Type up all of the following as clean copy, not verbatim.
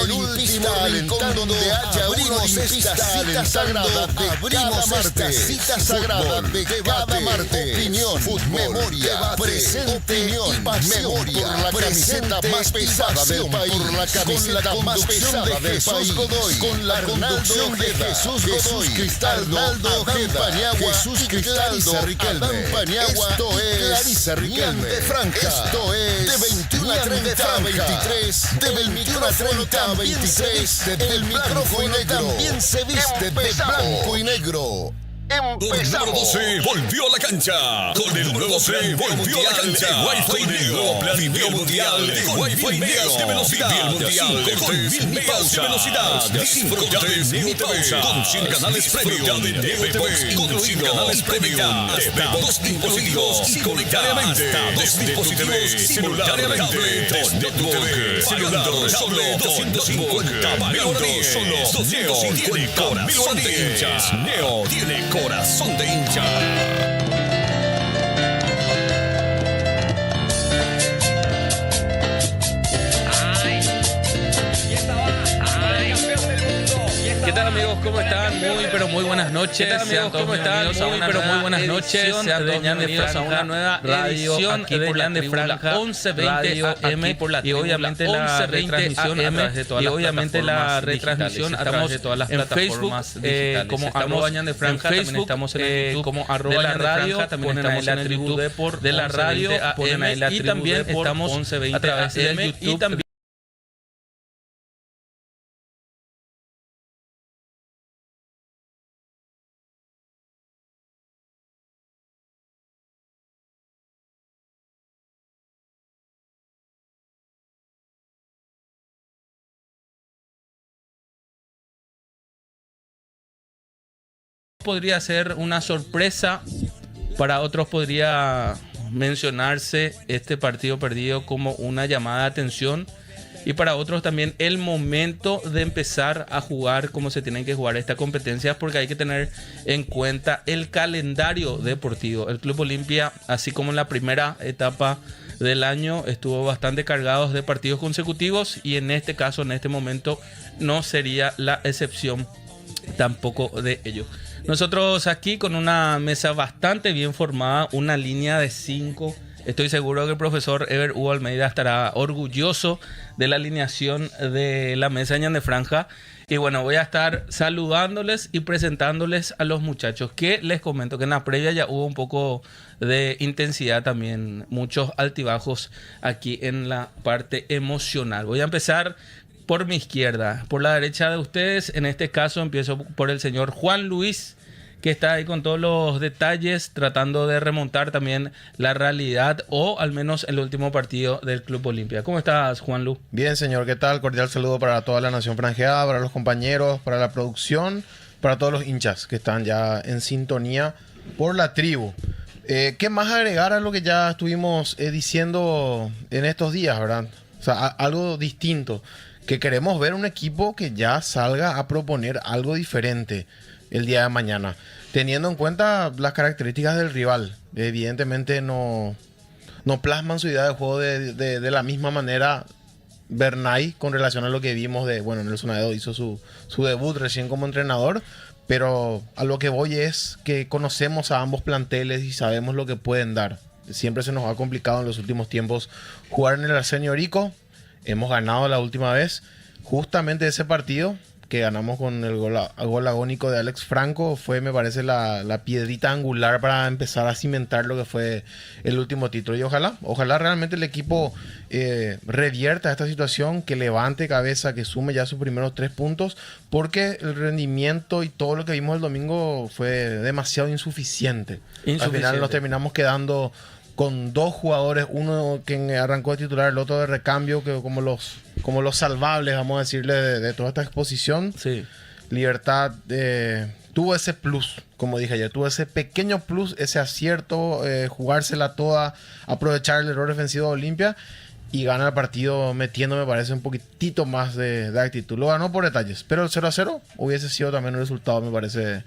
olimpista alentando donde haya abrimos esta cita sagrada de cada martes. Cita sagrada de cada martes. Opinión, fútbol, memoria, presente, opinión, memoria, por la camiseta más pesada del país, por la camiseta más pesada del país, Godoy, con la conducción de Jesús Godoy, Cristaldo Ojeda, Jesús Cristaldo Riquelme. Esto es Clarisa Riquelme de Franja. Esto es de 21 a 30 a 23, de 21 a 30 a 23, el micrófono también se viste de blanco y negro. Empezamos. El número 12 volvió a la cancha. Con el número 12 volvió a la cancha. Wi-Fi negro. Video mundial de Wi-Fi negro de velocidad. Mundial con 1000 megas de velocidad. Disfruta de Neo TV con 100 canales premium. De Neo TV con 100 canales premium. Desde 2 dispositivos simultáneamente. Desde tu TV simultáneamente. Desde tu TV celular solo 250 pagando solo 250 mil hinchas. Neo tiene corazón de hincha. ¿Qué tal, amigos? ¿Cómo están? Muy buenas noches. Sean todos bienvenidos a una nueva edición de Ñan de Franja 11:20 AM y obviamente la retransmisión a través de todas las plataformas digitales. Como @Ñan de Franja, también estamos en el YouTube como @radio, también estamos en el YouTube de la radio y también estamos a través del YouTube y también podría ser una sorpresa, para otros podría mencionarse este partido perdido como una llamada de atención y para otros también el momento de empezar a jugar como se tienen que jugar estas competencias, porque hay que tener en cuenta el calendario deportivo. El Club Olimpia, así como en la primera etapa del año, estuvo bastante cargados de partidos consecutivos y en este caso, en este momento, no sería la excepción tampoco de ello. Nosotros aquí con una mesa bastante bien formada, una línea de 5. Estoy seguro que el profesor Ever Hugo Almeida estará orgulloso de la alineación de la mesa Ñan de Franja. Y bueno, voy a estar saludándoles y presentándoles a los muchachos, que les comento que en la previa ya hubo un poco de intensidad también, muchos altibajos aquí en la parte emocional. Voy a empezar por mi izquierda, por la derecha de ustedes. En este caso empiezo por el señor Juan Luis, que está ahí con todos los detalles, tratando de remontar también la realidad, o al menos el último partido del Club Olimpia. ¿Cómo estás, Juan Lu? Bien, señor, ¿qué tal? Cordial saludo para toda la nación franjeada, para los compañeros, para la producción, para todos los hinchas que están ya en sintonía por la tribu. ¿Qué más agregar a lo que ya estuvimos diciendo en estos días, verdad? O sea, algo distinto. Que queremos ver un equipo que ya salga a proponer algo diferente el día de mañana, teniendo en cuenta las características del rival. Evidentemente no plasman su idea de juego de la misma manera Bernay con relación a lo que vimos de, bueno, Nelson Aedo hizo su debut recién como entrenador, pero a lo que voy es que conocemos a ambos planteles y sabemos lo que pueden dar. Siempre se nos ha complicado en los últimos tiempos jugar en el Arsenio Rico. Hemos ganado la última vez. Justamente ese partido que ganamos con el gol agónico de Alex Franco fue, me parece, la piedrita angular para empezar a cimentar lo que fue el último título. Y ojalá realmente el equipo revierta esta situación, que levante cabeza, que sume ya sus primeros 3 puntos, porque el rendimiento y todo lo que vimos el domingo fue demasiado insuficiente. Al final nos terminamos quedando con 2 jugadores, uno que arrancó de titular, el otro de recambio, que como los salvables, vamos a decirle, de toda esta exposición. Sí. Libertad tuvo ese plus, como dije ayer, tuvo ese pequeño plus, ese acierto, jugársela toda, aprovechar el error defensivo de Olimpia y gana el partido metiendo, me parece, un poquitito más de actitud. Lo ganó por detalles, pero el 0-0 hubiese sido también un resultado, me parece,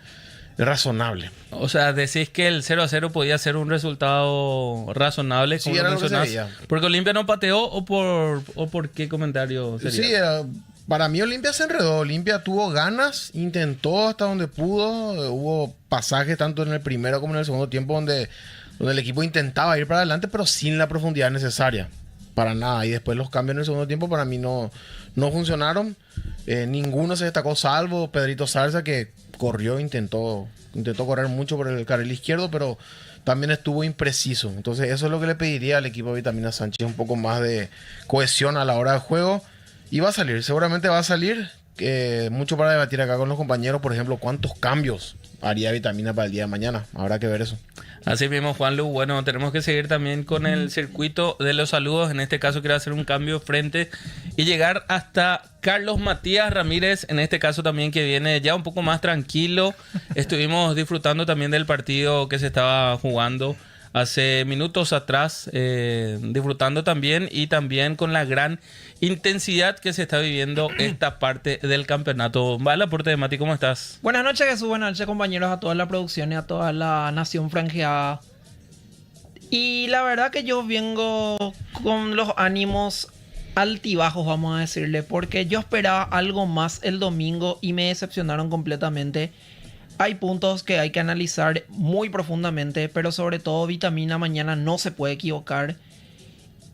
razonable. O sea, decís que el 0-0 podía ser un resultado razonable, como sí, lo mencionás, porque Olimpia no pateó, o por qué comentario sería. Sí, Para mí Olimpia se enredó. Olimpia tuvo ganas, intentó hasta donde pudo. Hubo pasajes tanto en el primero como en el segundo tiempo donde el equipo intentaba ir para adelante, pero sin la profundidad necesaria. Para nada. Y después los cambios en el segundo tiempo para mí no funcionaron. Ninguno se destacó, salvo Pedrito Zarza, que corrió, intentó correr mucho por el carril izquierdo, pero también estuvo impreciso. Entonces eso es lo que le pediría al equipo de Vitamina Sánchez, un poco más de cohesión a la hora del juego. Y va a salir, seguramente va a salir. Mucho para debatir acá con los compañeros. Por ejemplo, ¿cuántos cambios haría Vitamina para el día de mañana? Habrá que ver eso. Así mismo, Juanlu. Bueno, tenemos que seguir también con el circuito de los saludos. En este caso quiero hacer un cambio frente y llegar hasta Carlos Matías Ramírez. En este caso también, que viene ya un poco más tranquilo. Estuvimos disfrutando también del partido que se estaba jugando hace minutos atrás, disfrutando también, y también con la gran intensidad que se está viviendo esta parte del campeonato. Va el aporte de Mati, ¿cómo estás? Buenas noches, Jesús. Buenas noches, compañeros, a toda la producción y a toda la nación franjeada. Y la verdad que yo vengo con los ánimos altibajos, vamos a decirle, porque yo esperaba algo más el domingo y me decepcionaron completamente. Hay puntos que hay que analizar muy profundamente, pero sobre todo Vitamina mañana no se puede equivocar.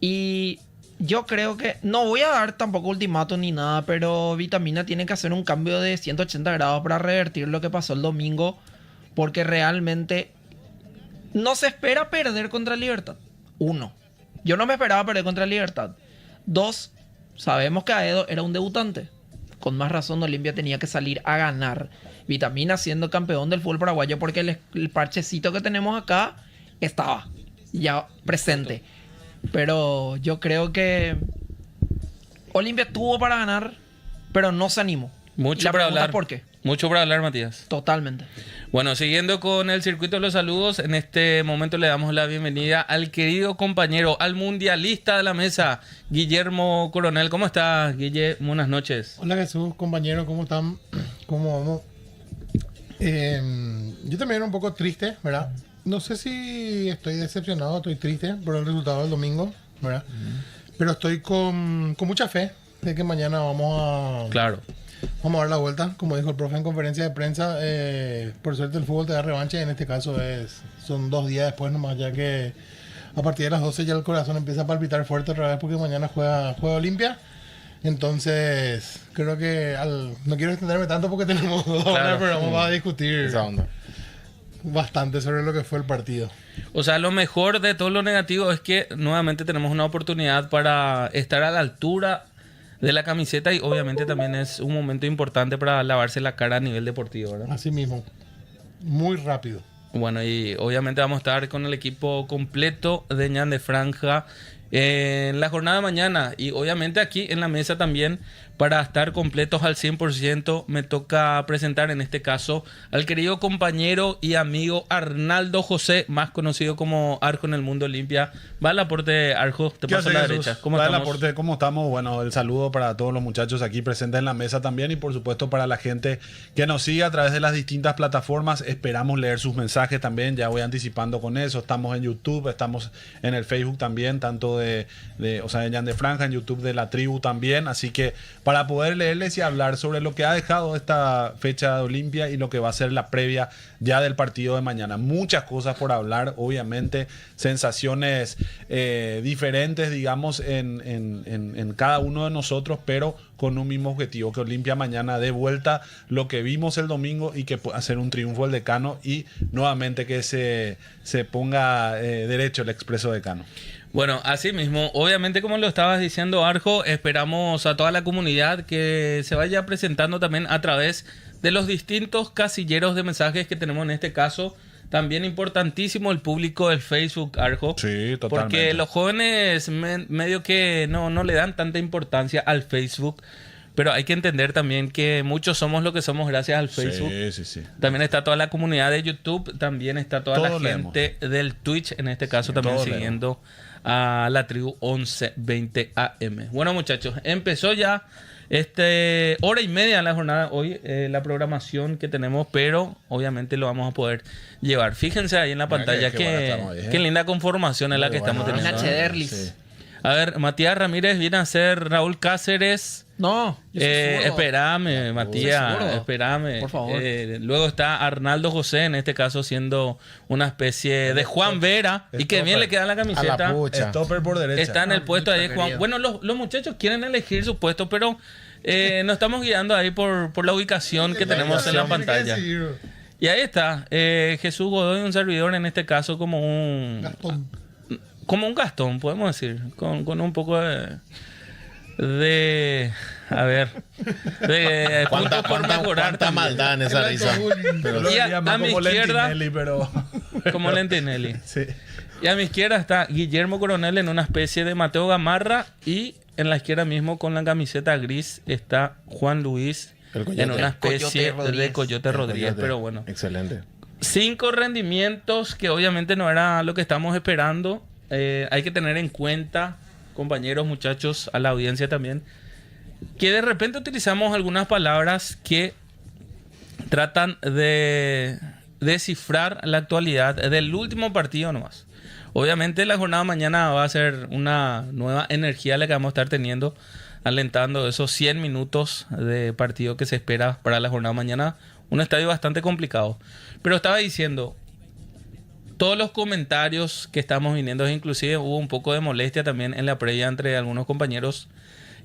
Y yo creo que no voy a dar tampoco ultimátum ni nada, pero Vitamina tiene que hacer un cambio de 180 grados para revertir lo que pasó el domingo, porque realmente no se espera perder contra Libertad. 1. Yo no me esperaba perder contra Libertad. 2. Sabemos que Aedo era un debutante. Con más razón Olimpia tenía que salir a ganar. Vitamina siendo campeón del fútbol paraguayo, porque el parchecito que tenemos acá estaba ya presente. Pero yo creo que Olimpia tuvo para ganar, pero no se animó. Mucho para hablar. ¿Por qué? Mucho para hablar, Matías. Totalmente. Bueno, siguiendo con el circuito de los saludos, en este momento le damos la bienvenida al querido compañero, al mundialista de la mesa, Guillermo Coronel. ¿Cómo estás, Guille? Buenas noches. Hola, Jesús, compañero, ¿cómo están? ¿Cómo vamos? Yo también un poco triste, ¿verdad? No sé si estoy decepcionado, estoy triste por el resultado del domingo, ¿verdad? Pero estoy con mucha fe de que mañana vamos a dar la vuelta. Como dijo el profe en conferencia de prensa, por suerte el fútbol te da revancha, y en este caso son 2 días después nomás, ya que a partir de las 12 ya el corazón empieza a palpitar fuerte otra vez, porque mañana juega Olimpia. Entonces, creo que no quiero extenderme tanto porque tenemos 2 horas, pero vamos a discutir esa onda bastante sobre lo que fue el partido. O sea, lo mejor de todo lo negativo es que nuevamente tenemos una oportunidad para estar a la altura de la camiseta, y obviamente también es un momento importante para lavarse la cara a nivel deportivo, ¿verdad? Así mismo, muy rápido. Bueno, y obviamente vamos a estar con el equipo completo de Ñan de Franja en la jornada de mañana, y obviamente aquí en la mesa también, para estar completos al 100%, me toca presentar en este caso al querido compañero y amigo Arnaldo José, más conocido como Arjo en el mundo Olimpia. Va el aporte, Arjo, te paso a la derecha. ¿Cómo estamos? El aporte, ¿cómo estamos? Bueno, el saludo para todos los muchachos aquí presentes en la mesa también, y por supuesto para la gente que nos sigue a través de las distintas plataformas. Esperamos leer sus mensajes también, ya voy anticipando con eso. Estamos en YouTube, estamos en el Facebook también, tanto de Ñan de Franja, en YouTube de La Tribu también, así que para poder leerles y hablar sobre lo que ha dejado esta fecha de Olimpia y lo que va a ser la previa ya del partido de mañana. Muchas cosas por hablar, obviamente, sensaciones diferentes, digamos, en cada uno de nosotros, pero con un mismo objetivo, que Olimpia mañana dé vuelta lo que vimos el domingo y que pueda hacer un triunfo el Decano, y nuevamente que se ponga derecho el Expreso Decano. Bueno, así mismo, obviamente, como lo estabas diciendo, Arjo, esperamos a toda la comunidad que se vaya presentando también a través de los distintos casilleros de mensajes que tenemos en este caso. También importantísimo el público del Facebook, Arjo. Sí, totalmente. Porque los jóvenes medio que no le dan tanta importancia al Facebook. Pero hay que entender también que muchos somos lo que somos gracias al Facebook. Sí. También está toda la comunidad de YouTube. También está toda la gente del Twitch, en este caso, también siguiendo a La Tribu 1120 AM. Bueno, muchachos, empezó ya hora y media en la jornada hoy, la programación que tenemos, pero obviamente lo vamos a poder llevar. Fíjense ahí en la pantalla qué linda conformación es la que estamos teniendo. En HDRLIS. A ver, Matías Ramírez viene a ser Raúl Cáceres. No, yo soy zurdo. Espérame, Matías, zurdo. espérame. Por favor. Luego está Arnaldo José, en este caso siendo una especie de Juan Vera. Y que bien le queda la A la camiseta. pucha. Stopper por derecha. Está en el puesto ahí Juan. querido. Bueno, los muchachos quieren elegir su puesto, pero nos estamos guiando ahí por la ubicación que tenemos en la pantalla. Y ahí está, Jesús Godoy, un servidor, en este caso como un Gastón, podemos decir, con un poco de a ver, de puntos por mejorar cuánta también. maldad en esa risa. Yo lo Y diría más a mi como izquierda- Lentinelli, pero... Como Lentinelli. Sí. Y a mi izquierda está Guillermo Coronel en una especie de Mateo Gamarra, y en la izquierda mismo con la camiseta gris está Juan Luis El Coyote. en una especie Coyote Rodríguez. de Coyote Rodríguez, Coyote. pero bueno. Excelente. 5 rendimientos que obviamente no era lo que estamos esperando. Hay que tener en cuenta, compañeros, muchachos, a la audiencia también, que de repente utilizamos algunas palabras que tratan de descifrar la actualidad del último partido nomás. Obviamente la jornada de mañana va a ser una nueva energía la que vamos a estar teniendo, alentando esos 100 minutos de partido que se espera para la jornada de mañana. Un estadio bastante complicado. Pero estaba diciendo, todos los comentarios que estamos viniendo, inclusive hubo un poco de molestia también en la previa entre algunos compañeros,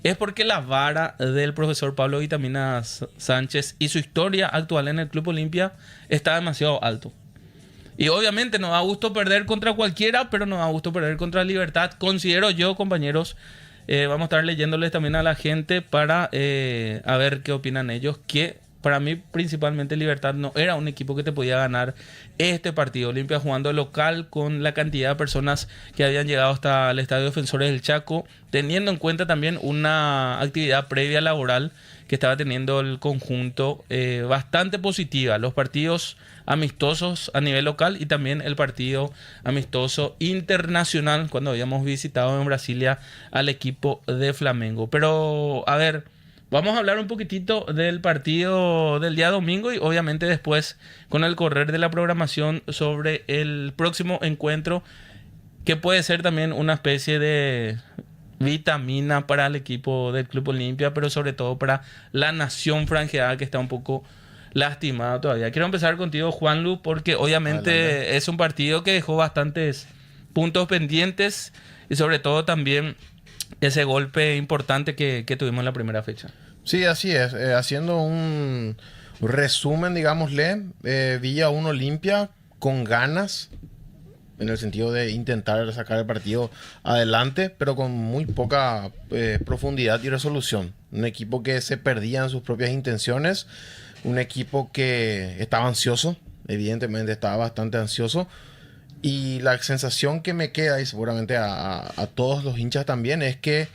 es porque la vara del profesor Pablo Vitamina Sánchez y su historia actual en el Club Olimpia está demasiado alto. Y obviamente nos da gusto perder contra cualquiera, pero nos da gusto perder contra Libertad. Considero yo, compañeros, vamos a estar leyéndoles también a la gente para a ver qué opinan ellos, que para mí principalmente Libertad no era un equipo que te podía ganar este partido. Olimpia jugando local con la cantidad de personas que habían llegado hasta el Estadio Defensores del Chaco, teniendo en cuenta también una actividad previa laboral que estaba teniendo el conjunto bastante positiva. Los partidos amistosos a nivel local y también el partido amistoso internacional cuando habíamos visitado en Brasilia al equipo de Flamengo. Pero a ver, vamos a hablar un poquitito del partido del día domingo y obviamente después con el correr de la programación sobre el próximo encuentro, que puede ser también una especie de vitamina para el equipo del Club Olimpia, pero sobre todo para la nación franjeada que está un poco lastimada todavía. Quiero empezar contigo, Juanlu, porque obviamente Adelante. es un partido que dejó bastantes puntos pendientes y sobre todo también ese golpe importante que tuvimos en la primera fecha. Sí, así es. Haciendo un resumen, digámosle, Villa 1 Olimpia con ganas, en el sentido de intentar sacar el partido adelante, pero con muy poca profundidad y resolución. Un equipo que se perdía en sus propias intenciones, un equipo que estaba ansioso, evidentemente estaba bastante ansioso, y la sensación que me queda, y seguramente a todos los hinchas también, es que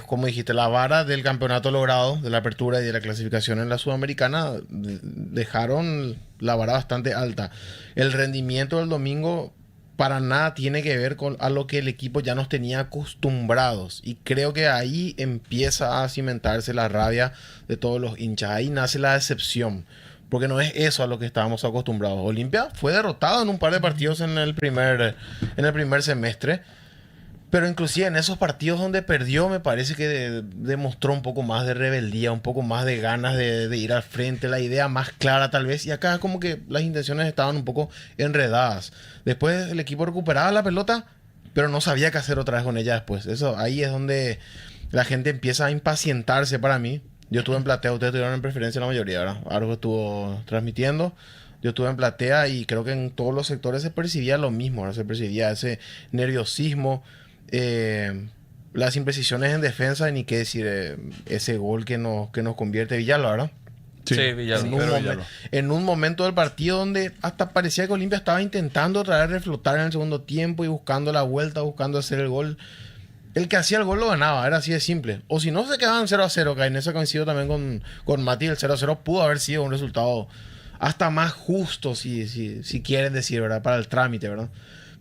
como dijiste, la vara del campeonato logrado, de la apertura y de la clasificación en la Sudamericana, dejaron la vara bastante alta. El rendimiento del domingo para nada tiene que ver con a lo que el equipo ya nos tenía acostumbrados. Y creo que ahí empieza a cimentarse la rabia de todos los hinchas. Ahí nace la decepción. Porque no es eso a lo que estábamos acostumbrados. Olimpia fue derrotado en un par de partidos en el primer semestre. Pero inclusive en esos partidos donde perdió, me parece que demostró un poco más de rebeldía, un poco más de ganas de ir al frente, la idea más clara tal vez. Y acá como que las intenciones estaban un poco enredadas. Después el equipo recuperaba la pelota, pero no sabía qué hacer otra vez con ella después. Ahí es donde la gente empieza a impacientarse para mí. Yo estuve en platea, ustedes estuvieron en preferencia la mayoría, ¿verdad? Argo estuvo transmitiendo. Yo estuve en platea y creo que en todos los sectores se percibía lo mismo, ¿verdad? Se percibía ese nerviosismo, las imprecisiones en defensa, y ni qué decir, ese gol que nos convierte Villalba, ¿verdad? Sí, Villalba. En un momento del partido donde hasta parecía que Olimpia estaba intentando otra vez reflotar en el segundo tiempo y buscando la vuelta, buscando hacer el gol. El que hacía el gol lo ganaba, era así de simple. O si no, se quedaban 0-0, que en eso coincido también con Mati. El 0-0 pudo haber sido un resultado hasta más justo, si quieren decir, ¿verdad? Para el trámite, ¿verdad?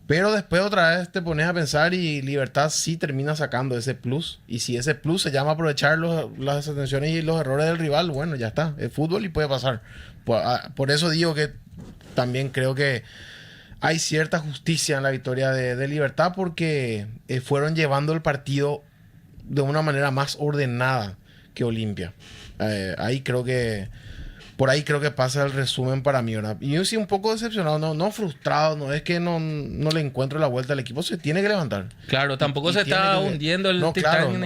Pero después otra vez te pones a pensar y Libertad sí termina sacando ese plus. Y si ese plus se llama aprovechar las atenciones y los errores del rival, bueno, ya está. Es fútbol y puede pasar. Por eso digo que también creo que hay cierta justicia en la victoria de Libertad porque fueron llevando el partido de una manera más ordenada que Olimpia. Por ahí creo que pasa el resumen para mí, ¿verdad? Y yo sí un poco decepcionado, no frustrado, no es que no le encuentro la vuelta al equipo, se tiene que levantar. Claro, tampoco se está hundiendo el Titanic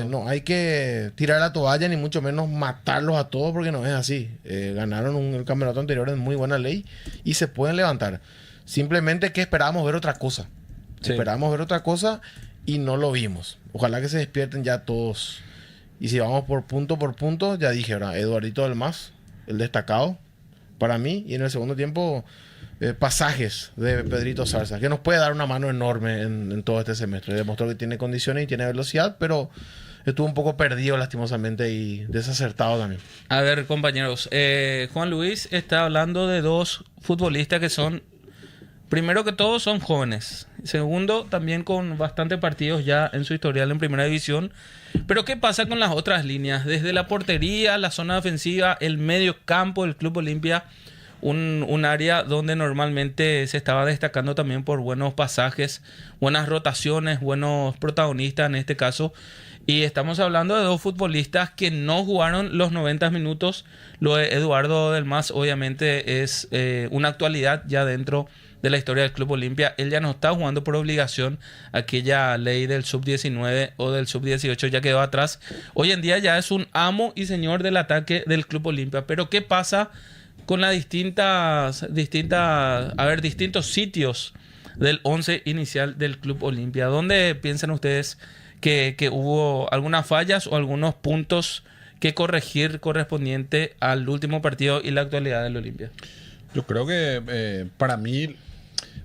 no hay que tirar la toalla ni mucho menos matarlos a todos porque no es así. Ganaron el campeonato anterior en muy buena ley y se pueden levantar. Simplemente que esperábamos ver otra cosa. Sí. Esperábamos ver otra cosa y no lo vimos. Ojalá que se despierten ya todos. Y si vamos por punto, ya dije, ¿verdad? Eduardito del Mas, el destacado para mí. Y en el segundo tiempo, pasajes de Pedrito Zarza, que nos puede dar una mano enorme en todo este semestre. Demostró que tiene condiciones y tiene velocidad, pero estuvo un poco perdido lastimosamente y desacertado también. A ver, compañeros, Juan Luis está hablando de dos futbolistas que son, primero que todo, son jóvenes. Segundo, también con bastantes partidos ya en su historial en primera división. Pero ¿qué pasa con las otras líneas? Desde la portería, la zona defensiva, el medio campo del Club Olimpia, un área donde normalmente se estaba destacando también por buenos pasajes, buenas rotaciones, buenos protagonistas en este caso. Y estamos hablando de dos futbolistas que no jugaron los 90 minutos. Lo de Eduardo del Mas obviamente es una actualidad ya dentro de la historia del Club Olimpia. Él ya no está jugando por obligación. Aquella ley del sub-19 o del sub-18 ya quedó atrás. Hoy en día ya es un amo y señor del ataque del Club Olimpia. Pero ¿qué pasa con las distintos sitios del 11 inicial del Club Olimpia? ¿Dónde piensan ustedes que hubo algunas fallas o algunos puntos que corregir correspondiente al último partido y la actualidad del Olimpia? Yo creo que para mí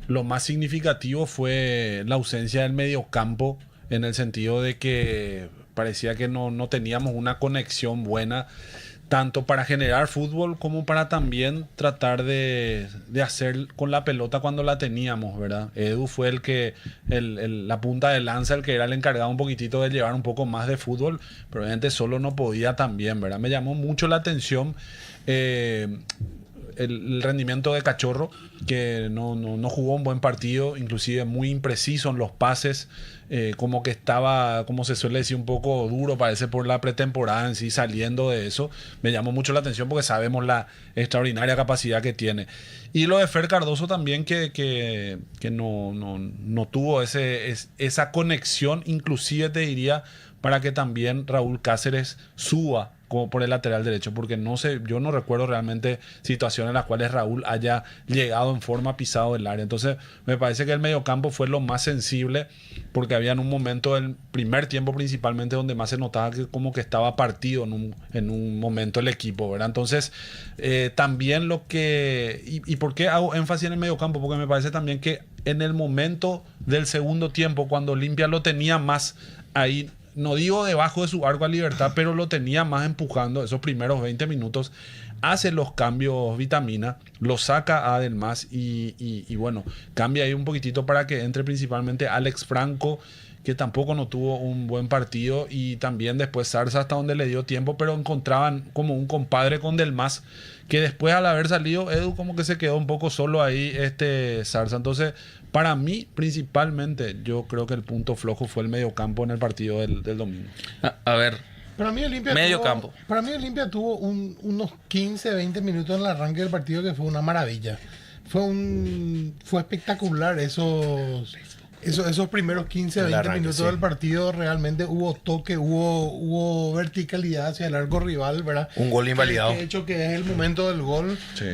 lo más significativo fue la ausencia del mediocampo, en el sentido de que parecía que no teníamos una conexión buena, tanto para generar fútbol como para también tratar de hacer con la pelota cuando la teníamos, ¿verdad? Edu fue la punta de lanza, el que era el encargado un poquitito de llevar un poco más de fútbol, pero obviamente solo no podía también, ¿verdad? Me llamó mucho la atención el rendimiento de Cachorro, que no jugó un buen partido, inclusive muy impreciso en los pases, como que estaba, como se suele decir, un poco duro, parece, por la pretemporada en sí, saliendo de eso. Me llamó mucho la atención porque sabemos la extraordinaria capacidad que tiene. Y lo de Fer Cardoso también, que no tuvo esa conexión, inclusive te diría, para que también Raúl Cáceres suba como por el lateral derecho, porque yo no recuerdo realmente situaciones en las cuales Raúl haya llegado en forma pisado el área. Entonces me parece que el mediocampo fue lo más sensible, porque había en un momento del primer tiempo principalmente donde más se notaba que como que estaba partido en un momento el equipo, ¿verdad? Entonces también ¿y por qué hago énfasis en el mediocampo? Porque me parece también que en el momento del segundo tiempo, cuando Olimpia lo tenía más ahí, no digo debajo de su arco a Libertad, pero lo tenía más empujando esos primeros 20 minutos, hace los cambios Vitamina, lo saca a Del Mas y bueno, cambia ahí un poquitito para que entre principalmente Alex Franco, que tampoco no tuvo un buen partido, y también después Zarza hasta donde le dio tiempo, pero encontraban como un compadre con Del Mas, que después al haber salido Edu como que se quedó un poco solo ahí Zarza. Entonces para mí principalmente yo creo que el punto flojo fue el mediocampo en el partido del domingo. A ver, para mí el Olimpia tuvo unos 15-20 minutos en el arranque del partido que fue una maravilla. Fue espectacular esos primeros 15-20 minutos del partido. Realmente hubo toque, hubo verticalidad hacia el arco rival, ¿verdad? Un gol invalidado. De hecho, que es el momento del gol. Sí.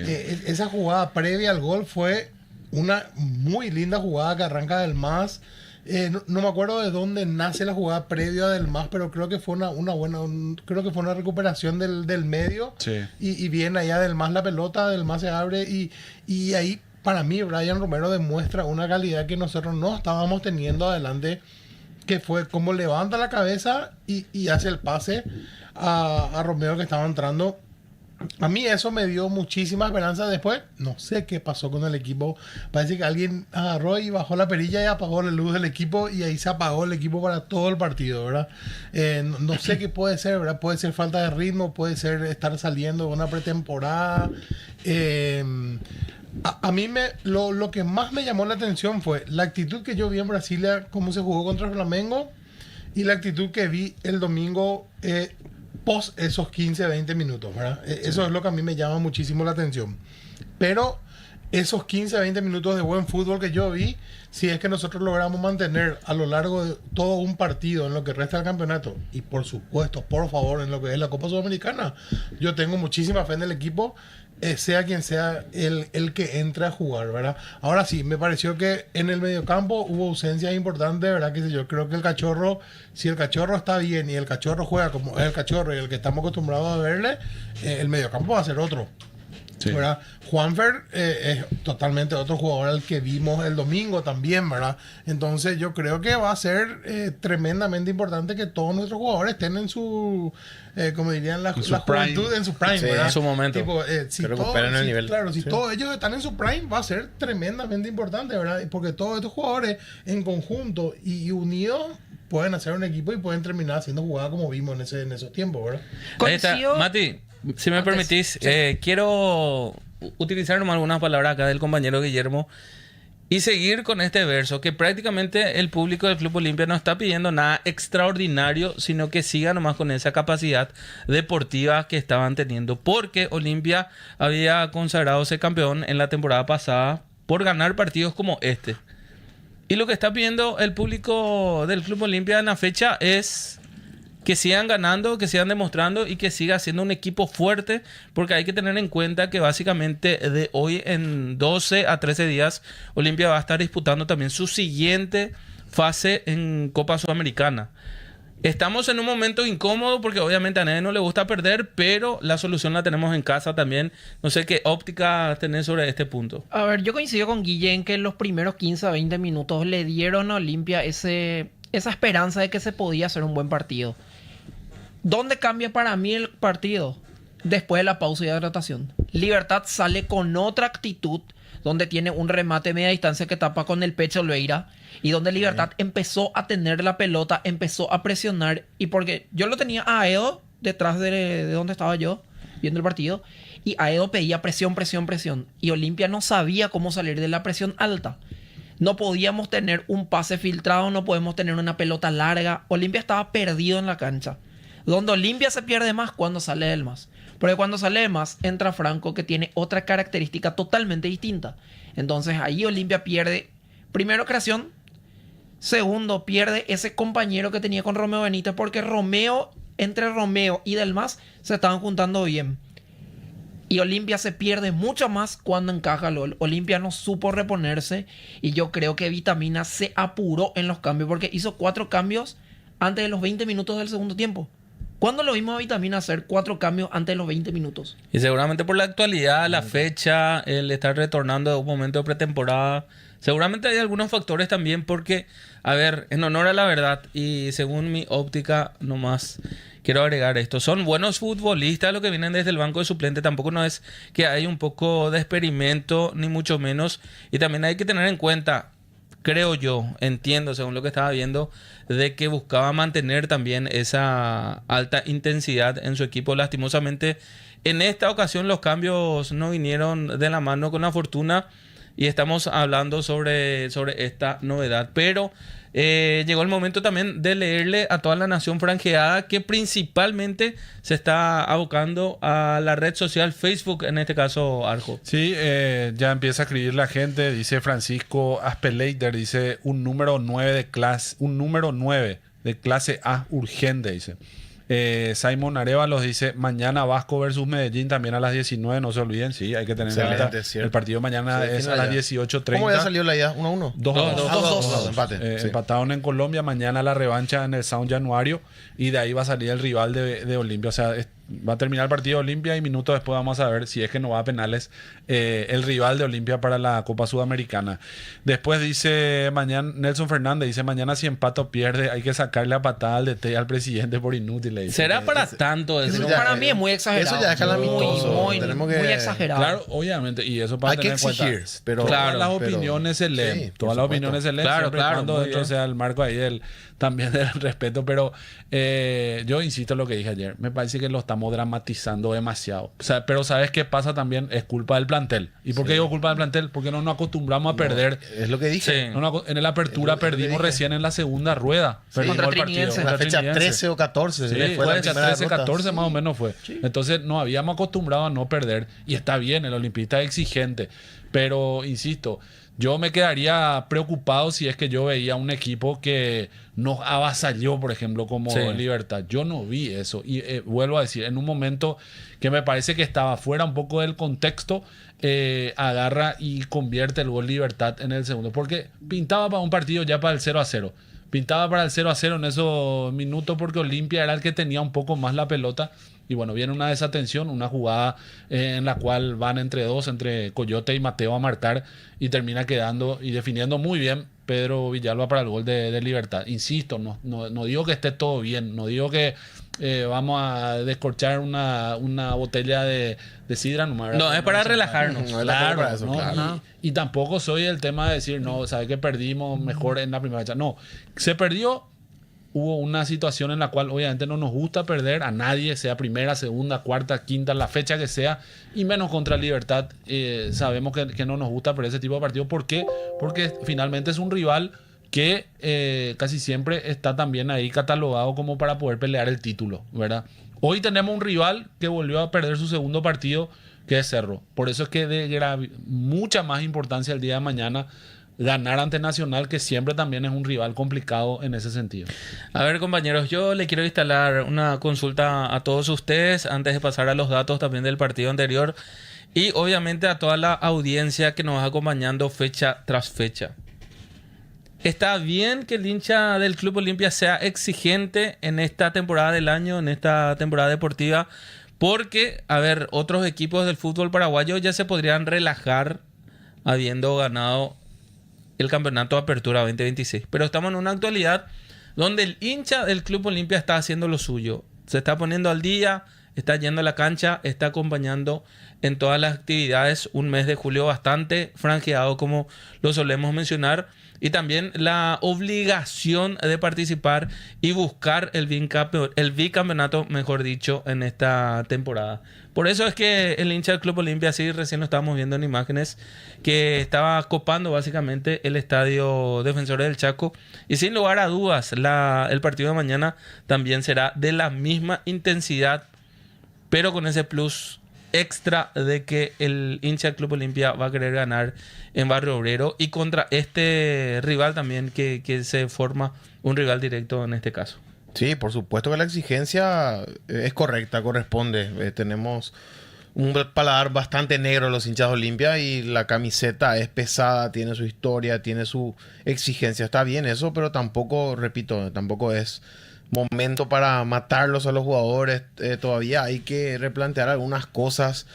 Esa jugada previa al gol fue una muy linda jugada que arranca Del Mas. No me acuerdo de dónde nace la jugada previa Del Mas, pero creo que fue creo que fue una recuperación del medio. Sí. Y viene allá Del Mas la pelota, Del Mas se abre y ahí, para mí, Brian Romero demuestra una calidad que nosotros no estábamos teniendo adelante, que fue como levanta la cabeza y hace el pase a Romero, que estaba entrando. A mí eso me dio muchísima esperanza. Después, no sé qué pasó con el equipo. Parece que alguien agarró y bajó la perilla y apagó la luz del equipo, y ahí se apagó el equipo para todo el partido, ¿verdad? No sé qué puede ser, ¿verdad? Puede ser falta de ritmo, puede ser estar saliendo de una pretemporada. A mí lo que más me llamó la atención fue la actitud que yo vi en Brasilia, cómo se jugó contra el Flamengo, y la actitud que vi el domingo post esos 15, 20 minutos, ¿verdad? Eso es lo que a mí me llama muchísimo la atención. Pero esos 15, 20 minutos de buen fútbol que yo vi, si es que nosotros logramos mantener a lo largo de todo un partido en lo que resta del campeonato, y por supuesto, por favor, en lo que es la Copa Sudamericana, yo tengo muchísima fe en el equipo, sea quien sea el que entre a jugar, ¿verdad? Ahora sí, me pareció que en el mediocampo hubo ausencias importantes, ¿verdad? Que yo creo que el Cachorro, si el Cachorro está bien y el Cachorro juega como es el Cachorro y el que estamos acostumbrados a verle, el mediocampo va a ser otro. Sí. ¿Verdad? Juanfer es totalmente otro jugador al que vimos el domingo también, ¿verdad? Entonces yo creo que va a ser tremendamente importante que todos nuestros jugadores estén en su, como dirían la juventud, en su prime, sí, ¿verdad? En su momento. Tipo, si recuperen el nivel. Claro, si todos ellos están en su prime, va a ser tremendamente importante, ¿verdad? Porque todos estos jugadores en conjunto y unidos pueden hacer un equipo y pueden terminar haciendo jugadas como vimos en esos tiempos, ¿verdad? Ahí está. Mati, si me permitís, quiero utilizar nomás algunas palabras acá del compañero Guillermo y seguir con este verso, que prácticamente el público del Club Olimpia no está pidiendo nada extraordinario, sino que siga nomás con esa capacidad deportiva que estaban teniendo, porque Olimpia había consagrado ser campeón en la temporada pasada por ganar partidos como este. Y lo que está pidiendo el público del Club Olimpia en la fecha es que sigan ganando, que sigan demostrando y que siga siendo un equipo fuerte, porque hay que tener en cuenta que básicamente de hoy en 12 a 13 días Olimpia va a estar disputando también su siguiente fase en Copa Sudamericana. Estamos en un momento incómodo porque obviamente a nadie no le gusta perder, pero la solución la tenemos en casa también. No sé qué óptica tenés sobre este punto. A ver, yo coincido con Guille en que en los primeros 15 a 20 minutos le dieron a Olimpia esa esperanza de que se podía hacer un buen partido. ¿Dónde cambia para mí el partido? Después de la pausa y hidratación. Libertad sale con otra actitud, donde tiene un remate media distancia que tapa con el pecho Olveira, y donde Libertad empezó a tener la pelota, empezó a presionar, y porque yo lo tenía a Aedo detrás de donde estaba yo viendo el partido, y Aedo pedía presión, y Olimpia no sabía cómo salir de la presión alta. No podíamos tener un pase filtrado, no podemos tener una pelota larga. Olimpia estaba perdido en la cancha. Donde Olimpia se pierde más cuando sale del MAS. Porque cuando sale del MAS entra Franco, que tiene otra característica totalmente distinta. Entonces ahí Olimpia pierde, primero, creación. Segundo, pierde ese compañero que tenía con Romeo Benítez, porque entre Romeo y del MAS se estaban juntando bien. Y Olimpia se pierde mucho más cuando encaja LOL. Olimpia no supo reponerse. Y yo creo que Vitamina se apuró en los cambios, porque hizo 4 cambios antes de los 20 minutos del segundo tiempo. ¿Cuándo lo vimos a Vitamina hacer 4 cambios antes de los 20 minutos? Y seguramente por la actualidad, la fecha, el estar retornando de un momento de pretemporada. Seguramente hay algunos factores también porque, a ver, en honor a la verdad y según mi óptica nomás, quiero agregar esto. Son buenos futbolistas los que vienen desde el banco de suplente. Tampoco no es que hay un poco de experimento, ni mucho menos. Y también hay que tener en cuenta, creo yo, entiendo según lo que estaba viendo, de que buscaba mantener también esa alta intensidad en su equipo. Lastimosamente, en esta ocasión los cambios no vinieron de la mano con la fortuna y estamos hablando sobre esta novedad. Pero llegó el momento también de leerle a toda la nación franjeada, que principalmente se está abocando a la red social Facebook, en este caso, Arjo. Sí, ya empieza a escribir la gente. Dice Francisco Aspeleiter, dice un número 9 de clase A urgente, dice. Simon Arevalos dice mañana Vasco versus Medellín también a las 19, no se olviden, sí, hay que tener en cuenta. El partido mañana es a las 18:30. ¿Cómo ya salió la idea? ¿1-1? 2-2. Empate. Empataron en Colombia, mañana la revancha en el Sound Januario y de ahí va a salir el rival de Olimpia. O sea, va a terminar el partido de Olimpia y minutos después vamos a ver si es que no va a penales el rival de Olimpia para la Copa Sudamericana. Después dice mañana Nelson Fernández, dice mañana si empata o pierde hay que sacarle la patada al DT al presidente por inútil. ¿Será para tanto eso? Para mí es muy exagerado. Eso ya es calamitoso. Muy exagerado. Claro, obviamente, y eso para tener en cuenta. Pero todas las opiniones se leen. Sí, todas las opiniones se leen. Claro, Cuando dentro sea el marco ahí también del respeto. Pero yo insisto en lo que dije ayer. Me parece que lo estamos estamos dramatizando demasiado. O sea, pero ¿sabes qué pasa también? Es culpa del plantel. ¿Y por qué digo culpa del plantel? Porque no nos acostumbramos a perder. Es lo que dije. Sí. En la apertura perdimos recién en la segunda rueda. Perdimos contra el partido. Trinidense. En la fecha Trinidense. 13 o 14. Sí, fue fue la la primera 13, derrota. 14 más o menos fue. Entonces nos habíamos acostumbrado a no perder. Y está bien, el olimpista es exigente. Pero, insisto, yo me quedaría preocupado si es que yo veía un equipo que nos avasalló, por ejemplo, como Libertad. Yo no vi eso. Y vuelvo a decir, en un momento que me parece que estaba fuera un poco del contexto, agarra y convierte el gol Libertad en el segundo. Porque pintaba para un partido ya para el 0-0. Pintaba para el 0-0 en esos minutos porque Olimpia era el que tenía un poco más la pelota. Y bueno, viene una desatención, una jugada en la cual van entre dos, entre Coyote y Mateo a marcar y termina quedando y definiendo muy bien Pedro Villalba para el gol de Libertad. Insisto, no digo que esté todo bien, no digo que vamos a descorchar una botella de sidra. No, es para relajarnos. Claro, para eso, ¿no? claro. Y tampoco soy el tema de decir, no, ¿sabes que perdimos mejor en la primera fecha? No, se perdió. Hubo una situación en la cual obviamente no nos gusta perder a nadie, sea primera, segunda, cuarta, quinta, la fecha que sea, y menos contra Libertad. Sabemos que no nos gusta perder ese tipo de partidos. ¿Por qué? Porque finalmente es un rival que casi siempre está también ahí catalogado como para poder pelear el título, ¿verdad? Hoy tenemos un rival que volvió a perder su segundo partido, que es Cerro. Por eso es que de mucha más importancia el día de mañana ganar ante Nacional, que siempre también es un rival complicado en ese sentido. A ver, compañeros, yo le quiero instalar una consulta a todos ustedes antes de pasar a los datos también del partido anterior y obviamente a toda la audiencia que nos va acompañando fecha tras fecha. ¿Está bien que el hincha del Club Olimpia sea exigente en esta temporada del año, en esta temporada deportiva? Porque, a ver, otros equipos del fútbol paraguayo ya se podrían relajar habiendo ganado el campeonato de Apertura 2026. Pero estamos en una actualidad donde el hincha del Club Olimpia está haciendo lo suyo. Se está poniendo al día, está yendo a la cancha, está acompañando en todas las actividades. Un mes de julio bastante franjeado, como lo solemos mencionar. Y también la obligación de participar y buscar el bicampeonato, mejor dicho, en esta temporada. Por eso es que el hincha del Club Olimpia, sí, recién lo estábamos viendo en imágenes, que estaba copando básicamente el estadio Defensores del Chaco. Y sin lugar a dudas, el partido de mañana también será de la misma intensidad, pero con ese plus extra de que el hincha del Club Olimpia va a querer ganar en Barrio Obrero y contra este rival también que se forma un rival directo en este caso. Sí, por supuesto que la exigencia es correcta, corresponde. Tenemos un paladar bastante negro los hinchas de Olimpia y la camiseta es pesada, tiene su historia, tiene su exigencia. Está bien eso, pero tampoco, repito, tampoco es momento para matarlos a los jugadores. Todavía hay que replantear algunas cosas.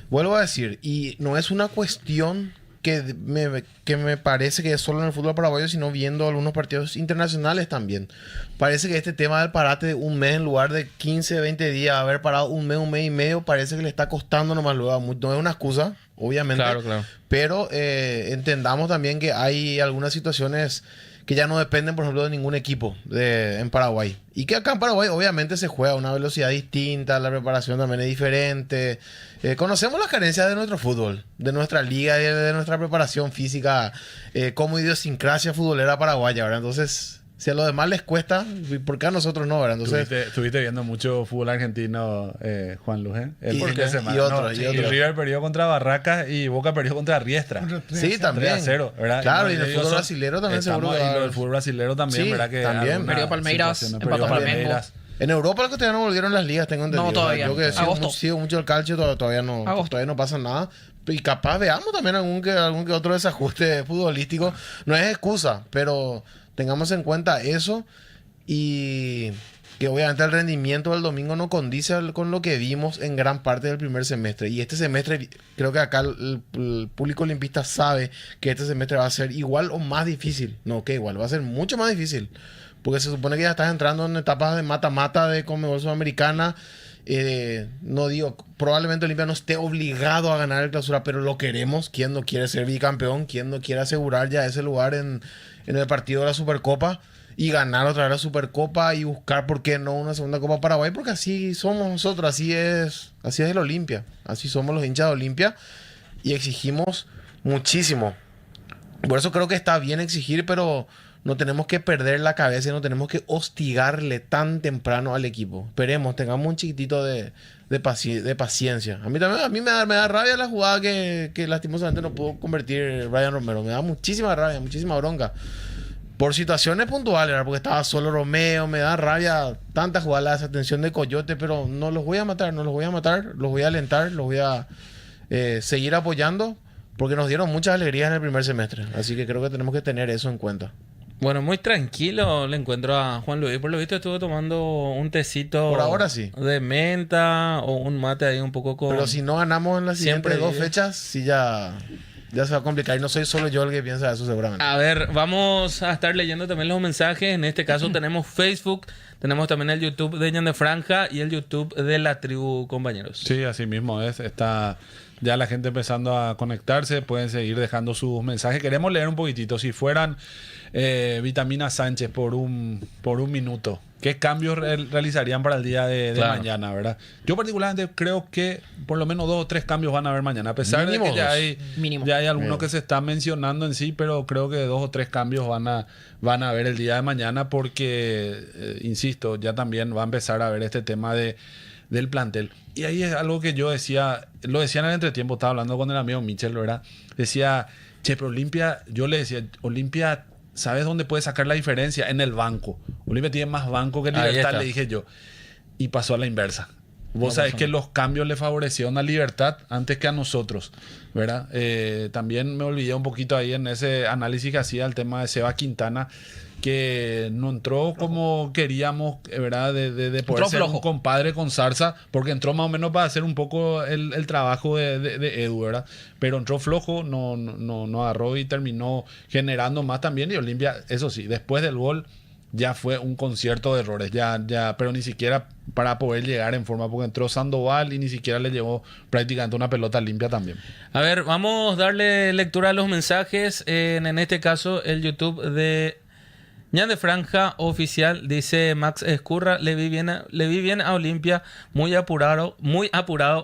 Vuelvo a decir, y no es una cuestión que me parece que es solo en el fútbol paraguayo, sino viendo algunos partidos internacionales también. Parece que este tema del parate de un mes en lugar de 15, 20 días, haber parado un mes y medio, parece que le está costando nomás luego. No es una excusa, obviamente. Claro. Pero entendamos también que hay algunas situaciones que ya no dependen, por ejemplo, de ningún equipo en Paraguay. Y que acá en Paraguay obviamente se juega a una velocidad distinta, la preparación también es diferente. Conocemos las carencias de nuestro fútbol, de nuestra liga y de nuestra preparación física como idiosincrasia futbolera paraguaya, ¿verdad? Entonces, si a los demás les cuesta, ¿por qué a nosotros no, verdad? Entonces, Estuviste viendo mucho fútbol argentino, Juan Luján. El fin de semana. Y otros. River perdió contra Barracas y Boca perdió contra Riestra. Sí, también. 3-0, ¿verdad? Claro, y en el fútbol brasilero también seguro. Y lo del fútbol brasilero también, Sí, ¿verdad? Que también. Perdió Palmeiras, empató Palmeiras. En Europa los que todavía no volvieron las ligas, tengo entendido. No, todavía. Yo que sigo mucho el calcio, todavía no pasa nada. Y capaz veamos también algún que otro desajuste futbolístico. No es excusa, pero tengamos en cuenta eso y que obviamente el rendimiento del domingo no condice con lo que vimos en gran parte del primer semestre. Y este semestre, creo que acá el público olimpista sabe que este semestre va a ser igual o más difícil. No, que igual, va a ser mucho más difícil. Porque se supone que ya estás entrando en etapas de mata-mata de Conmebol Sudamericana. No digo, probablemente Olimpia no esté obligado a ganar el Clausura, pero lo queremos. ¿Quién no quiere ser bicampeón? ¿Quién no quiere asegurar ya ese lugar en el partido de la Supercopa? y ganar otra vez la Supercopa y buscar, ¿por qué no, una segunda Copa Paraguay? Porque así somos nosotros, así es el Olimpia, así somos los hinchas de Olimpia y exigimos muchísimo. Por eso creo que está bien exigir, pero no tenemos que perder la cabeza y no tenemos que hostigarle tan temprano al equipo. Esperemos, tengamos un chiquitito de paciencia. A mí me da rabia la jugada que lastimosamente no pudo convertir Brian Romero. Me da muchísima rabia, muchísima bronca. Por situaciones puntuales, ¿verdad? Porque estaba solo Romeo, me da rabia tanta jugada, la desatención de Coyote, pero no los voy a matar, los voy a alentar, los voy a seguir apoyando, porque nos dieron muchas alegrías en el primer semestre. Así que creo que tenemos que tener eso en cuenta. Bueno, muy tranquilo le encuentro a Juan Luis. Por lo visto estuvo tomando un tecito. Por ahora sí. De menta o un mate ahí un poco con... Pero si no ganamos en las siguientes 2 fechas, sí ya se va a complicar. Y no soy solo yo el que piensa eso seguramente. A ver, vamos a estar leyendo también los mensajes. En este caso tenemos Facebook, tenemos también el YouTube de Ñan de Franja y el YouTube de La Tribu, compañeros. Sí, así mismo es. Está ya la gente empezando a conectarse. Pueden seguir dejando sus mensajes. Queremos leer un poquitito. Si fueran Vitamina Sánchez por un minuto, ¿qué cambios realizarían para el día de mañana, verdad? Yo particularmente creo que por lo menos 2 o 3 cambios van a haber mañana. A pesar mínimo de que ya hay algunos que se están mencionando en sí, pero creo que 2 o 3 cambios van a haber el día de mañana porque, insisto, ya también va a empezar a ver este tema del plantel. Y ahí es algo que yo decía, lo decía en el entretiempo, estaba hablando con el amigo Michel, ¿verdad? Decía, pero Olimpia, yo le decía, Olimpia, ¿sabes dónde puede sacar la diferencia? En el banco. Olimpia tiene más banco que Libertad, le dije yo. Y pasó a la inversa. Vos sabés que los cambios le favorecieron a Libertad antes que a nosotros, ¿verdad? También me olvidé un poquito ahí en ese análisis que hacía el tema de Seba Quintana, que no entró como queríamos, ¿verdad? De poder ser flojo. Un compadre con Zarza, porque entró más o menos para hacer un poco el trabajo de Edu, ¿verdad? Pero entró flojo, no agarró y terminó generando más también. Y Olimpia, eso sí, después del gol ya fue un concierto de errores, pero ni siquiera para poder llegar en forma, porque entró Sandoval y ni siquiera le llevó prácticamente una pelota limpia también. A ver, vamos a darle lectura a los mensajes. En este caso, el YouTube de Ñan de Franja Oficial, dice Max Escurra, le vi bien a Olimpia, muy apurado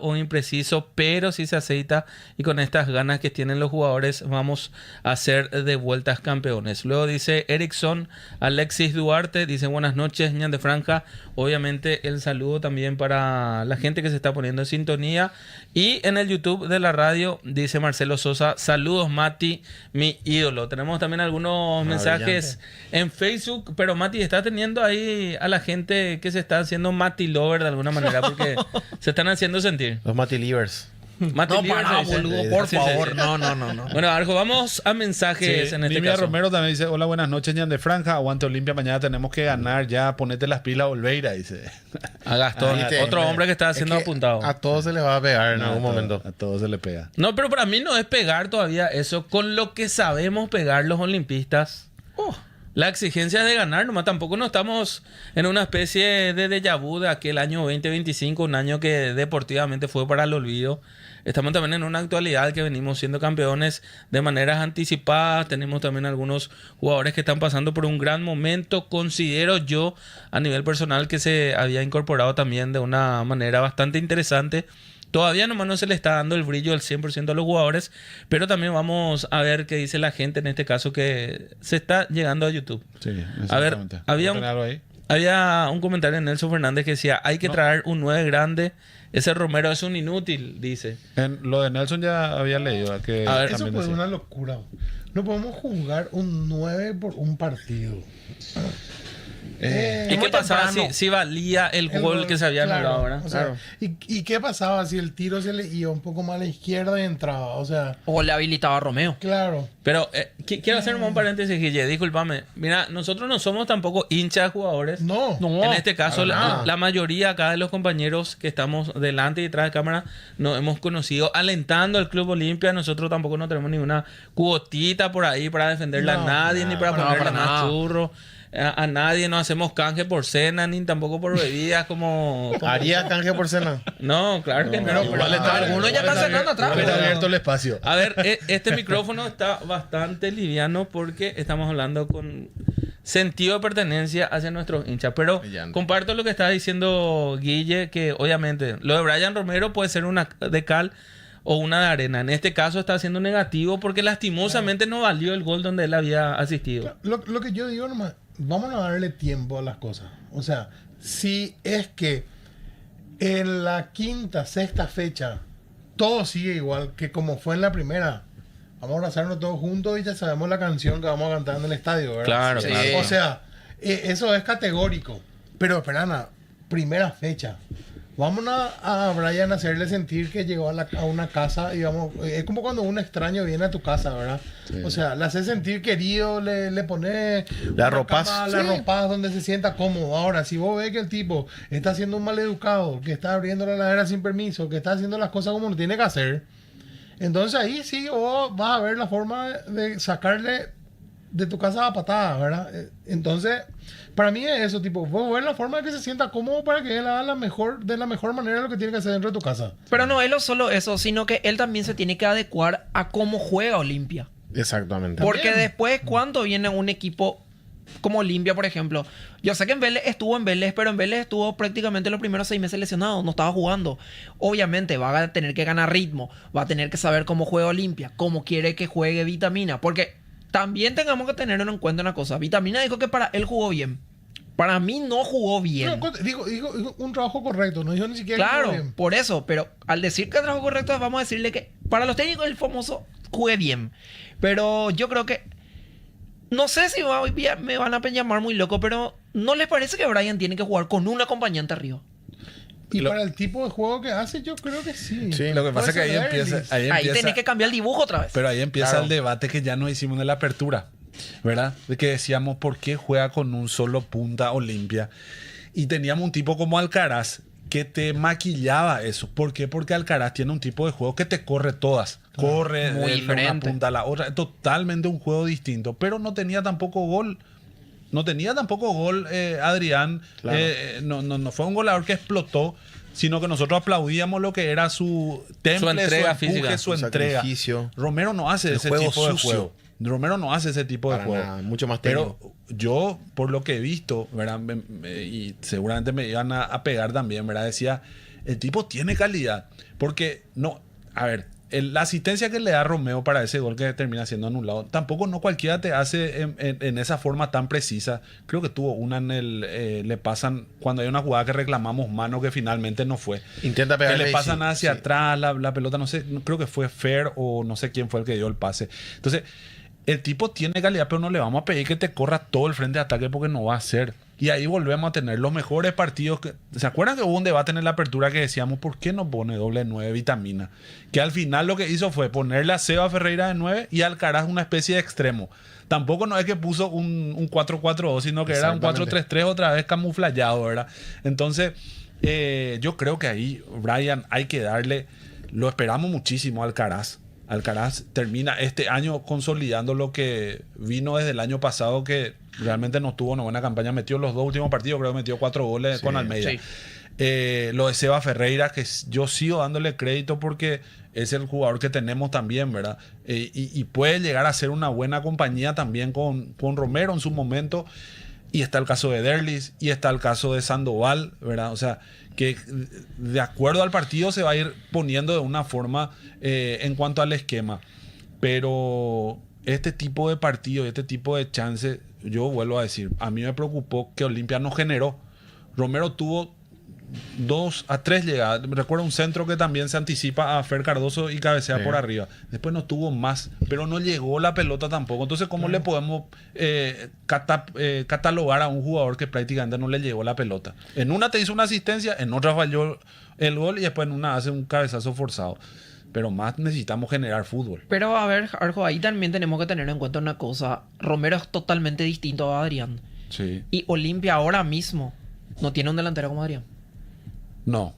o impreciso, pero si se aceita y con estas ganas que tienen los jugadores vamos a ser de vueltas campeones. Luego dice Erickson Alexis Duarte, dice buenas noches Ñan de Franja, obviamente el saludo también para la gente que se está poniendo en sintonía. Y en el YouTube de la radio dice Marcelo Sosa, saludos Mati, mi ídolo. Tenemos también algunos mensajes en Facebook, pero Mati está teniendo ahí a la gente que se está haciendo Mati Lover de alguna manera, porque se están haciendo sentir. Los Mati Livers. Mati Livers, boludo, por favor. No. Bueno, Arjo, vamos a mensajes en este caso. Romero también dice, hola, buenas noches, Ñan de Franja, aguante Olimpia, mañana tenemos que ganar, ya ponete las pilas, Olveira, dice. A Gastón, otro hombre que está haciendo apuntado. A todos se les va a pegar en algún momento. A todos se les pega. No, pero para mí no es pegar todavía eso, con lo que sabemos pegar los olimpistas. La exigencia de ganar, nomás tampoco no estamos en una especie de déjà vu de aquel año 2025, un año que deportivamente fue para el olvido. Estamos también en una actualidad que venimos siendo campeones de maneras anticipadas. Tenemos también algunos jugadores que están pasando por un gran momento. Considero yo, a nivel personal, que se había incorporado también de una manera bastante interesante. Todavía nomás no se le está dando el brillo al 100% a los jugadores, pero también vamos a ver qué dice la gente en este caso que se está llegando a YouTube. Sí, a ver, había un comentario de Nelson Fernández que decía, hay que traer un 9 grande, ese Romero es un inútil, dice. Lo de Nelson ya había leído. Que a ver, eso fue una locura. No podemos juzgar un 9 por un partido. ¿Y qué pasaba si valía el gol que se había anulado ahora? O sea, ¿y qué pasaba si el tiro se le iba un poco más a la izquierda y entraba? O le habilitaba a Romeo. Claro. Pero quiero hacer un paréntesis, Guille, discúlpame. Mira, nosotros no somos tampoco hinchas de jugadores. No. En este caso, la mayoría acá de los compañeros que estamos delante y detrás de cámara nos hemos conocido alentando al Club Olimpia. Nosotros tampoco no tenemos ninguna cuotita por ahí para defenderle a nadie, ni para ponerle más churro. A nadie, no hacemos canje por cena ni tampoco por bebidas como... ¿Haría canje por cena? No, claro que no. Pero algunos ya están cenando atrás. Está abierto el espacio. A ver, este micrófono está bastante liviano porque estamos hablando con sentido de pertenencia hacia nuestros hinchas. Pero Brillante. comparto lo que estaba diciendo Guille, que obviamente lo de Brian Romero puede ser una de cal o una de arena. En este caso está siendo negativo porque lastimosamente no valió el gol donde él había asistido. Lo que yo digo nomás, vamos a darle tiempo a las cosas. O sea, si es que en la quinta, sexta fecha todo sigue igual que como fue en la primera, vamos a abrazarnos todos juntos y ya sabemos la canción que vamos a cantar en el estadio, ¿verdad? Claro, Sí. claro. O sea, eso es categórico. Pero esperana, primera fecha. Vamos a Brian a hacerle sentir que llegó a una casa y vamos, es como cuando un extraño viene a tu casa, ¿verdad? O sea, le hace sentir querido, le pone La una ropas. cama, la Sí. ropas donde se sienta cómodo. Ahora, si vos ves que el tipo está siendo un maleducado, que está abriendo la heladera sin permiso, que está haciendo las cosas como lo tiene que hacer, entonces ahí sí vos vas a ver la forma de sacarle de tu casa a patadas, ¿verdad? Entonces, para mí es eso, tipo, vos ver la forma de que se sienta cómodo para que él haga de la mejor manera lo que tiene que hacer dentro de tu casa. Pero no es solo eso, sino que él también se tiene que adecuar a cómo juega Olimpia. Exactamente. Porque También. después, cuando viene un equipo como Olimpia, por ejemplo, yo sé que en Vélez estuvo en Vélez, pero en Vélez estuvo prácticamente los primeros 6 meses lesionado, no estaba jugando. Obviamente va a tener que ganar ritmo, va a tener que saber cómo juega Olimpia, cómo quiere que juegue Vitamina, porque también tengamos que tener en cuenta una cosa. Vitamina dijo que para él jugó bien. Para mí no jugó bien. No, dijo un trabajo correcto, no dijo ni siquiera que Claro, jugó bien. por eso, pero al decir que trabajo correcto, vamos a decirle que para los técnicos el famoso jugué bien. Pero yo creo que no sé si me van a llamar muy loco, pero ¿no les parece que Brian tiene que jugar con un acompañante arriba? Y para el tipo de juego que hace, yo creo que sí. Sí. Lo que pasa es que ahí Puede ser empieza, Erlis. Ahí tenés que cambiar el dibujo otra vez. Pero ahí empieza Claro. el debate que ya nos hicimos en la apertura, ¿verdad? De que decíamos, ¿por qué juega con un solo punta Olimpia? Y teníamos un tipo como Alcaraz que te maquillaba eso. ¿Por qué? Porque Alcaraz tiene un tipo de juego que te corre todas. Corre Muy de una diferente. punta a la otra. Totalmente un juego distinto. Pero no tenía tampoco gol. No tenía tampoco gol Adrián. Claro. No fue un goleador que explotó, sino que nosotros aplaudíamos lo que era su temple, entrega su empuje, física, su su entrega. sacrificio. Romero no hace El ese juego tipo de sucio. juego. Romero no hace ese tipo de Para juego. nada, mucho más Pero técnico. yo, por lo que he visto, ¿verdad? Y seguramente me iban a pegar también, ¿verdad? Decía, el tipo tiene calidad. Porque no, a ver, la asistencia que le da Romeo para ese gol que termina siendo anulado, tampoco no cualquiera te hace en esa forma tan precisa. Creo que tuvo una le pasan, cuando hay una jugada que reclamamos mano que finalmente no fue. Intenta Que pegarle le y pasan sí, hacia sí. atrás la pelota, no sé, creo que fue Fer o no sé quién fue el que dio el pase. Entonces, el tipo tiene calidad, pero no le vamos a pedir que te corra todo el frente de ataque porque no va a ser. Y ahí volvemos a tener los mejores partidos. ¿Se acuerdan que hubo un debate en la apertura que decíamos, ¿por qué no pone doble 9 Vitamina? Que al final lo que hizo fue ponerle a Seba Ferreira de 9 y Alcaraz una especie de extremo. Tampoco no es que puso un 4-4-2, sino que era un Exactamente. 4-3-3 otra vez camuflado, ¿verdad? Entonces, yo creo que ahí, Brian, hay que darle... Lo esperamos muchísimo a Alcaraz. Alcaraz termina este año consolidando lo que vino desde el año pasado, que realmente no tuvo una buena campaña. Metió los 2 últimos partidos, creo que metió 4 goles con Almeida. sí. Lo de Seba Ferreira, que yo sigo dándole crédito porque es el jugador que tenemos también, ¿verdad? Y puede llegar a ser una buena compañía también con Romero en su momento. Y está el caso de Derlis y está el caso de Sandoval, ¿verdad? O sea, que de acuerdo al partido se va a ir poniendo de una forma en cuanto al esquema. Pero este tipo de partido, este tipo de chance, yo vuelvo a decir, a mí me preocupó que Olimpia no generó. Romero tuvo 2 a 3 llegadas. Recuerdo un centro que también se anticipa a Fer Cardoso y cabecea Sí. por arriba. Después no tuvo más, pero no llegó la pelota tampoco. Entonces, ¿cómo le podemos catalogar a un jugador que prácticamente no le llegó la pelota? En una te hizo una asistencia, en otra falló el gol y después en una hace un cabezazo forzado. Pero más necesitamos generar fútbol. Pero a ver, Arjo, ahí también tenemos que tener en cuenta una cosa. Romero es totalmente distinto a Adrián. Sí. Y Olimpia ahora mismo no tiene un delantero como Adrián. No.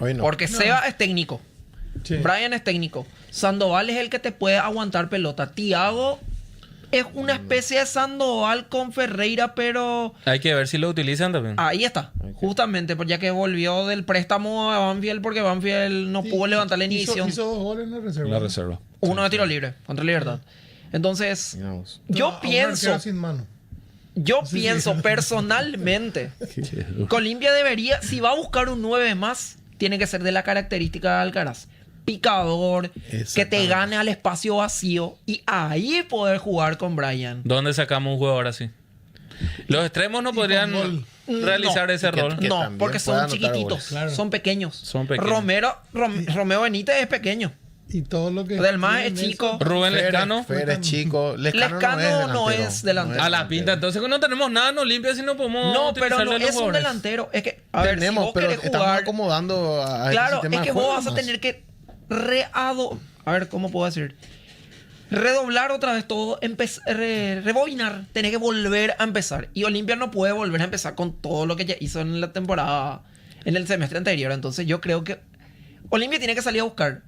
Hoy no. Porque Seba es técnico. Sí. Brian es técnico. Sandoval es el que te puede aguantar pelota. Tiago es una especie de Sandoval con Ferreira, pero Hay que ver si lo utilizan también. ahí está. Justamente, ya que volvió del préstamo a Banfield porque Banfield no pudo levantar la inicio. Hizo 2 goles en la reserva. La reserva. Uno de tiro libre contra Libertad. Entonces, Miramos. yo No, a un pienso... arquero sin mano. Yo pienso personalmente que Olimpia debería, si va a buscar un 9 más, tiene que ser de la característica de Alcaraz. Picador, que te gane al espacio vacío y ahí poder jugar con Brian. ¿Dónde sacamos un jugador así? Los extremos no podrían realizar ese rol. que No, también porque pueda son anotar chiquititos, goles. Claro. son pequeños. Son pequeños. Romeo Benítez es pequeño. Y todo lo que. Del más es tienen chico. Rubén Fer, Lescano. Fer es chico. Lescano no es delantero. A la pinta, entonces no tenemos nada en Olimpia si no podemos No, pero utilizarlo no de los es un jugadores. delantero. Es que, a ver, si Tenemos, vos pero querés estamos jugar. acomodando a Claro, este sistema es que de vos juego vas a nomás. tener que a ver, ¿cómo puedo decir? Redoblar otra vez todo, rebobinar, tenés que volver a empezar. Y Olimpia no puede volver a empezar con todo lo que ya hizo en la temporada, en el semestre anterior. Entonces yo creo que Olimpia tiene que salir a buscar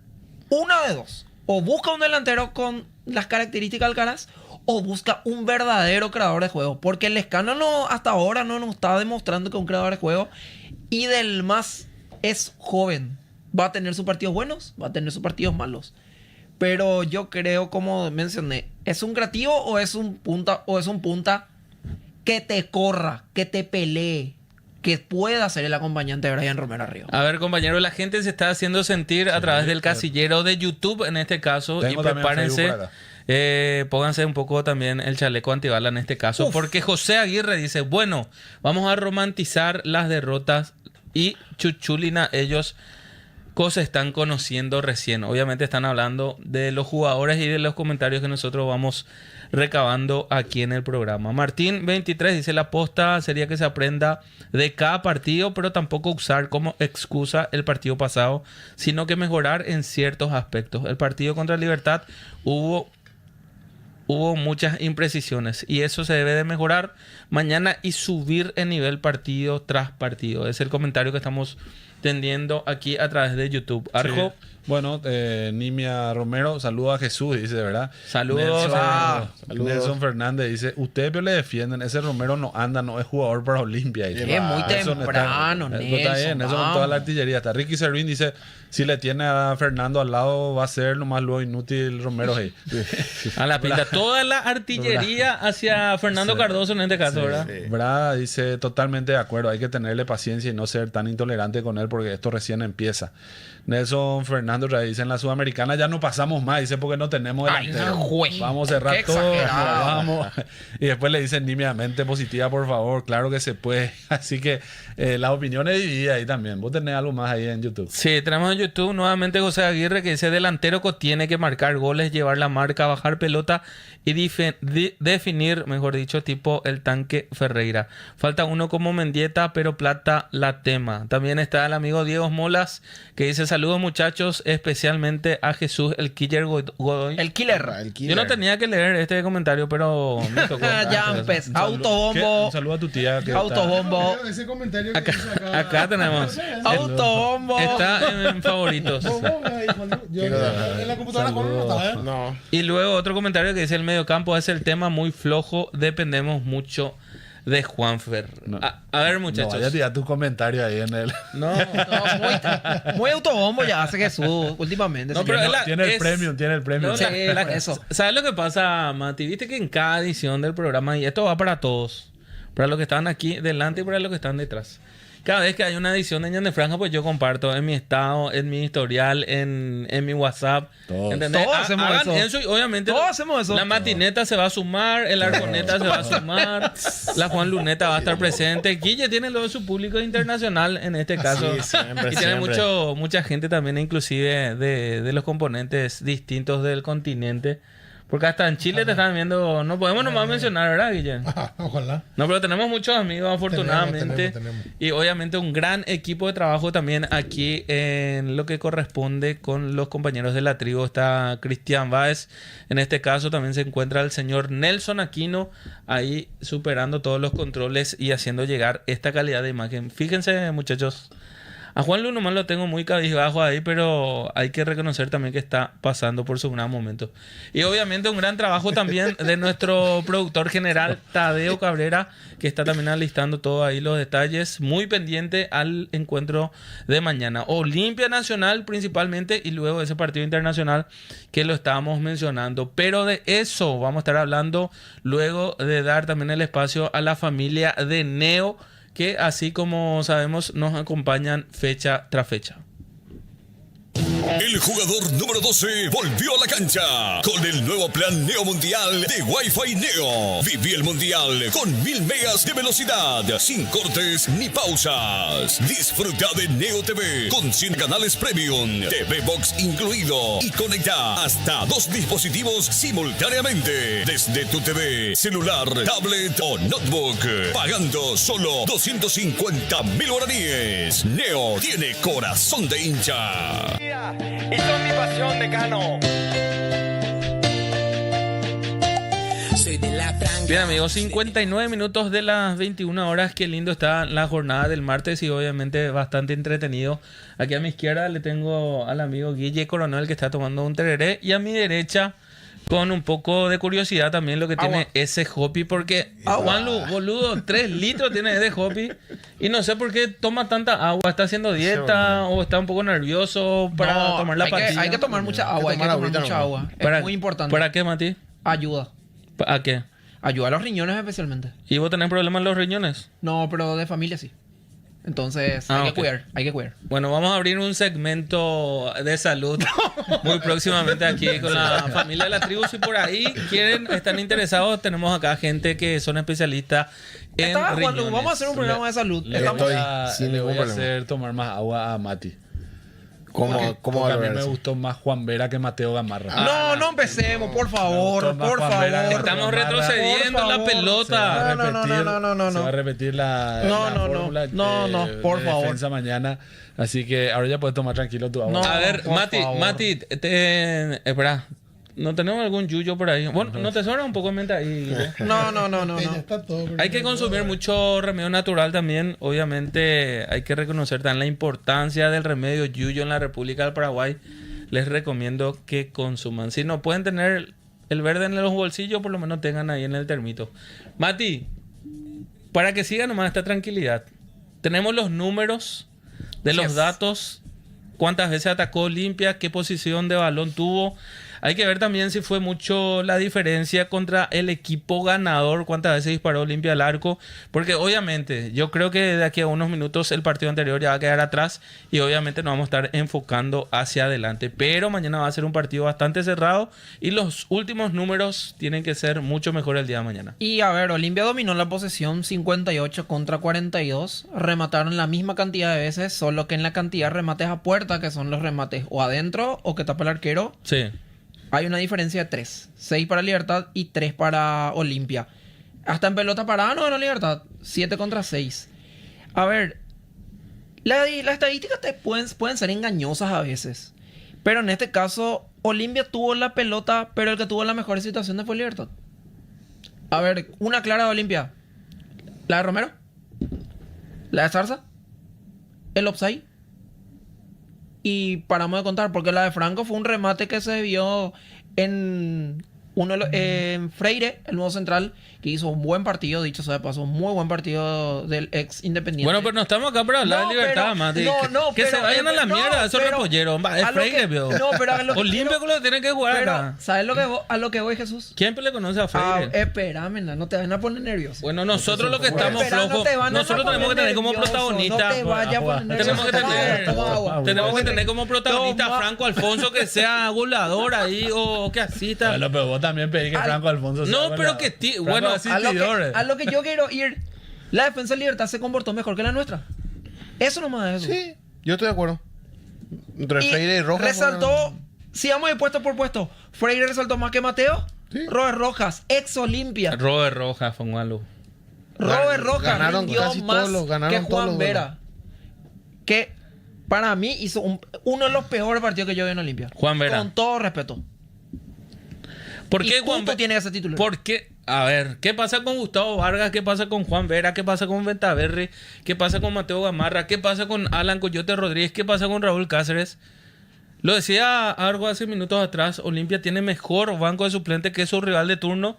una de dos. O busca un delantero con las características de Alcaraz, o busca un verdadero creador de juego. Porque el Lescano no, hasta ahora no nos está demostrando que es un creador de juego. Y del más es joven. Va a tener sus partidos buenos, va a tener sus partidos malos. Pero yo creo, como mencioné, ¿es un creativo o es un punta que te corra, que te pelee, que pueda ser el acompañante de Brian Romero arriba? A ver, compañero, la gente se está haciendo sentir a través del casillero de YouTube en este caso. Tengo y también prepárense, Facebook por acá. pónganse un poco también el chaleco antibala en este caso. Porque José Aguirre dice, bueno, vamos a romantizar las derrotas y Chuchulina, ellos se están conociendo recién. Obviamente están hablando de los jugadores y de los comentarios que nosotros vamos recabando aquí en el programa. Martín 23 dice, la aposta sería que se aprenda de cada partido, pero tampoco usar como excusa el partido pasado, sino que mejorar en ciertos aspectos. El partido contra Libertad hubo muchas imprecisiones y eso se debe de mejorar mañana y subir el nivel partido tras partido. Es el comentario que estamos tendiendo aquí a través de YouTube. Arjo. Sí. Bueno, Nimia Romero, saluda a Jesús, dice, ¿verdad? Saludos. Nelson Fernández dice, ustedes pero le defienden, ese Romero no anda, no es jugador para Olimpia. Es muy temprano, Nelson. Está bien, eso con toda la artillería. Hasta Ricky Servín dice, si le tiene a Fernando al lado, va a ser nomás lo inútil Romero. A la pinta. Toda la artillería hacia Fernando Cardoso en este caso, ¿verdad? Brada dice, totalmente de acuerdo, hay que tenerle paciencia y no ser tan intolerante con él porque esto recién empieza. Nelson Fernando dice, en la Sudamericana ya no pasamos más, dice, porque no tenemos delantero. Vamos a cerrar todo. Vamos. Y después le dicen nimiamente positiva, por favor. Claro que se puede. Así que las opiniones divididas ahí también. Vos tenés algo más ahí en YouTube. Sí, tenemos en YouTube nuevamente José Aguirre que dice, delantero que tiene que marcar goles, llevar la marca, bajar pelota y definir, mejor dicho, tipo el tanque Ferreira. Falta uno como Mendieta, pero plata la tema. También está el amigo Diego Molas que dice, saludos muchachos, especialmente a Jesús, el Killer Godoy. El killer. Yo no tenía que leer este comentario, pero me tocó. Ya empezó. Autobombo. Un saludo a tu tía. Que Autobombo. Ese comentario que hizo Acá tenemos. Autobombo. Está en favoritos. En la computadora Juan no estaba, ¿eh? No. Y luego otro comentario que dice, el mediocampo es el tema muy flojo, dependemos mucho de Juanfer. No. A ver, muchachos. No, vaya a tirar tu comentario ahí en el... No, Muy autobombo ya hace Jesús últimamente. No, sí. pero Tiene el premium, tiene el premium. No, Sí, por eso. ¿Sabes lo que pasa, Mati? Viste que en cada edición del programa, y esto va para todos, para los que están aquí delante y para los que están detrás. Cada vez que hay una edición de Ñan de Franja, pues yo comparto en mi estado, en mi historial, en mi WhatsApp. Todos. ¿Entendés? Todos hacemos eso. Y obviamente Todos hacemos eso. la matineta se va a sumar, el arconeta se va a sumar, la Juan Luneta va a estar presente. Guille tiene lo de su público internacional en este caso. siempre, Y tiene siempre. mucha gente también, inclusive de los componentes distintos del continente. Porque hasta en Chile te están viendo. No podemos nomás mencionar, ¿verdad, Guille? Ojalá. No, pero tenemos muchos amigos, afortunadamente. Tenemos. Y obviamente un gran equipo de trabajo también aquí en lo que corresponde con los compañeros de la tribu. Está Cristian Báez. En este caso también se encuentra el señor Nelson Aquino ahí superando todos los controles y haciendo llegar esta calidad de imagen. Fíjense, muchachos. A Juan Lu nomás lo tengo muy cabizbajo ahí, pero hay que reconocer también que está pasando por su gran momento. Y obviamente un gran trabajo también de nuestro productor general, Tadeo Cabrera, que está también alistando todos ahí los detalles, muy pendiente al encuentro de mañana. Olimpia Nacional principalmente y luego ese partido internacional que lo estábamos mencionando. Pero de eso vamos a estar hablando luego de dar también el espacio a la familia de Neo, que así como sabemos nos acompañan fecha tras fecha. El jugador número 12 volvió a la cancha con el nuevo plan Neo Mundial de Wi-Fi Neo. Viví el Mundial con 1000 megas de velocidad, sin cortes ni pausas. Disfruta de Neo TV con 100 canales premium, TV Box incluido y conecta hasta 2 dispositivos simultáneamente desde tu TV, celular, tablet o notebook, pagando solo 250.000 guaraníes. Neo tiene corazón de hincha. Y son mi pasión, decano. Bien amigos, 59 minutos de las 21 horas. Qué lindo está la jornada del martes y obviamente bastante entretenido. Aquí a mi izquierda le tengo al amigo Guille Coronel que está tomando un tereré, y a mi derecha con un poco de curiosidad también lo que tiene ese Hopi, porque Juanlu, boludo, 3 litros tiene ese Hopi y no sé por qué toma tanta agua. ¿Está haciendo dieta o está un poco nervioso para tomar la pastilla? Hay que tomar mucha agua, hay que tomar mucha agua. Es muy importante. ¿Para qué, Mati? Ayuda. ¿A qué? Ayuda a los riñones especialmente. ¿Y vos tenés problemas en los riñones? No, pero de familia sí. Entonces hay que cuidar. Bueno, vamos a abrir un segmento de salud muy próximamente aquí con la familia de la tribu. Si por ahí están interesados, tenemos acá gente que son especialistas en riñones. Vamos a hacer un programa de salud. Le voy a hacer tomar más agua a Mati. ¿Cómo a mí me gustó más Juan Vera que Mateo Gamarra. No empecemos, por favor, por favor. Estamos retrocediendo la pelota. Se va a repetir la fórmula de por favor. Defensa mañana. Así que ahora ya puedes tomar tranquilo tu agua. A ver, Mati, espera. ¿No tenemos algún yuyo por ahí? Bueno, ¿no te sobra un poco de menta ahí? No. Está todo Hay que consumir mucho remedio natural también. Obviamente hay que reconocer también la importancia del remedio yuyo en la República del Paraguay. Les recomiendo que consuman. Si no pueden tener el verde en los bolsillos, por lo menos tengan ahí en el termito. Mati, para que siga nomás esta tranquilidad, tenemos los números de los datos. Cuántas veces atacó Olimpia, qué posición de balón tuvo. Hay que ver también si fue mucho la diferencia contra el equipo ganador, cuántas veces disparó Olimpia al arco, porque obviamente yo creo que de aquí a unos minutos el partido anterior ya va a quedar atrás y obviamente nos vamos a estar enfocando hacia adelante, pero mañana va a ser un partido bastante cerrado y los últimos números tienen que ser mucho mejor el día de mañana. Y a ver, Olimpia dominó la posesión 58 contra 42, remataron la misma cantidad de veces, solo que en la cantidad de remates a puerta, que son los remates o adentro o que tapa el arquero, sí, hay una diferencia de 3. 6 para Libertad y 3 para Olimpia. Hasta en pelota parada no ganó Libertad. 7 contra 6. A ver, las estadísticas pueden ser engañosas a veces. Pero en este caso, Olimpia tuvo la pelota, pero el que tuvo la mejor situación fue Libertad. A ver, una clara de Olimpia. La de Romero. La de Zarza. El offside. Y paramos de contar, porque la de Franco fue un remate que se vio en Freire, el nuevo central, que hizo un buen partido, dicho sea de paso, muy buen partido del ex Independiente. Bueno, pero no estamos acá para hablar de Libertad, Mati. Que se vayan a la mierda, esos repolleros. Es Freire, pero. No, pero a lo que Olimpia con lo que tienen que jugar acá. ¿Sabes a lo que voy, Jesús? ¿Quién le conoce a Freire? Espérame, no te van a poner nervioso. Bueno, nosotros lo que estamos flojos, nosotros tenemos que tener como protagonista. Tenemos que tener como protagonista a Franco Alfonso, que sea goleador ahí o que asista. Bueno, pero vos también pedí que Franco Alfonso sea pero que bueno, a lo que yo quiero ir, la defensa de Libertad se comportó mejor que la nuestra. Eso nomás es eso. Sí, yo estoy de acuerdo. Entre Freire y Rojas. Resaltó, si vamos de puesto por puesto, Freire resaltó más que Mateo. Sí. Robert Rojas, ex Olimpia. Robert Rojas fue un malo. Robert Rojas rindió casi más que Juan Juan Vera. Que para mí hizo uno de los peores partidos que yo vi en Olimpia. Juan Vera. Con todo respeto. ¿Por Y qué Tuto tiene que ser titular. ¿Por qué? A ver, ¿qué pasa con Gustavo Vargas? ¿Qué pasa con Juan Vera? ¿Qué pasa con Ventaverri? ¿Qué pasa con Mateo Gamarra? ¿Qué pasa con Alan Coyote Rodríguez? ¿Qué pasa con Raúl Cáceres? Lo decía algo hace minutos atrás, Olimpia tiene mejor banco de suplente que su rival de turno,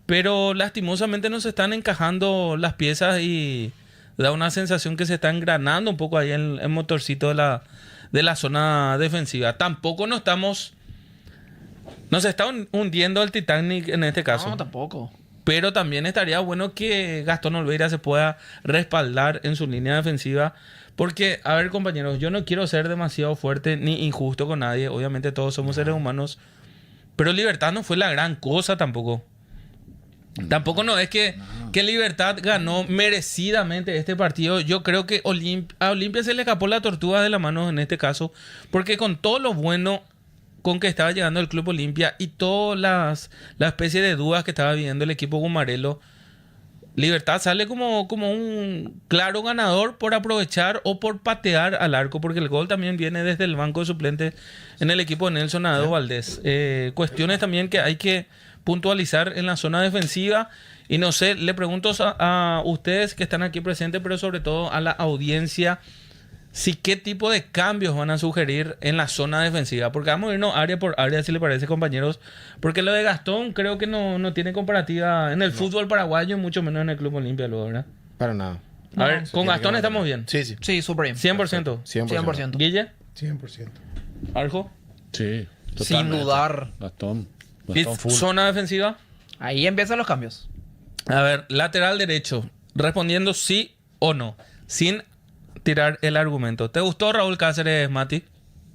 pero lastimosamente no se están encajando las piezas y da una sensación que se está engranando un poco ahí el motorcito de la zona defensiva. Tampoco nos está hundiendo el Titanic en este caso. No, tampoco. Pero también estaría bueno que Gastón Olveira se pueda respaldar en su línea defensiva. Porque, a ver, compañeros, yo no quiero ser demasiado fuerte ni injusto con nadie. Obviamente todos somos seres humanos. Pero Libertad no fue la gran cosa tampoco. Tampoco no es que Libertad ganó merecidamente este partido. Yo creo que a Olimpia se le escapó la tortuga de la mano en este caso. Porque con todo lo bueno con que estaba llegando el Club Olimpia y todas la especie de dudas que estaba viviendo el equipo Gumarelo, Libertad sale como un claro ganador por aprovechar o por patear al arco, porque el gol también viene desde el banco de suplentes en el equipo de Nelson Adado Valdés. Cuestiones también que hay que puntualizar en la zona defensiva. Y no sé, le pregunto a ustedes que están aquí presentes, pero sobre todo a la audiencia, si qué tipo de cambios van a sugerir en la zona defensiva. Porque vamos a irnos área por área, si le parece, compañeros. Porque lo de Gastón creo que no tiene comparativa en el fútbol paraguayo, mucho menos en el Club Olimpia, luego, ¿verdad? Para nada. A ver, con Gastón estamos bien. Sí, sí. Sí, súper bien. 100%. 100%. Guille, 100%. Arjo. Sí, Sin totalmente. dudar. Gastón Y full. zona defensiva. Ahí empiezan los cambios. A ver, lateral derecho. Respondiendo sí o no. Sin tirar el argumento. ¿Te gustó Raúl Cáceres, Mati?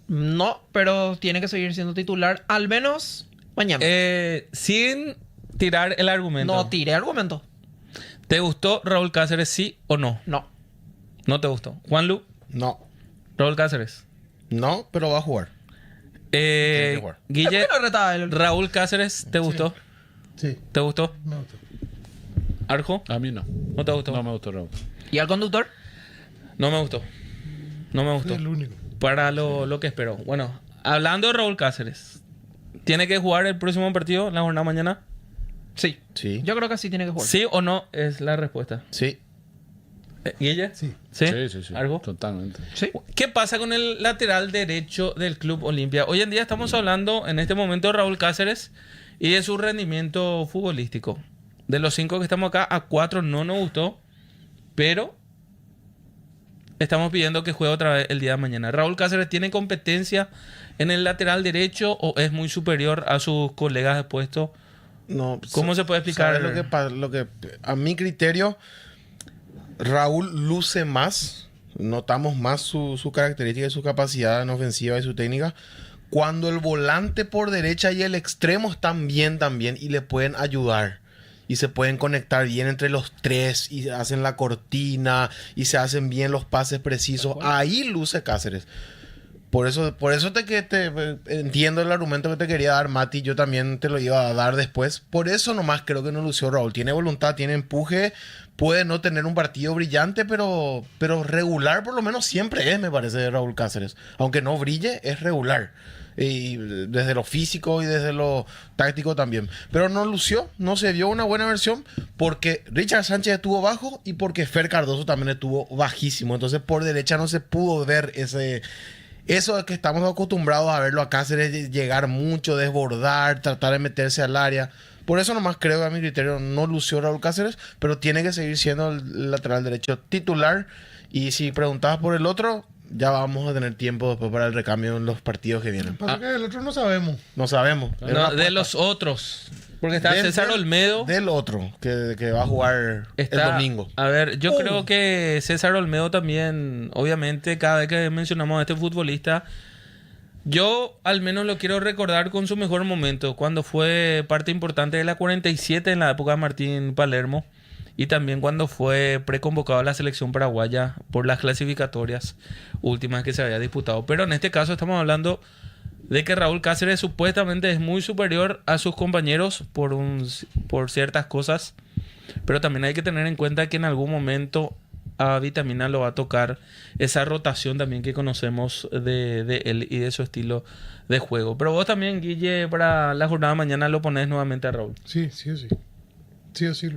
No, pero tiene que seguir siendo titular al menos mañana. Sin tirar el argumento. No tiré argumento. ¿Te gustó Raúl Cáceres, sí o no? No. No te gustó. Juanlu, No. Raúl Cáceres. No, pero va a jugar. que jugar. Guille, ¿Por qué no retaba él? Raúl Cáceres, ¿te gustó? Sí. ¿Te gustó? Me gustó. ¿Arjo? A mí no. ¿No te gustó? No me gustó Raúl. ¿Y al conductor? No me gustó. No me Fui gustó. el único. Para lo que espero. Bueno, hablando de Raúl Cáceres, ¿tiene que jugar el próximo partido, la jornada mañana? Sí. Sí. Yo creo que sí tiene que jugar. ¿Sí o no? Es la respuesta. Sí. ¿Guille? Sí. ¿Sí? Sí. ¿Algo? Totalmente. Sí. ¿Qué pasa con el lateral derecho del Club Olimpia? Hoy en día estamos hablando en este momento de Raúl Cáceres y de su rendimiento futbolístico. De los 5 que estamos acá, a 4 no nos gustó, pero estamos pidiendo que juegue otra vez el día de mañana. ¿Raúl Cáceres tiene competencia en el lateral derecho o es muy superior a sus colegas de puesto? No, ¿Cómo se puede explicar? ¿Sabes lo que a mi criterio, Raúl luce más, notamos más su característica y su capacidad en ofensiva y su técnica, cuando el volante por derecha y el extremo están bien también y le pueden ayudar. Y se pueden conectar bien entre los tres y hacen la cortina y se hacen bien los pases precisos. Ahí luce Cáceres. Por eso te entiendo el argumento que te quería dar, Mati. Yo también te lo iba a dar después. Por eso nomás creo que no lució Raúl. Tiene voluntad, tiene empuje. Puede no tener un partido brillante, pero regular por lo menos siempre es, me parece, Raúl Cáceres. Aunque no brille, es regular. Y desde lo físico y desde lo táctico también. Pero no lució, no se vio una buena versión porque Richard Sánchez estuvo bajo y porque Fer Cardoso también estuvo bajísimo. Entonces por derecha no se pudo ver eso de que estamos acostumbrados a verlo a Cáceres llegar mucho, desbordar, tratar de meterse al área. Por eso nomás creo que a mi criterio no lució Raúl Cáceres, pero tiene que seguir siendo el lateral derecho titular. Y si preguntabas por el otro, ya vamos a tener tiempo después para el recambio en los partidos que vienen. Pasa que del otro no sabemos. No sabemos. Era una No, de apuesta. los otros. Porque está César Olmedo. Del otro, que va a jugar el domingo. A ver, yo creo que César Olmedo también, obviamente, cada vez que mencionamos a este futbolista, yo al menos lo quiero recordar con su mejor momento, cuando fue parte importante de la 47 en la época de Martín Palermo, y también cuando fue preconvocado a la selección paraguaya por las clasificatorias últimas que se había disputado. Pero en este caso estamos hablando de que Raúl Cáceres supuestamente es muy superior a sus compañeros por ciertas cosas, pero también hay que tener en cuenta que en algún momento a Vitamina lo va a tocar esa rotación también que conocemos de él y de su estilo de juego. Pero vos también, Guille, para la jornada de mañana lo pones nuevamente a Raúl. Sí, sí o sí. Sí o sí,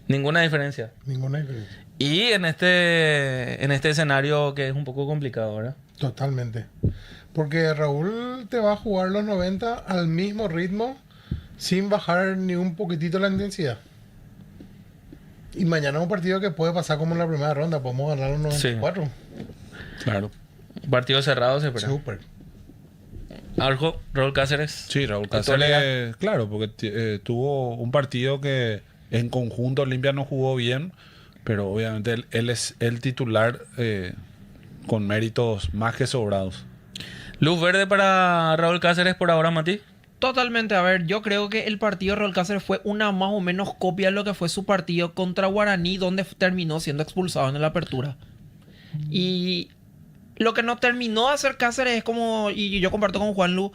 Ninguna diferencia. Ninguna diferencia. Y en este escenario que es un poco complicado, ¿verdad? Totalmente. Porque Raúl te va a jugar los 90 al mismo ritmo sin bajar ni un poquitito la intensidad. Y mañana es un partido que puede pasar como en la primera ronda. Podemos ganar los 94. Sí. Claro. Un partido cerrado se espera. Súper. ¿Algo? ¿Raúl Cáceres? Sí, Raúl Cáceres, claro, porque tuvo un partido que en conjunto Olimpia no jugó bien, pero obviamente él es el titular con méritos más que sobrados. ¿Luz verde para Raúl Cáceres por ahora, Mati? Totalmente. A ver, yo creo que el partido de Raúl Cáceres fue una más o menos copia de lo que fue su partido contra Guaraní, donde terminó siendo expulsado en la apertura. Y lo que no terminó de hacer Cáceres es como, y yo comparto con Juanlu,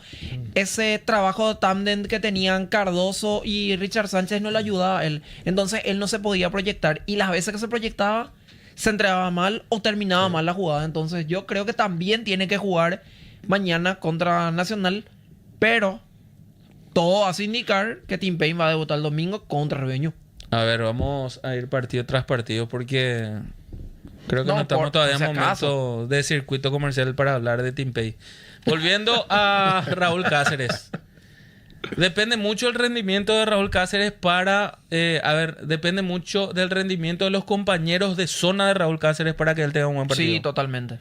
ese trabajo de tándem que tenían Cardoso y Richard Sánchez no le ayudaba a él. Entonces él no se podía proyectar. Y las veces que se proyectaba, se entregaba mal o terminaba mal la jugada. Entonces yo creo que también tiene que jugar mañana contra Nacional, pero todo hace indicar que Tim Payne va a debutar el domingo contra Rebeño. A ver, vamos a ir partido tras partido porque creo que no estamos todavía en momento de circuito comercial para hablar de Tim Payne. Volviendo a Raúl Cáceres. Depende mucho el rendimiento de Raúl Cáceres depende mucho del rendimiento de los compañeros de zona de Raúl Cáceres para que él tenga un buen partido. Sí, totalmente.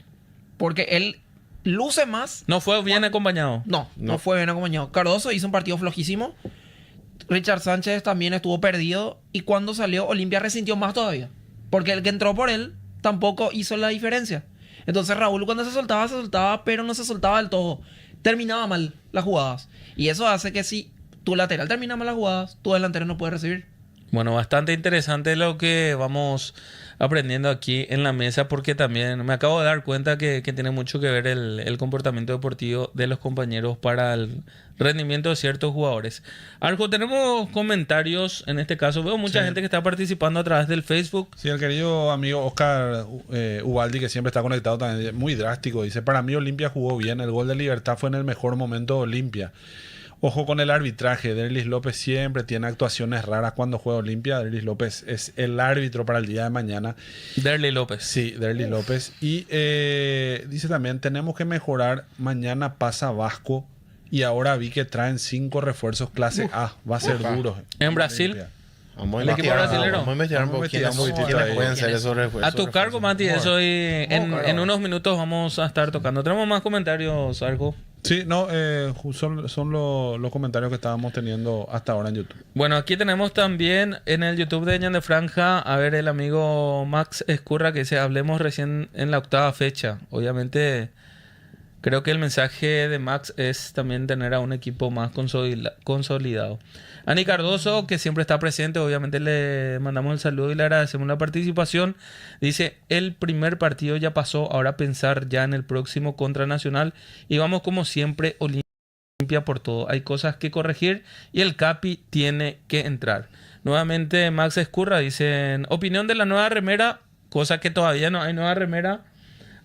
Porque él luce más. ¿No fue bien acompañado? No fue bien acompañado. Cardoso hizo un partido flojísimo. Richard Sánchez también estuvo perdido. Y cuando salió, Olimpia resintió más todavía. Porque el que entró por él tampoco hizo la diferencia. Entonces Raúl cuando se soltaba, pero no se soltaba del todo. Terminaba mal las jugadas. Y eso hace que si tu lateral termina mal las jugadas, tu delantero no puede recibir. Bueno, bastante interesante lo que vamos aprendiendo aquí en la mesa, porque también me acabo de dar cuenta que tiene mucho que ver el comportamiento deportivo de los compañeros para el rendimiento de ciertos jugadores. Arjo, tenemos comentarios, en este caso veo mucha gente que está participando a través del Facebook. Sí, el querido amigo Oscar Ubaldi, que siempre está conectado también, muy drástico, dice: para mí Olimpia jugó bien, el gol de Libertad fue en el mejor momento de Olimpia. Ojo con el arbitraje. Derlis López siempre tiene actuaciones raras cuando juega Olimpia. Derlis López es el árbitro para el día de mañana. Derlis López. Sí, Derlis López. Y dice también, tenemos que mejorar. Mañana pasa Vasco y ahora vi que traen 5 refuerzos clase A. Va a ser duro. En Brasil. Vamos a el equipo brasilero. Vamos a investigar un poquito quiénes pueden ser esos refuerzos. A tu cargo, Mati. Eso en unos minutos vamos a estar tocando. Tenemos más comentarios, Arjo. Sí, no, son los comentarios que estábamos teniendo hasta ahora en YouTube. Bueno, aquí tenemos también en el YouTube de Ñan de Franja, a ver, el amigo Max Escurra que dice: hablemos recién en la 8ª fecha. Obviamente, creo que el mensaje de Max es también tener a un equipo más consolidado. Ani Cardoso, que siempre está presente, obviamente le mandamos el saludo y le agradecemos la participación. Dice: el primer partido ya pasó, ahora pensar ya en el próximo contra Nacional. Y vamos como siempre, Olimpia por todo. Hay cosas que corregir y el Capi tiene que entrar. Nuevamente Max Escurra, dicen: opinión de la nueva remera, cosa que todavía no hay nueva remera.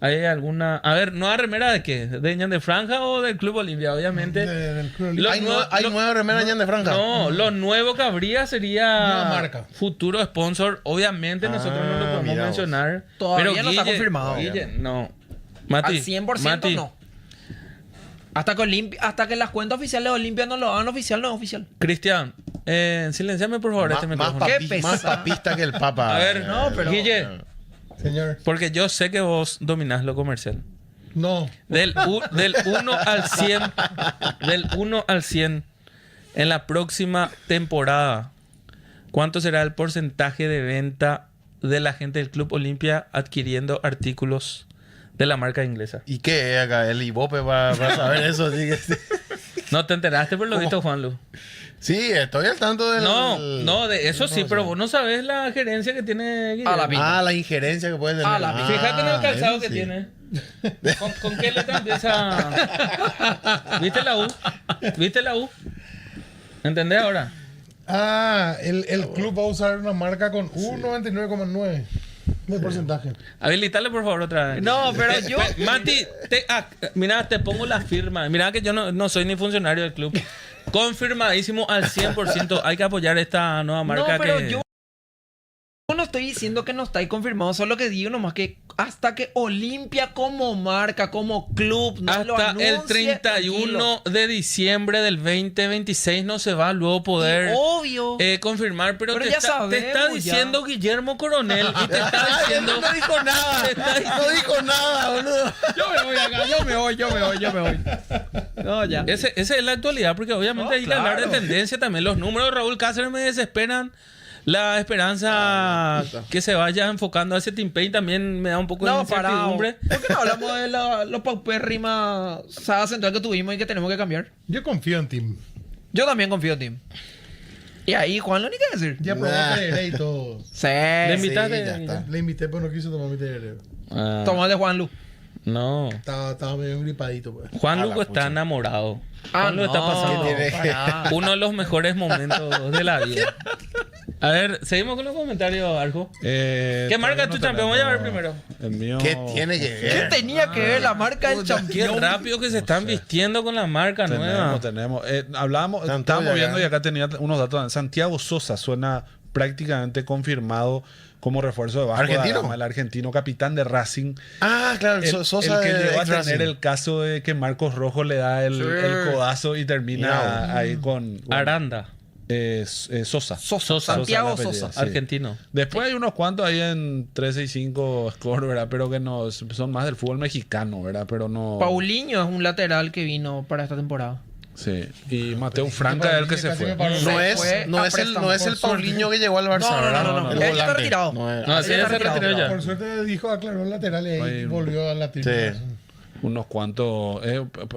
¿Hay alguna? A ver, ¿nueva remera de qué? ¿De Ñan de Franja o del Club Olimpia? Obviamente. Del Club Olimpia. ¿Hay nueva remera Ñan de Franja? No, lo nuevo que habría sería nueva marca. Futuro sponsor. Obviamente nosotros no lo podemos mencionar. Todavía pero no está confirmado. No. Mati, al 100% Mati. No. Hasta que las cuentas oficiales de Olimpia no lo hagan oficial, no es oficial. Cristian, silenciame por favor este micrófono. Más papista que el Papa. A ver, Guille. Señor. Porque yo sé que vos dominás lo comercial. No. Del 1 al 100. Del 1 al 100. En la próxima temporada, ¿cuánto será el porcentaje de venta de la gente del Club Olimpia adquiriendo artículos de la marca inglesa? ¿Y qué es acá? El Ibope va a saber eso. ¿No te enteraste por lo visto, Juanlu? Sí, estoy al tanto del... No, de eso sí, pero vos no sabés la gerencia que tiene Guillermo. La injerencia que puede tener. Fíjate en el calzado que tiene. ¿Con qué letra empieza? ¿Viste la U? ¿Entendés ahora? El club va a usar una marca con 1.99,9. De porcentaje. Habilitale por favor otra vez. No, pero yo- Mati, mira, te pongo la firma. Mira que yo no soy ni funcionario del club. Confirmadísimo al 100%. Hay que apoyar esta nueva marca. No, pero que... yo no estoy diciendo que no está ahí confirmado, solo que digo nomás que hasta que Olimpia como marca, como club, no lo Hasta anuncie, el 31 de diciembre del 2026 no se va a luego poder Y obvio. confirmar, pero, Pero te, ya está, te sabemos, está diciendo Guillermo Coronel y te está diciendo... No dijo nada. te está diciendo- No dijo nada, boludo. Yo me voy acá, yo me voy. No, ya. Esa es la actualidad, porque obviamente No, hay que hablar de claro. tendencia también. Los números de Raúl Cáceres me desesperan. La esperanza que se vaya enfocando a ese Team Paint también me da un poco de No, parado. incertidumbre. ¿Por qué no hablamos de los paupérrimas saga central que tuvimos y que tenemos que cambiar? Yo confío en Tim. Yo también confío en Tim. Y ahí Juan lo ni que decir. Ya probó Nah. tereré y todo. Sí. Le invitaste. Sí, ya está. Le invité, pero no quiso tomar mi tereré. Ah, Toma de Juan Lu. no. Estaba medio gripadito, pues. Juan A la Luco está pucha. enamorado. Juan lo está pasando. ¿Qué tiene? pará. Uno de los mejores momentos de la vida. A ver, seguimos con los comentarios, Arjo. ¿Qué marca es tu campeón? Voy a ver primero. El mío. ¿Qué tiene que ¿Qué ver? tenía que ver la marca del Qué campeón? rápido que se están vistiendo con la marca nueva. Tenemos. Hablábamos, Están estábamos todos viendo acá. y acá tenía unos datos. Santiago Sosa suena prácticamente confirmado como refuerzo de bajo ¿Argentino? de gama, el argentino capitán de Racing. Ah, claro, Sosa el que de llegó a ex-Racing. tener el caso de que Marcos Rojo le da el codazo y termina Mira, ahí con Aranda. Sosa. Sosa. Santiago el apellido, Sosa. sí. Argentino. Después hay unos cuantos ahí en 365 score, ¿verdad? Pero que no son más del fútbol mexicano, ¿verdad? Pero no. Paulinho es un lateral que vino para esta temporada. Sí. Y Mateo Franca es el que se Casi fue. me paró. No Se es, fue no a es el, préstamo, no es por el suerte. Paulinho que llegó al Barça, No, no, ¿verdad? no, no. El Ya está volante. retirado. No es- No, sí, ya se retirado. retiró ya. Por suerte dijo, aclaró el lateral y ahí Oye, volvió a la tribuna. Sí. Unos cuantos.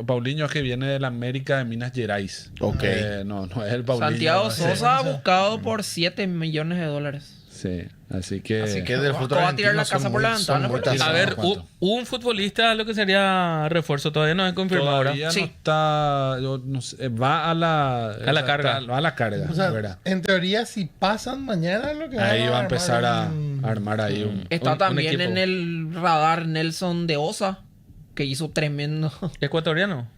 Paulinho es que viene del América de Minas Gerais. Ok. No es el Paulinho. Santiago no, Sosa buscado por 7 millones de dólares. Sí, así que. Así que del fútbol Va a tirar la argentino casa por la ventana, por A ver, ¿cuánto? un futbolista, lo que sería refuerzo, todavía no es confirmado ahora. Todavía Sí. no está. Yo no sé, va a la carga. Va a la carga, O sea, ¿verdad? en teoría, si pasan mañana, lo que Ahí van va a empezar a armar armar ahí un. Está un también equipo. en el radar Nelson de Osa, que hizo tremendo ¿Ecuatoriano?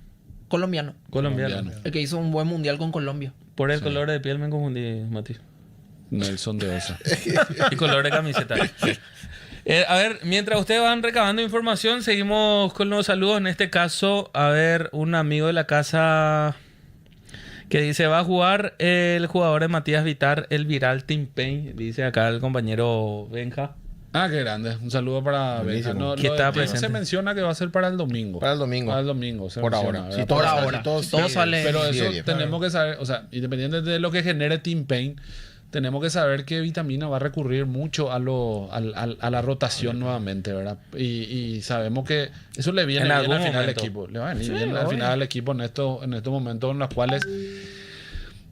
colombiano. Colombiano. El que hizo un buen mundial con Colombia. Por el color de piel me confundí, Mati. Nelson de Osa. Y color de camiseta. A ver, mientras ustedes van recabando información, seguimos con los saludos. En este caso, a ver, un amigo de la casa que dice, va a jugar el jugador de Matías Vitar, el viral Team Pain. Dice acá el compañero Benja. Ah, qué grande. Un saludo para Buenísimo. Benja. No, Que lo está de Pain presente. se menciona que va a ser para el domingo. Para el domingo. Para el domingo. Se Por menciona, ahora. ¿verdad? Si todo Por sale, ahora. si todo Si todo sigue- sale- Pero sigue eso bien. tenemos que saber, o sea, independiente de lo que genere Team Pain, tenemos que saber que Vitamina va a recurrir mucho a la rotación nuevamente, ¿verdad? Y sabemos que eso le viene En bien algún al final al momento. equipo. Le va a venir Sí, bien al obvio. final al equipo en estos momentos en los cuales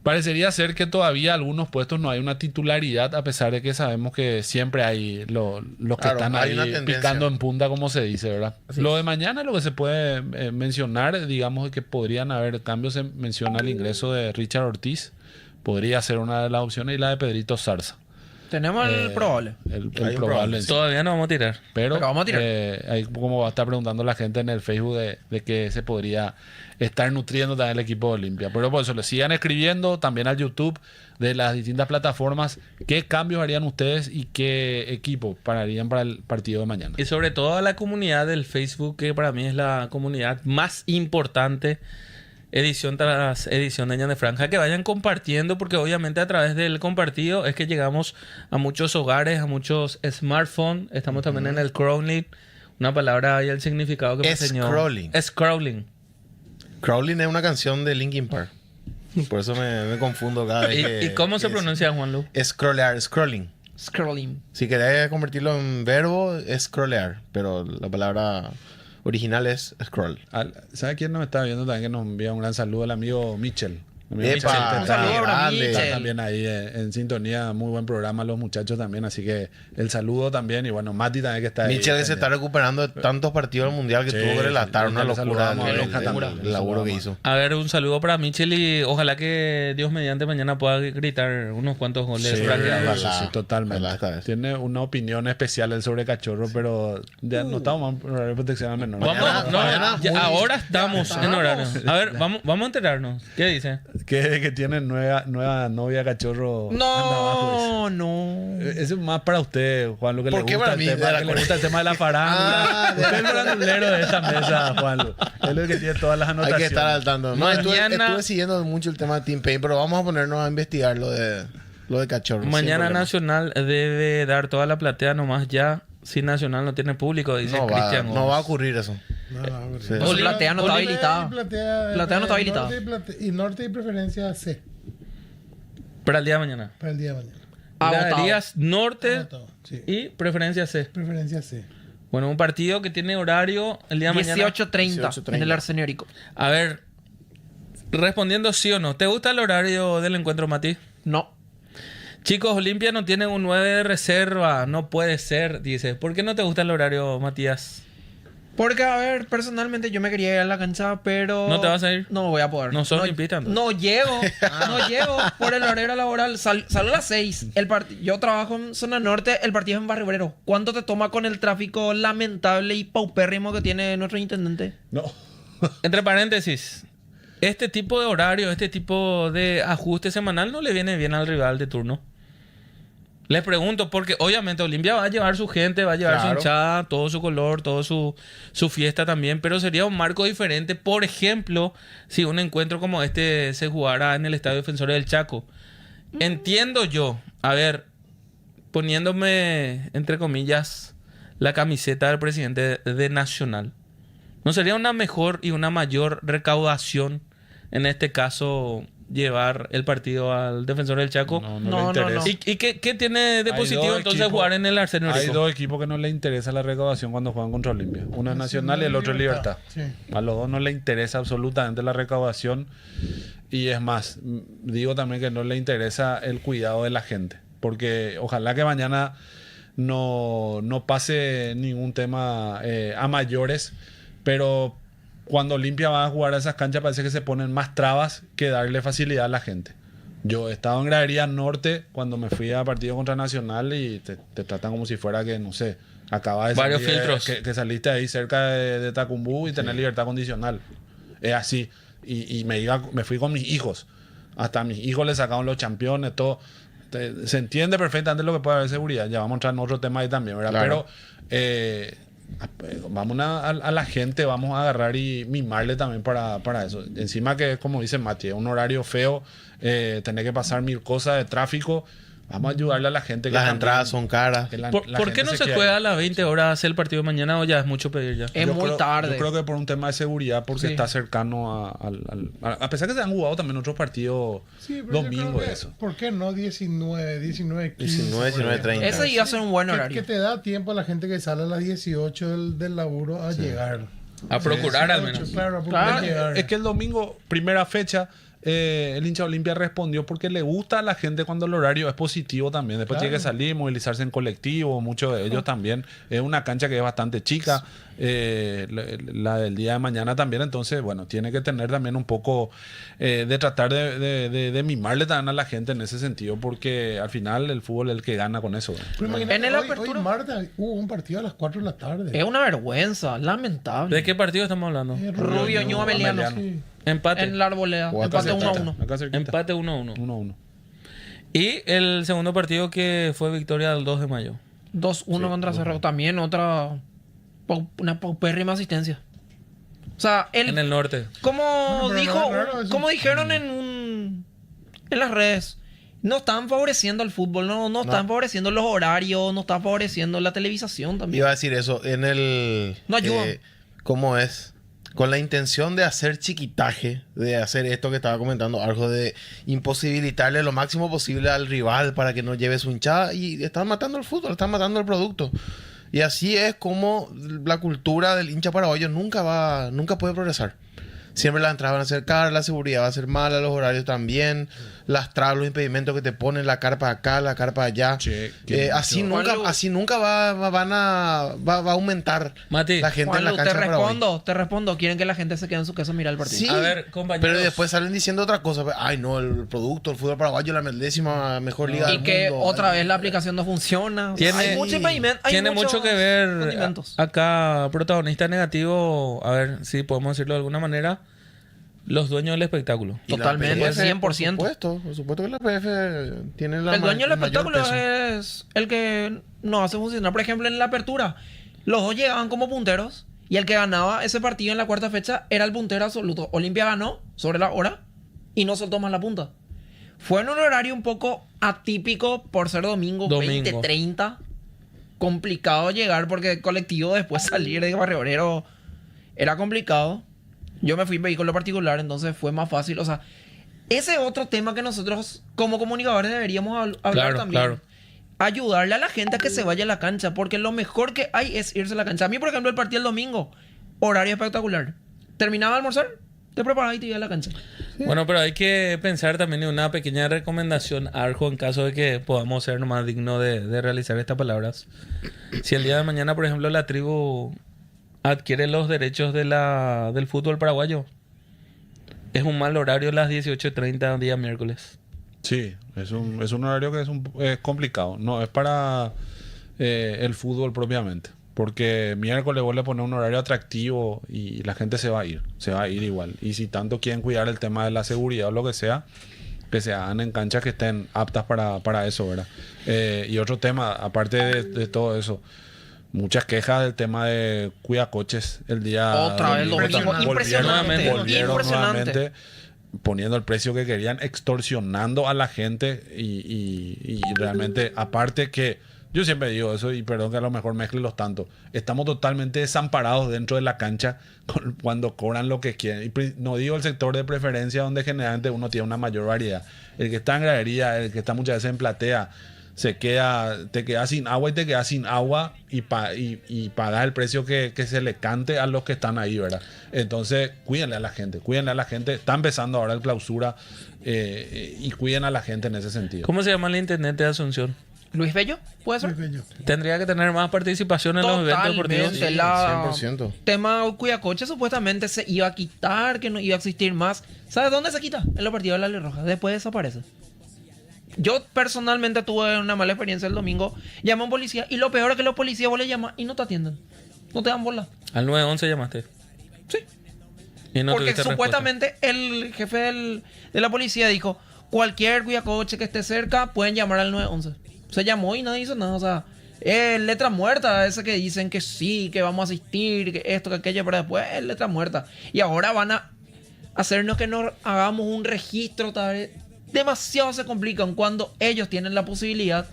parecería ser que todavía algunos puestos no hay una titularidad, a pesar de que sabemos que siempre hay los que Claro, están hay ahí una tendencia. picando en punta, como se dice, ¿verdad? Lo de mañana, lo que se puede mencionar, digamos que podrían haber cambios, se menciona el ingreso de Richard Ortiz, podría ser una de las opciones, y la de Pedrito Zarza. Tenemos el probable. El Hay un probable. probable. Sí. Todavía no vamos a tirar. Pero vamos a tirar. ahí como va a estar preguntando la gente en el Facebook de que se podría estar nutriendo también el equipo de Olimpia. Pero por eso le sigan escribiendo también al YouTube de las distintas plataformas qué cambios harían ustedes y qué equipo pararían para el partido de mañana. Y sobre todo a la comunidad del Facebook, que para mí es la comunidad más importante, edición tras edición de Ñan de Franja, que vayan compartiendo, porque obviamente a través del compartido es que llegamos a muchos hogares, a muchos smartphones. Estamos también en el crawling, una palabra y el significado que me enseñó. Scrolling. Scrolling. Crawling es una canción de Linkin Park. Por eso me confundo cada vez que... ¿Y cómo se que pronuncia, Juan Lu? es scrollear, scrolling. Scrolling. Si querés convertirlo en verbo, es scrollear. Pero la palabra original es scroll. ¿Sabe quién nos está viendo también? Que nos envía un gran saludo, el amigo Mitchell. Epa, un saludo para grande. Michel. También ahí en sintonía, muy buen programa los muchachos también, así que el saludo también y bueno, Mati también que está ahí. Michel se está recuperando de tantos partidos del mundial que Sí, tuvo que relatar, sí, una ya le locura saludamos a Benja el también. laburo que hizo. A ver, un saludo para Michel y ojalá que Dios mediante mañana pueda gritar unos cuantos goles. Sí, franqueados. sí, totalmente. Ojalá esta vez. Tiene una opinión especial él sobre Cachorro, pero ya no estamos en horario de protección al menor. Vamos, no, mañana ya muy- ahora estamos en horario. A ver, vamos a enterarnos. ¿Qué dice? Que tiene nueva novia Cachorro. anda abajo, No. dice. Eso es más para usted, Juan, lo que le ¿Por qué gusta para el mí? tema, De la que le gusta el tema de la farándula. Usted es el farandulero de esta mesa, Juan. Él es el que tiene todas las Hay anotaciones. que estar al tanto. No, Mañana- estuve siguiendo mucho el tema de Team Payne, pero vamos a ponernos a investigar lo de Cachorro. sin Mañana problema. Nacional debe dar toda la platea nomás ya. Si Nacional no tiene público, dice Cristian no va a Gómez. ocurrir eso. No, no, Sí. O Platea no está Olimpia habilitado. y Platea Platea no está habilitado. Y norte y preferencia C Para el día de mañana. para el día de mañana. Agotado. Darías Norte Agotado, sí. y Preferencia C. Preferencia C. Bueno, un partido que tiene horario el día de mañana. 18:30 18:30. en el Arsenérico. A ver, respondiendo sí o no. ¿Te gusta el horario del encuentro, Mati? No. Chicos, Olimpia no tiene un 9 de reserva. No puede ser, dice. ¿Por qué no te gusta el horario, Matías? Porque, a ver, personalmente yo me quería ir a la cancha, pero... ¿No te vas a ir? No voy a poder. No sos olimpista, entonces. No llego. No llego por el horario laboral. Salgo a las 6. Yo trabajo en zona norte, el partido es en Barrio Obrero. ¿Cuánto te toma con el tráfico lamentable y paupérrimo que tiene nuestro intendente? No. Entre paréntesis, este tipo de horario, este tipo de ajuste semanal no le viene bien al rival de turno. Les pregunto, porque obviamente Olimpia va a llevar su gente, va a llevar su Claro. hinchada, todo su color, todo su fiesta también, pero sería un marco diferente. Por ejemplo, si un encuentro como este se jugara en el Estadio Defensores del Chaco. Entiendo yo, a ver, poniéndome, entre comillas, la camiseta del presidente de Nacional. ¿No sería una mejor y una mayor recaudación, en este caso, llevar el partido al Defensor del Chaco? No No, le interesa. no. ¿Y qué tiene de Hay positivo dos entonces equipos- jugar en el Arsenio Hay Rico? dos equipos que no les interesa la recaudación cuando juegan contra Olimpia. Uno es Nacional y el otro es Libertad. Sí. A los dos no les interesa absolutamente la recaudación. Y es más, digo también que no le interesa el cuidado de la gente. Porque ojalá que mañana no pase ningún tema a mayores. Pero cuando Olimpia va a jugar a esas canchas parece que se ponen más trabas que darle facilidad a la gente. Yo he estado en Gradería Norte cuando me fui a partido contra Nacional y te tratan como si fuera que, no sé, acabas de Varios salir, filtros. que saliste ahí cerca de Tacumbú y tenés libertad condicional. Es así. Y me fui con mis hijos. Hasta a mis hijos les sacaron los championes, todo. Se entiende perfectamente lo que puede haber seguridad. Ya vamos a entrar en otro tema ahí también, ¿verdad? Claro. Pero vamos a la gente, vamos a agarrar y mimarle también para eso. Encima que, como dice Mati, es un horario feo, tener que pasar mil cosas de tráfico. Vamos a ayudarle a la gente. Las también- entradas son caras. que la ¿Por qué gente no se quede. juega a las 20 horas el partido de mañana o ya es mucho pedir ya? Es muy tarde. Yo creo que por un tema de seguridad, porque Sí. está cercano a pesar que se han jugado también otros partidos Sí, pero yo domingo, creo que, eso. ¿por qué no 19, 19, 15? 19, 19:30. Ese iba a ser un buen Que horario. te da tiempo a la gente que sale a las 18 del laburo a llegar. A procurar al menos. Claro, a procurar Claro, llegar. Es que el domingo, primera fecha, el hincha Olimpia respondió porque le gusta a la gente cuando el horario es positivo también. Después Claro. tiene que salir, movilizarse en colectivo, muchos de ellos también. Es una cancha que es bastante chica, la del día de mañana también. Entonces, bueno, tiene que tener también un poco de tratar de mimarle también a la gente en ese sentido, porque al final el fútbol es el que gana con eso. ¿verdad? Pero imagínate, En el hoy apertura- martes hubo un partido a las 4 de la tarde. Es una vergüenza, lamentable. ¿De qué partido estamos hablando? Rubio Ñu Ameliano. Sí. Empate. En la arboleda. Cuatro Empate cerquita. 1-1. Acá cerquita. Empate 1-1. 1-1. Y el segundo partido que fue victoria del 2 de mayo. 2-1 contra Cerro. También una paupérrima asistencia. O sea, En el norte. como Bueno, pero dijo, no es raro eso. como dijeron en las redes, no están favoreciendo al fútbol, no están favoreciendo los horarios, no están favoreciendo la televisación también. Iba a decir eso, en el... No ayuda. ¿Cómo es? Con la intención de hacer chiquitaje, de hacer esto que estaba comentando, algo de imposibilitarle lo máximo posible al rival para que no lleve su hinchada, y están matando el fútbol, están matando el producto. Y así es como la cultura del hincha paraguayo nunca puede progresar. Siempre las entradas van a ser caras, la seguridad va a ser mala, los horarios también, las trabas, los impedimentos que te ponen, la carpa acá, la carpa allá. Che, así nunca va a aumentar Mati, la gente en la cancha. Te respondo. Quieren que la gente se quede en su casa a mirar el partido. Sí, a ver, compañeros. pero después salen diciendo otra cosa. Ay, no, el producto, el fútbol paraguayo, la 10ª mejor liga del Y que mundo. otra vez la aplicación no funciona. Hay mucho impedimento. Tiene mucho que ver condimentos. acá, protagonista negativo, a ver si podemos decirlo de alguna manera, los dueños del espectáculo. Y la Totalmente, PF, 100%. Por supuesto que la PF tiene la El dueño del mayor espectáculo peso. es el que nos hace funcionar. Por ejemplo, en la apertura, los dos llegaban como punteros y el que ganaba ese partido en la cuarta fecha era el puntero absoluto. Olimpia ganó sobre la hora y no soltó más la punta. Fue en un horario un poco atípico por ser domingo. 20:30. Complicado llegar porque el colectivo después salir de Barrio Obrero era complicado. Yo me fui en vehículo particular, entonces fue más fácil. O sea, ese otro tema que nosotros como comunicadores deberíamos hablar también. Claro. Ayudarle a la gente a que se vaya a la cancha, porque lo mejor que hay es irse a la cancha. A mí, por ejemplo, el partido el domingo, horario espectacular. Terminaba de almorzar, te preparabas y te ibas a la cancha. Bueno, pero hay que pensar también en una pequeña recomendación, Arjo, en caso de que podamos ser nomás dignos de realizar estas palabras. Si el día de mañana, por ejemplo, la tribu adquiere los derechos del fútbol paraguayo, es un mal horario las 18:30 día miércoles. Sí, es un horario que es complicado. No es para el fútbol propiamente. Porque miércoles vos le pones un horario atractivo y la gente se va a ir. Se va a ir igual. Y si tanto quieren cuidar el tema de la seguridad o lo que sea, que se hagan en canchas que estén aptas para eso, ¿verdad? Y otro tema, aparte de todo eso, muchas quejas del tema de cuidacoches el día Otra vez, domingo. impresionante. Nuevamente poniendo el precio que querían, extorsionando a la gente y realmente, aparte que yo siempre digo eso, y perdón que a lo mejor mezcle los tantos, estamos totalmente desamparados dentro de la cancha cuando cobran lo que quieren. Y no digo el sector de preferencia donde generalmente uno tiene una mayor variedad. El que está en gradería, el que está muchas veces en platea, te quedas sin agua y te quedas sin agua y pagas el precio que se le cante a los que están ahí, ¿verdad? Entonces, cuídenle a la gente. Está empezando ahora el clausura y cuiden a la gente en ese sentido. ¿Cómo se llama el intendente de Asunción? ¿Luis Bello? ¿Puede ser? Tendría que tener más participación en los eventos deportivos. Sí, 100%. Tema Cuidacoche supuestamente se iba a quitar, que no iba a existir más. ¿Sabes dónde se quita? En los partidos de la Ley Roja. Después desaparece. Yo personalmente tuve una mala experiencia el domingo. Llamé a un policía y lo peor es que los policías vos le llamas y no te atienden. No te dan bola. Al 911 llamaste. Sí. Y no porque tuviste supuestamente el jefe de la policía dijo, cualquier Cuidacoche que esté cerca pueden llamar al 911. Se llamó y nadie hizo nada. O sea, letra muerta, ese que dicen que sí, que vamos a asistir, que esto, que aquello, pero después es letra muerta. Y ahora van a hacernos que nos hagamos un registro. Demasiado se complican cuando ellos tienen la posibilidad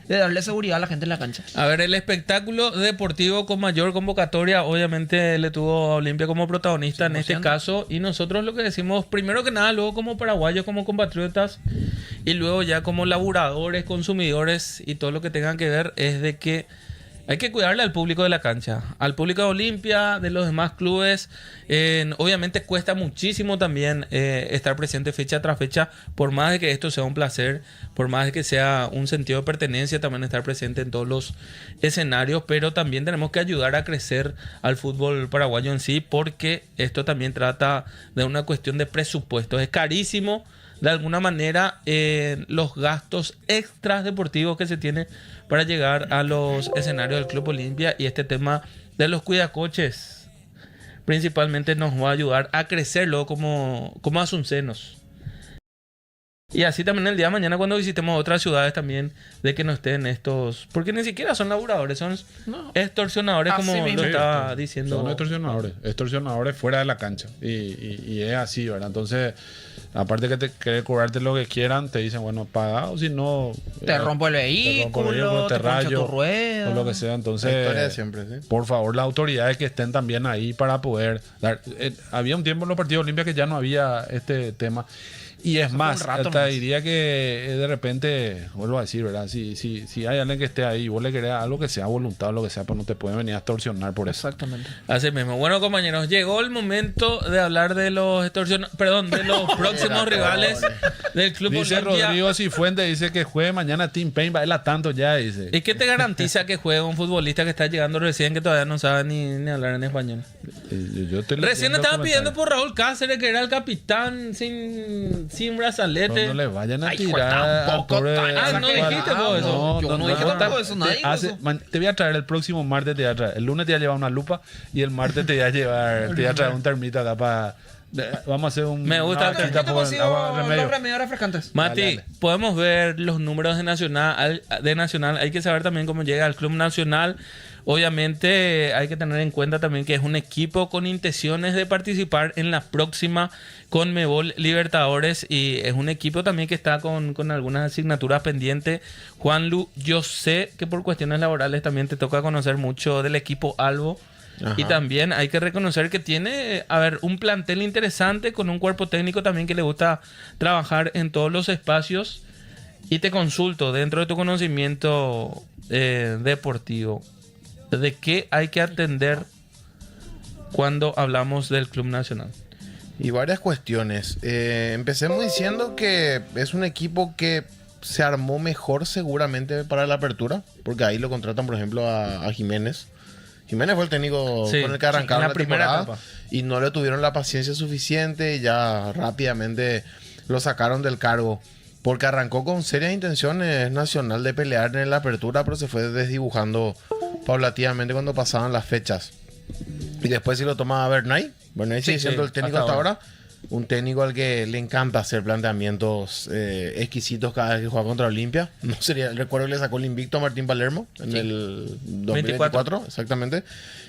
de darle seguridad a la gente en la cancha. A ver, el espectáculo deportivo con mayor convocatoria obviamente le tuvo a Olimpia como protagonista 100%. En este caso, y nosotros lo que decimos primero que nada, luego como paraguayos, como compatriotas y luego ya como laburadores, consumidores y todo lo que tengan que ver, es de que hay que cuidarle al público de la cancha, al público de Olimpia, de los demás clubes. Obviamente cuesta muchísimo también estar presente fecha tras fecha, por más de que esto sea un placer, por más de que sea un sentido de pertenencia, también estar presente en todos los escenarios, pero también tenemos que ayudar a crecer al fútbol paraguayo en sí, porque esto también trata de una cuestión de presupuesto. Es carísimo de alguna manera los gastos extras deportivos que se tienen para llegar a los escenarios del Club Olimpia, y este tema de los cuidacoches principalmente nos va a ayudar a crecer luego como asuncenos. Y así también el día de mañana cuando visitemos otras ciudades también, de que no estén estos, porque ni siquiera son laburadores, son extorsionadores, como lo estaba diciendo. Son extorsionadores fuera de la cancha, y es así, ¿verdad? Entonces, aparte que te quieren cobrarte lo que quieran, te dicen, bueno, paga, o si no te rompo el vehículo, te rayo tu rueda, o lo que sea. Entonces, la historia de siempre, ¿sí? Por favor, las autoridades que estén también ahí para poder dar. Había un tiempo en los partidos Olimpia que ya no había este tema. Y es Eso más, fue un rato hasta nomás. diría que de repente, vuelvo a decir, ¿verdad? Si hay alguien que esté ahí y vos le querés algo que sea voluntad o lo que sea, pues no te pueden venir a extorsionar por eso. Exactamente. Así mismo. Bueno, compañeros, llegó el momento de hablar de los de los próximos rivales del Club Dice Olimpia. Rodrigo Cifuentes, dice que juegue mañana Team Pain, baila tanto ya, dice. ¿Y qué te garantiza que juegue un futbolista que está llegando recién que todavía no sabe ni hablar en español? Yo estoy Recién leyendo estaban pidiendo comentarios. por Raúl Cáceres, que era el capitán sin brazalete. No le vayan a Ay, tirar al tampoco, pobre Ah, no dijiste vos eso. Yo no dije tampoco eso, nadie dijo eso. Te voy a traer el próximo martes, te voy a traer. El lunes te voy a llevar una lupa y el martes te voy a llevar, te voy a traer un termito acá para... Vamos a hacer un... Me gusta una el vaquita ¿Qué te por pareció agua, remedio. los remedios refrescantes? Mati, Dale. podemos ver los números de Nacional. Hay que saber también cómo llega al Club Nacional. Obviamente hay que tener en cuenta también que es un equipo con intenciones de participar en la próxima Conmebol Libertadores y es un equipo también que está con algunas asignaturas pendientes. Juanlu, yo sé que por cuestiones laborales también te toca conocer mucho del equipo Albo. Ajá. Y también hay que reconocer que tiene, un plantel interesante con un cuerpo técnico también que le gusta trabajar en todos los espacios. Y te consulto, dentro de tu conocimiento deportivo, ¿de qué hay que atender cuando hablamos del Club Nacional? Y varias cuestiones. Empecemos diciendo que es un equipo que se armó mejor seguramente para la apertura, porque ahí lo contratan, por ejemplo, a Jiménez. Jiménez fue el técnico Sí, con el que arrancaron en la la primera temporada etapa. y no le tuvieron la paciencia suficiente y ya rápidamente lo sacaron del cargo. Porque arrancó con serias intenciones Nacional de pelear en la apertura, pero se fue desdibujando paulatinamente cuando pasaban las fechas. Y después sí lo tomaba Bernay. Bernay sigue siendo el técnico hasta ahora. Un técnico al que le encanta hacer planteamientos exquisitos cada vez que juega contra Olimpia. No sería, recuerdo que le sacó el invicto a Martín Palermo en el 2024, exactamente.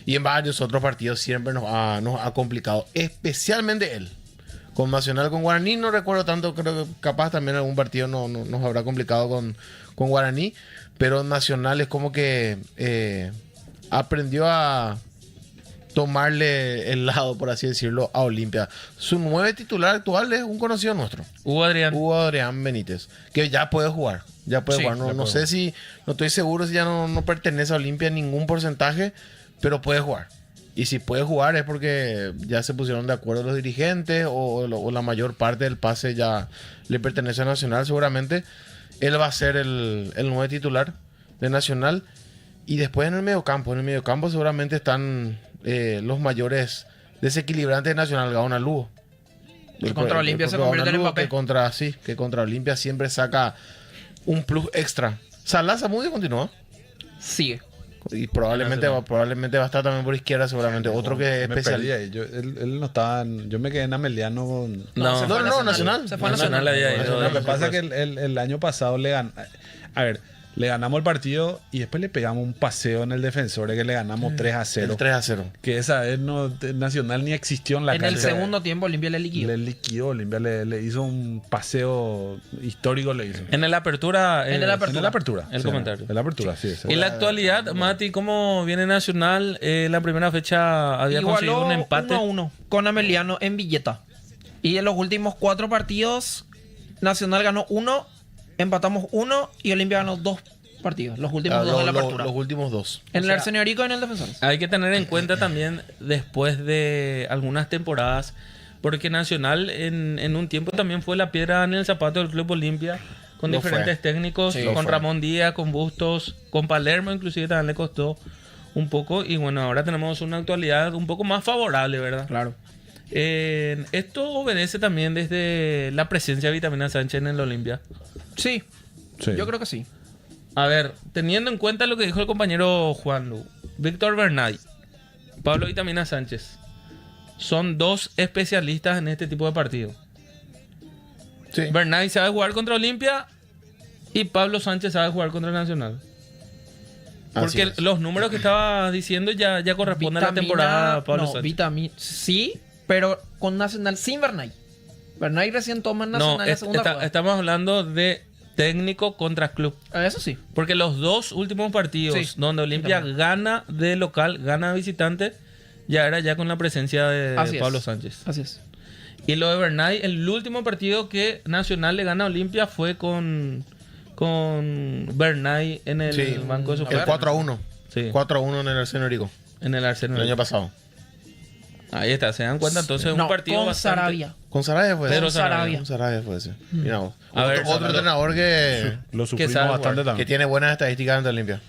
Y en varios otros partidos siempre nos ha complicado, especialmente él. Con Nacional, con Guaraní no recuerdo tanto, creo que capaz también algún partido nos habrá complicado con Guaraní, pero Nacional es como que aprendió a tomarle el lado, por así decirlo, a Olimpia. Su 9 titular actual es un conocido nuestro, Hugo Adrián Benítez, que ya puede jugar. Ya puede Sí, jugar. No sé si, no estoy seguro si ya no pertenece a Olimpia en ningún porcentaje, pero puede jugar. Y si puede jugar es porque ya se pusieron de acuerdo los dirigentes o la mayor parte del pase ya le pertenece a Nacional. Seguramente él va a ser el 9 titular de Nacional. Y después en el mediocampo. En el mediocampo seguramente están los mayores desequilibrantes de Nacional. Gaona Lugo. Que contra Olimpia se convierte en Mbappé. Que contra Olimpia siempre saca un plus extra. Salazar muy continúa. Sigue. Y probablemente va a estar también por izquierda, seguramente. Otro que es Me especial. perdí ahí. Él no estaba... Yo me quedé en Ameliano con... No, se fue a no, Nacional. Se fue a Nacional Nacional. había ido. Lo que pasa es que el año pasado le ganamos el partido y después le pegamos un paseo en el Defensor que le ganamos 3-0. El 3-0. Que esa vez Nacional ni existió en la En cancha. el segundo tiempo Olimpia le liquidó. Le liquidó, Olimpia le hizo un paseo histórico, le hizo. En la apertura. En el apertura. En la apertura. El comentario. En la apertura, sí. En la actualidad, Mati, ¿cómo viene Nacional? La primera fecha había conseguido un empate. 1-1 con Ameliano en Villeta. Y en los últimos 4 partidos, Nacional ganó 1, empatamos 1 y Olimpia ganó 2 partidos. Los últimos 2 de la apertura. Los últimos 2. En el Arsenio y en el Defensor. Hay que tener en cuenta también después de algunas temporadas, porque Nacional en un tiempo también fue la piedra en el zapato del Club Olimpia, con Lo diferentes fue. técnicos, Sí, con lo fue. Ramón Díaz, con Bustos, con Palermo inclusive también le costó un poco. Y bueno, ahora tenemos una actualidad un poco más favorable, ¿verdad? Claro. Esto obedece también desde la presencia de Vitamina Sánchez en el Olimpia. Sí, Sí. yo creo que sí. A ver, teniendo en cuenta lo que dijo el compañero Juan Lu, Víctor Bernay, Pablo Vitamina Sánchez, son 2 especialistas en este tipo de partidos. Sí. Bernay sabe jugar contra Olimpia y Pablo Sánchez sabe jugar contra Nacional. Porque Así es. los números que estaba diciendo ya corresponden a la temporada de Pablo Sánchez. Sí, pero con Nacional sin Bernay. Bernay recién toma en No, Nacional en la segunda rueda. estamos hablando de técnico contra club. Eso sí. Porque los 2 últimos partidos Sí, donde Olimpia también. gana de local, gana de visitante, ya era ya con la presencia de Así es. Pablo Sánchez. Así es. Y lo de Bernay, el último partido que Nacional le gana a Olimpia fue con Bernay en el banco de El suplentes. 4-1. Sí. 4-1 en el Arsenio Rico. En el Arsenal. El año pasado. Ahí está, se dan cuenta entonces No, un partido con bastante... Sarabia. Con Sarabia fue Pedro ese. Sarabia. Con Sarabia fue ese. Mira vos. A ver, otro Sarabia. entrenador Lo sufrimos sabe bastante jugar. que también. tiene buenas estadísticas ante Olimpia.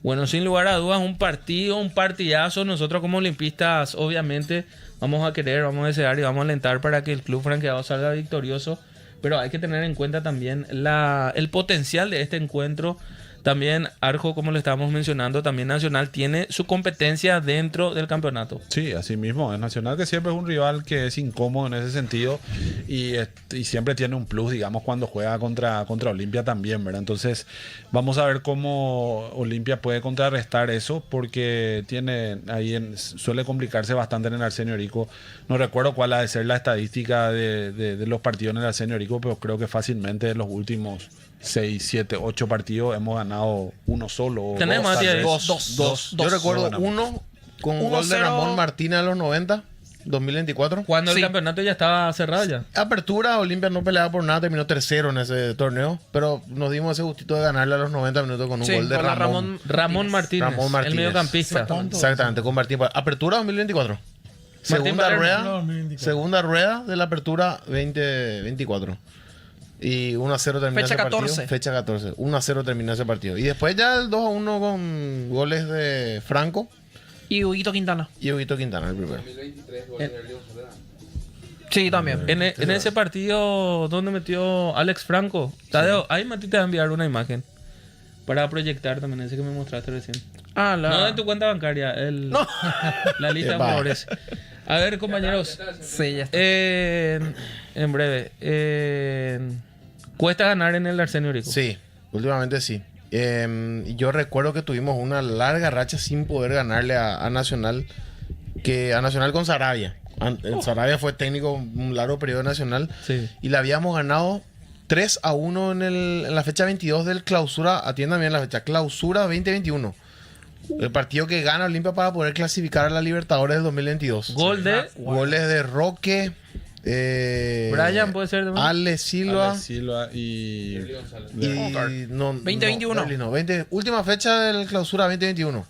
Bueno, sin lugar a dudas, un partidazo. Nosotros como olimpistas, obviamente, vamos a querer, vamos a desear y vamos a alentar para que el club franqueado salga victorioso. Pero hay que tener en cuenta también el potencial de este encuentro. También Arjo, como lo estábamos mencionando, también Nacional tiene su competencia dentro del campeonato. Sí, así mismo. Es Nacional, que siempre es un rival que es incómodo en ese sentido y siempre tiene un plus, digamos, cuando juega contra Olimpia también, ¿verdad? Entonces, vamos a ver cómo Olimpia puede contrarrestar eso, porque suele complicarse bastante en el Arsenio Rico. No recuerdo cuál ha de ser la estadística de los partidos en el Arsenio Rico, pero creo que fácilmente en los últimos 6, 7, 8 partidos hemos ganado uno solo. o Tenemos dos, a tal ti vez. ahí. Dos. Yo recuerdo uno con un gol de 1-0. Ramón Martínez a los 90, 2024. Cuando Sí. el campeonato ya estaba cerrado ya. Apertura, Olimpia no peleaba por nada, terminó tercero en ese torneo, pero nos dimos ese gustito de ganarle a los 90 minutos con un Sí, gol de con la Ramón. Ramón Martínez, Ramón Martínez. el mediocampista. Exactamente, con Martín. Apertura 2024. Segunda Palermo. rueda, No, 2024. segunda rueda de la apertura 2024. Y 1-0 terminó Fecha ese partido. 14. Fecha 14. 1-0 terminó ese partido. Y después ya el 2-1 con goles de Franco Y Huguito Quintana. y Huguito Quintana, el primero. Sí, también. En ese partido donde metió Alex Franco, Tadeo, ahí Mati te va a enviar una imagen para proyectar también ese que me mostraste recién. Ah, No en tu cuenta bancaria, la lista de Va. jugadores. A ver, compañeros, Sí, ya está. en breve, cuesta ganar en el Arsenio Rico. Sí, últimamente sí. Yo recuerdo que tuvimos una larga racha sin poder ganarle a Nacional, a Nacional con Sarabia. Sarabia fue técnico un largo periodo de Nacional Sí. y le habíamos ganado 3-1 en la fecha 22 del clausura. Atiendan bien la fecha, clausura 2021. El partido que gana Olimpia para poder clasificar a la Libertadores del 2022. Gol de Goles de Roque, Brian, puede ser. ¿no? Ale Silva. Ale Silva y Y no, 2021. No, última fecha del clausura 2021.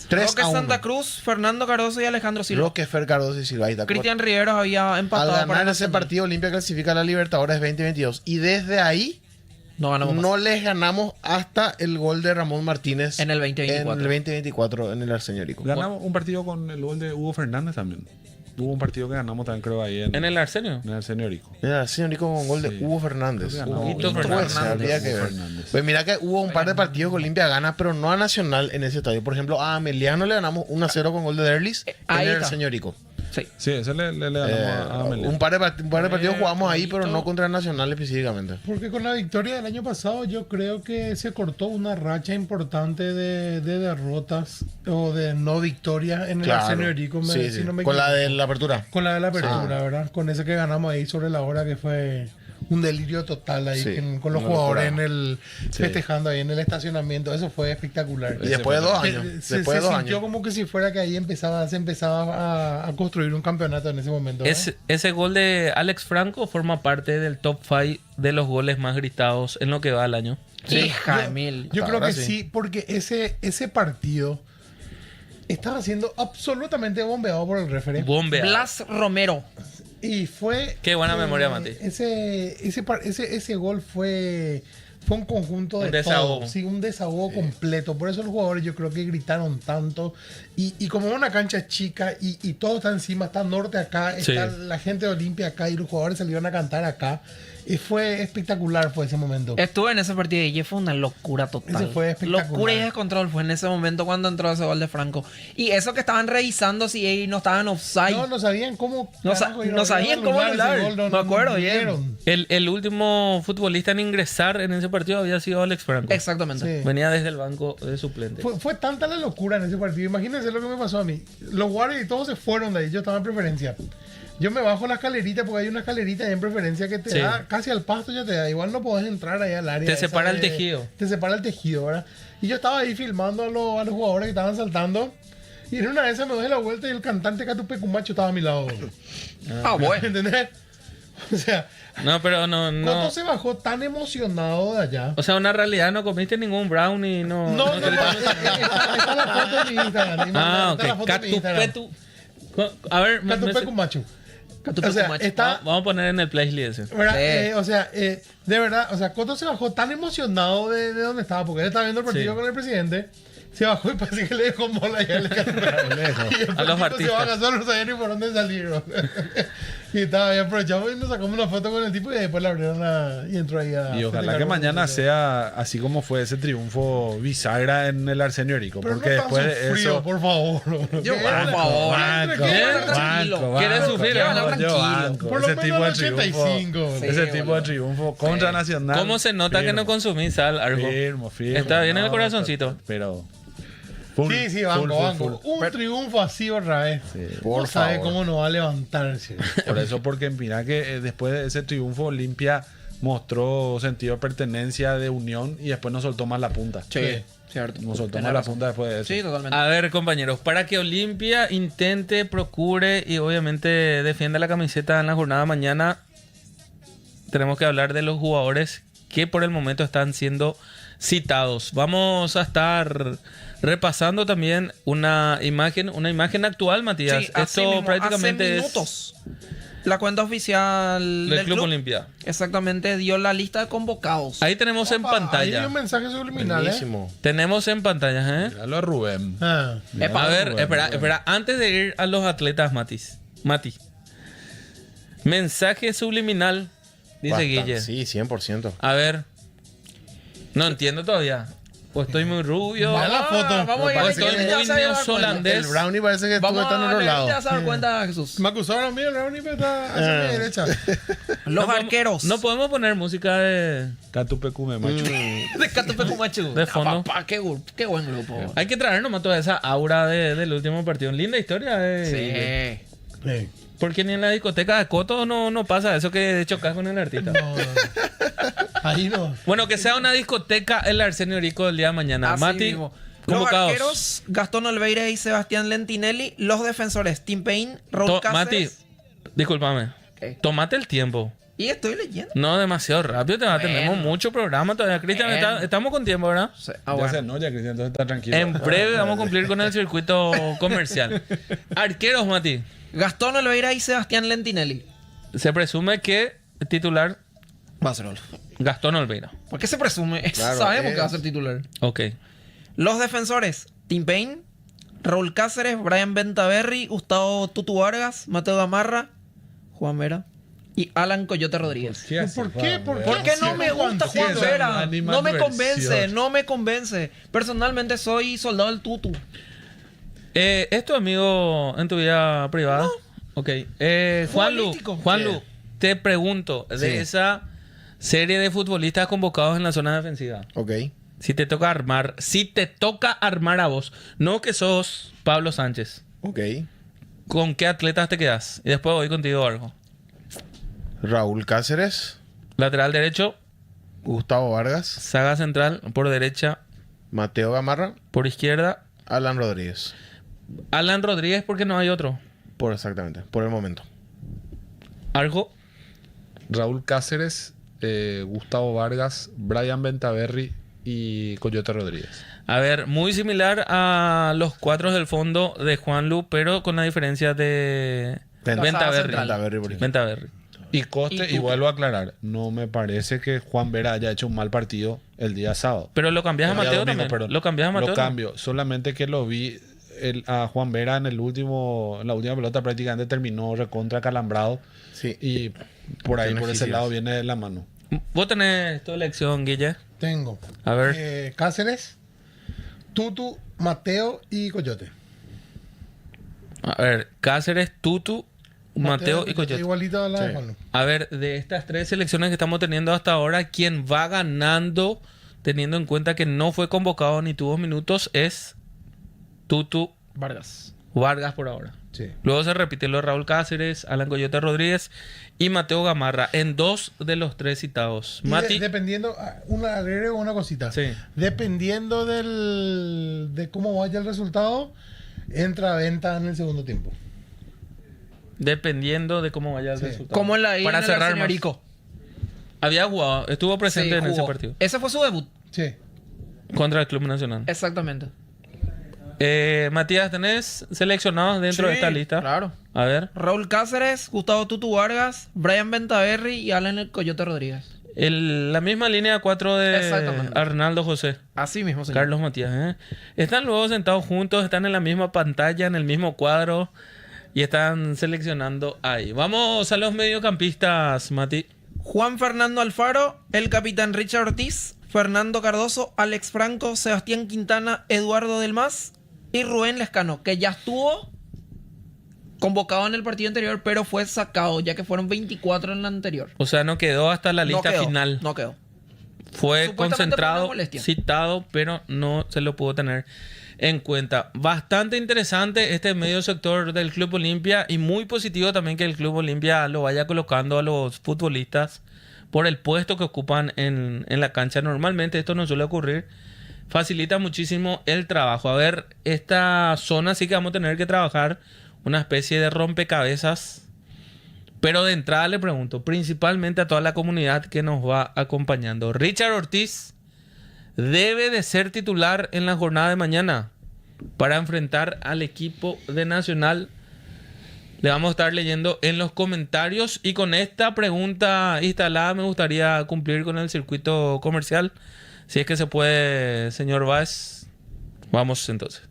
3 Roque a 1. Santa Cruz, Fernando Cardoso y Alejandro Silva. Roque, Fer Cardoso y Silva. Ahí está. Cristian Riveros había Al empatado para ganar ese Nacional. partido, Olimpia clasifica a la Libertadores 2022. Y desde ahí No ganamos no más. les ganamos hasta el gol de Ramón Martínez En el 2024. En el 2024 en el Arsenio Rico. ganamos un partido con el gol de Hugo Fernández también. Hubo un partido que ganamos también, creo, ahí En el Arsenio. en el Arsenio Rico. Mira, el Arsenio Rico con gol de Sí. Hugo Fernández. Creo que ganamos. Huguito Hugo Fernández. habría que Hugo ver. Fernández. Pues mira que hubo un par de partidos que Olimpia gana, pero no a Nacional en ese estadio. Por ejemplo, a Ameliano le ganamos 1-0 con gol de Derlis ahí en el está. Arsenio Rico. Sí. Sí, ese le ganamos a Amelé. Un par de partidos jugamos ahí, pero no contra el Nacional específicamente. Porque con la victoria del año pasado yo creo que se cortó una racha importante de derrotas o de no victoria en el Arsenio Rico. Sí, si sí. no me Con la equivoco. de la apertura. Con la de la apertura, Ah. ¿verdad? Con ese que ganamos ahí sobre la hora, que fue un delirio total ahí, Sí, con los una jugadores locura. festejando ahí en el estacionamiento. Eso fue espectacular. Y después de 2 Se- años. Se, Después de 2 sintió años. como que si fuera que ahí se empezaba a construir un campeonato en ese momento. ¿verdad? Ese gol de Alex Franco forma parte del top 5 de los goles más gritados en lo que va al año. Hija de mil. Yo creo Ahora que sí. sí, porque ese partido estaba siendo absolutamente bombeado por el referee. Bombea. Blas Romero. Y fue. Qué buena memoria, Mati. Ese gol fue un conjunto de Un desahogo. todo. Sí, un desahogo completo. Por eso los jugadores yo creo que gritaron tanto. Y como una cancha chica y todo está encima, está norte acá, Sí. está la gente de Olimpia acá y los jugadores salieron a cantar acá. Y fue espectacular fue ese momento. Estuve en ese partido y fue una locura total. Ese fue espectacular. Locura y descontrol fue en ese momento cuando entró ese gol de Franco. Y eso que estaban revisando si ellos no estaban offside. No sabían cómo. No sa- carajo, iban no a sabían cómo anular ese anular. gol, Me acuerdo bien. vieron. El último futbolista en ingresar en ese partido había sido Alex Franco. Exactamente. Sí. Venía desde el banco de suplentes. Fue tanta la locura en ese partido. Imagínense lo que me pasó a mí. Los guardias y todos se fueron de ahí. Yo estaba en preferencia. Yo me bajo la escalerita porque hay una escalerita ahí en preferencia que te Sí. da casi al pasto, ya te da. Igual no podés entrar ahí al área. Te esa separa el de- tejido. Te separa el tejido, ¿verdad? Y yo estaba ahí filmando a los jugadores que estaban saltando. Y en una de esas me doy la vuelta y el cantante Catupecumacho estaba a mi lado. Bueno. ¿Entendés? O sea, No, pero no. Coto se bajó tan emocionado de allá. O sea, una realidad, no comiste ningún brownie, no. No, está la foto en mi Instagram. Ah, Está la ok. foto en mi Instagram. A ver, Catupecumacho. Catupecu O sea, macho. está... vamos a poner en el playlist ese. ¿verdad? Sí. O sea, de verdad, o sea, Coto se bajó tan emocionado de donde estaba, porque él estaba viendo el partido Sí. con el presidente. Se bajó y parece que le dejó mola ya el A los artistas. Se baja solo, no sabía ni por dónde salir. ¿no? Y estaba ahí aprovechamos y nos sacamos una foto con el tipo y después la abrieron y entró ahí a... Y ojalá que mañana sea así como fue ese triunfo bisagra en el Arsenio Erico. Pero Porque no después tan de sufrido, eso. por favor. Yo, por favor. ¿Quieres sufrir? Yo banco. Por lo Ese menos tipo de el 85. triunfo. Sí, Ese tipo de boludo. triunfo contra Nacional. ¿Cómo se nota que no consumís sal, Argo? Firmo. Está bien en el corazoncito. Pero. full, Sí, banco, full, banco. full. Un triunfo así otra vez. Por No sabe favor. cómo no va a levantarse. Por eso, porque mira que después de ese triunfo, Olimpia mostró sentido de pertenencia, de unión y después no soltó más la punta. Sí, cierto. No soltó Tenés más la razón. punta después de eso. Sí, totalmente. A ver, compañeros, para que Olimpia intente, procure y obviamente defienda la camiseta en la jornada de mañana, tenemos que hablar de los jugadores que por el momento están siendo citados. Vamos a estar repasando también una imagen actual, Matías. Sí, así Esto mismo, prácticamente hace es minutos. La cuenta oficial del Club Olimpia. exactamente dio la lista de convocados. Ahí tenemos en Ahí hay pantalla. un mensaje subliminal, Buenísimo. Tenemos en pantalla, ¿eh? Míralo a Rubén. Ah. A ver, espera, antes de ir a los atletas, Mati. Mensaje subliminal, dice Bastante. Guille. Sí, 100%. A ver. No entiendo todavía. O estoy muy rubio. Mira la foto. Vamos a ir O a estoy ya muy se va a dar cuenta. neozelandés. El brownie parece que estuvo Vamos en a otro ver, lado. ya se va a dar cuenta, Jesús. Me acusaron a mí, el Brownie está hacia mi derecha. Los No podemos- arqueros. No podemos poner música de Catupecume, macho. de Catupecu Machu. De fondo. Papá, qué buen grupo. Hay que traer nomás toda esa aura del último partido. Linda historia. Sí. Sí. Porque ni en la discoteca de Coto no pasa eso que chocas con el artista. No. Ahí no. Bueno, que sea una discoteca el Arsenio Rico del día de mañana. Así Mati, mismo. Los convocados. arqueros, Gastón Olveira y Sebastián Lentinelli. Los defensores, Tim Payne, Raúl Mati, Cáceres. discúlpame. Ok. Tómate el tiempo. Y estoy leyendo. No, demasiado rápido. Tenemos mucho programa todavía. Cristian, Bueno. estamos con tiempo, ¿verdad? Bueno. Ya se no, ya Cristian, entonces está tranquilo. En breve vamos a cumplir con el circuito comercial. Arqueros, Mati. Gastón Olveira y Sebastián Lentinelli. Se presume que el titular Va a ser Olf. Gastón Olveira. ¿Por qué se presume? Claro, Sabemos es- que va a ser titular. Ok. Los defensores, Tim Payne, Raúl Cáceres, Brian Bentaberry, Gustavo Tutu Vargas, Mateo Gamarra, Juan Vera y Alan Coyote Rodríguez. ¿Por qué? ¿Por qué? Porque no me gusta Juan esa Vera. animal No me versión. convence, no me convence. Personalmente soy soldado del Tutu. ¿Es tu amigo en tu vida privada? Ok. Juanlu, Futbolístico. te pregunto, de Sí. esa serie de futbolistas convocados en la zona defensiva, Ok. si te toca armar a vos, no que sos Pablo Sánchez, Ok. ¿con qué atletas te quedas? Y después voy contigo algo. Raúl Cáceres, Lateral derecho, Gustavo Vargas, saga central, por derecha, Mateo Gamarra, por izquierda, Alan Rodríguez. Alan Rodríguez porque no hay otro. Exactamente, por el momento. Algo. Raúl Cáceres, Gustavo Vargas, Brian Bentaberry y Coyote Rodríguez. A ver, muy similar a los cuatro del fondo de Juanlu, pero con la diferencia de Bentaberry. Bentaberry, por ejemplo. Bentaberry. Y Coste, y vuelvo a aclarar, no me parece que Juan Vera haya hecho un mal partido el día sábado. Pero lo cambias a El día Mateo domingo, también. perdón. Lo cambias a Mateo. Lo cambio, solamente que lo vi a Juan Vera en la última pelota prácticamente terminó recontra calambrado. Sí. Y por ahí, Tiene por ese fisios. lado, viene de la mano. Vos tenés tu elección, Guille. Tengo. A ver. Cáceres, Tutu, Mateo y Coyote. A ver, Cáceres, Tutu, Mateo y Coyote. Igualito a la de Sí. Juanlu. A ver, de estas tres selecciones que estamos teniendo hasta ahora, quien va ganando, teniendo en cuenta que no fue convocado ni tuvo minutos, es Tutu Vargas. Vargas por ahora. Sí. Luego se repite lo de Raúl Cáceres, Alan Coyote Rodríguez y Mateo Gamarra en dos de los tres citados. Y Mati, dependiendo, agrego una cosita. Sí. Dependiendo de cómo vaya el resultado, entra a venta en el segundo tiempo. Dependiendo de cómo vaya el resultado. Como en la ida Para en el cerrar Arsenal más. Rico. Había jugado, estuvo presente Sí, en ese jugó. partido. Ese fue su debut. Sí. Contra el Club Nacional. Exactamente. Matías, ¿tenés seleccionados dentro de esta lista? Claro. A ver. Raúl Cáceres, Gustavo Tutu Vargas, Brian Bentaberry y Alan el Coyote Rodríguez. La misma línea 4 de Exactamente. Arnaldo José. Así mismo, señor. Carlos Matías. Están luego sentados juntos, están en la misma pantalla, en el mismo cuadro y están seleccionando ahí. Vamos a los mediocampistas, Mati. Juan Fernando Alfaro, el capitán Richard Ortiz, Fernando Cardoso, Alex Franco, Sebastián Quintana, Eduardo Del Mas y Rubén Lescano, que ya estuvo convocado en el partido anterior, pero fue sacado, ya que fueron 24 en la anterior. O sea, no quedó hasta la lista final. No quedó. Fue Supuestamente por concentrado, una molestia. citado, pero no se lo pudo tener en cuenta. Bastante interesante este medio sector del Club Olimpia y muy positivo también que el Club Olimpia lo vaya colocando a los futbolistas por el puesto que ocupan en la cancha. Normalmente esto no suele ocurrir. Facilita muchísimo el trabajo. A ver, esta zona sí que vamos a tener que trabajar una especie de rompecabezas. Pero de entrada le pregunto, principalmente a toda la comunidad que nos va acompañando. Richard Ortiz debe de ser titular en la jornada de mañana para enfrentar al equipo de Nacional. Le vamos a estar leyendo en los comentarios. Y con esta pregunta instalada me gustaría cumplir con el circuito comercial. Si es que se puede, señor Vaz. Vamos entonces.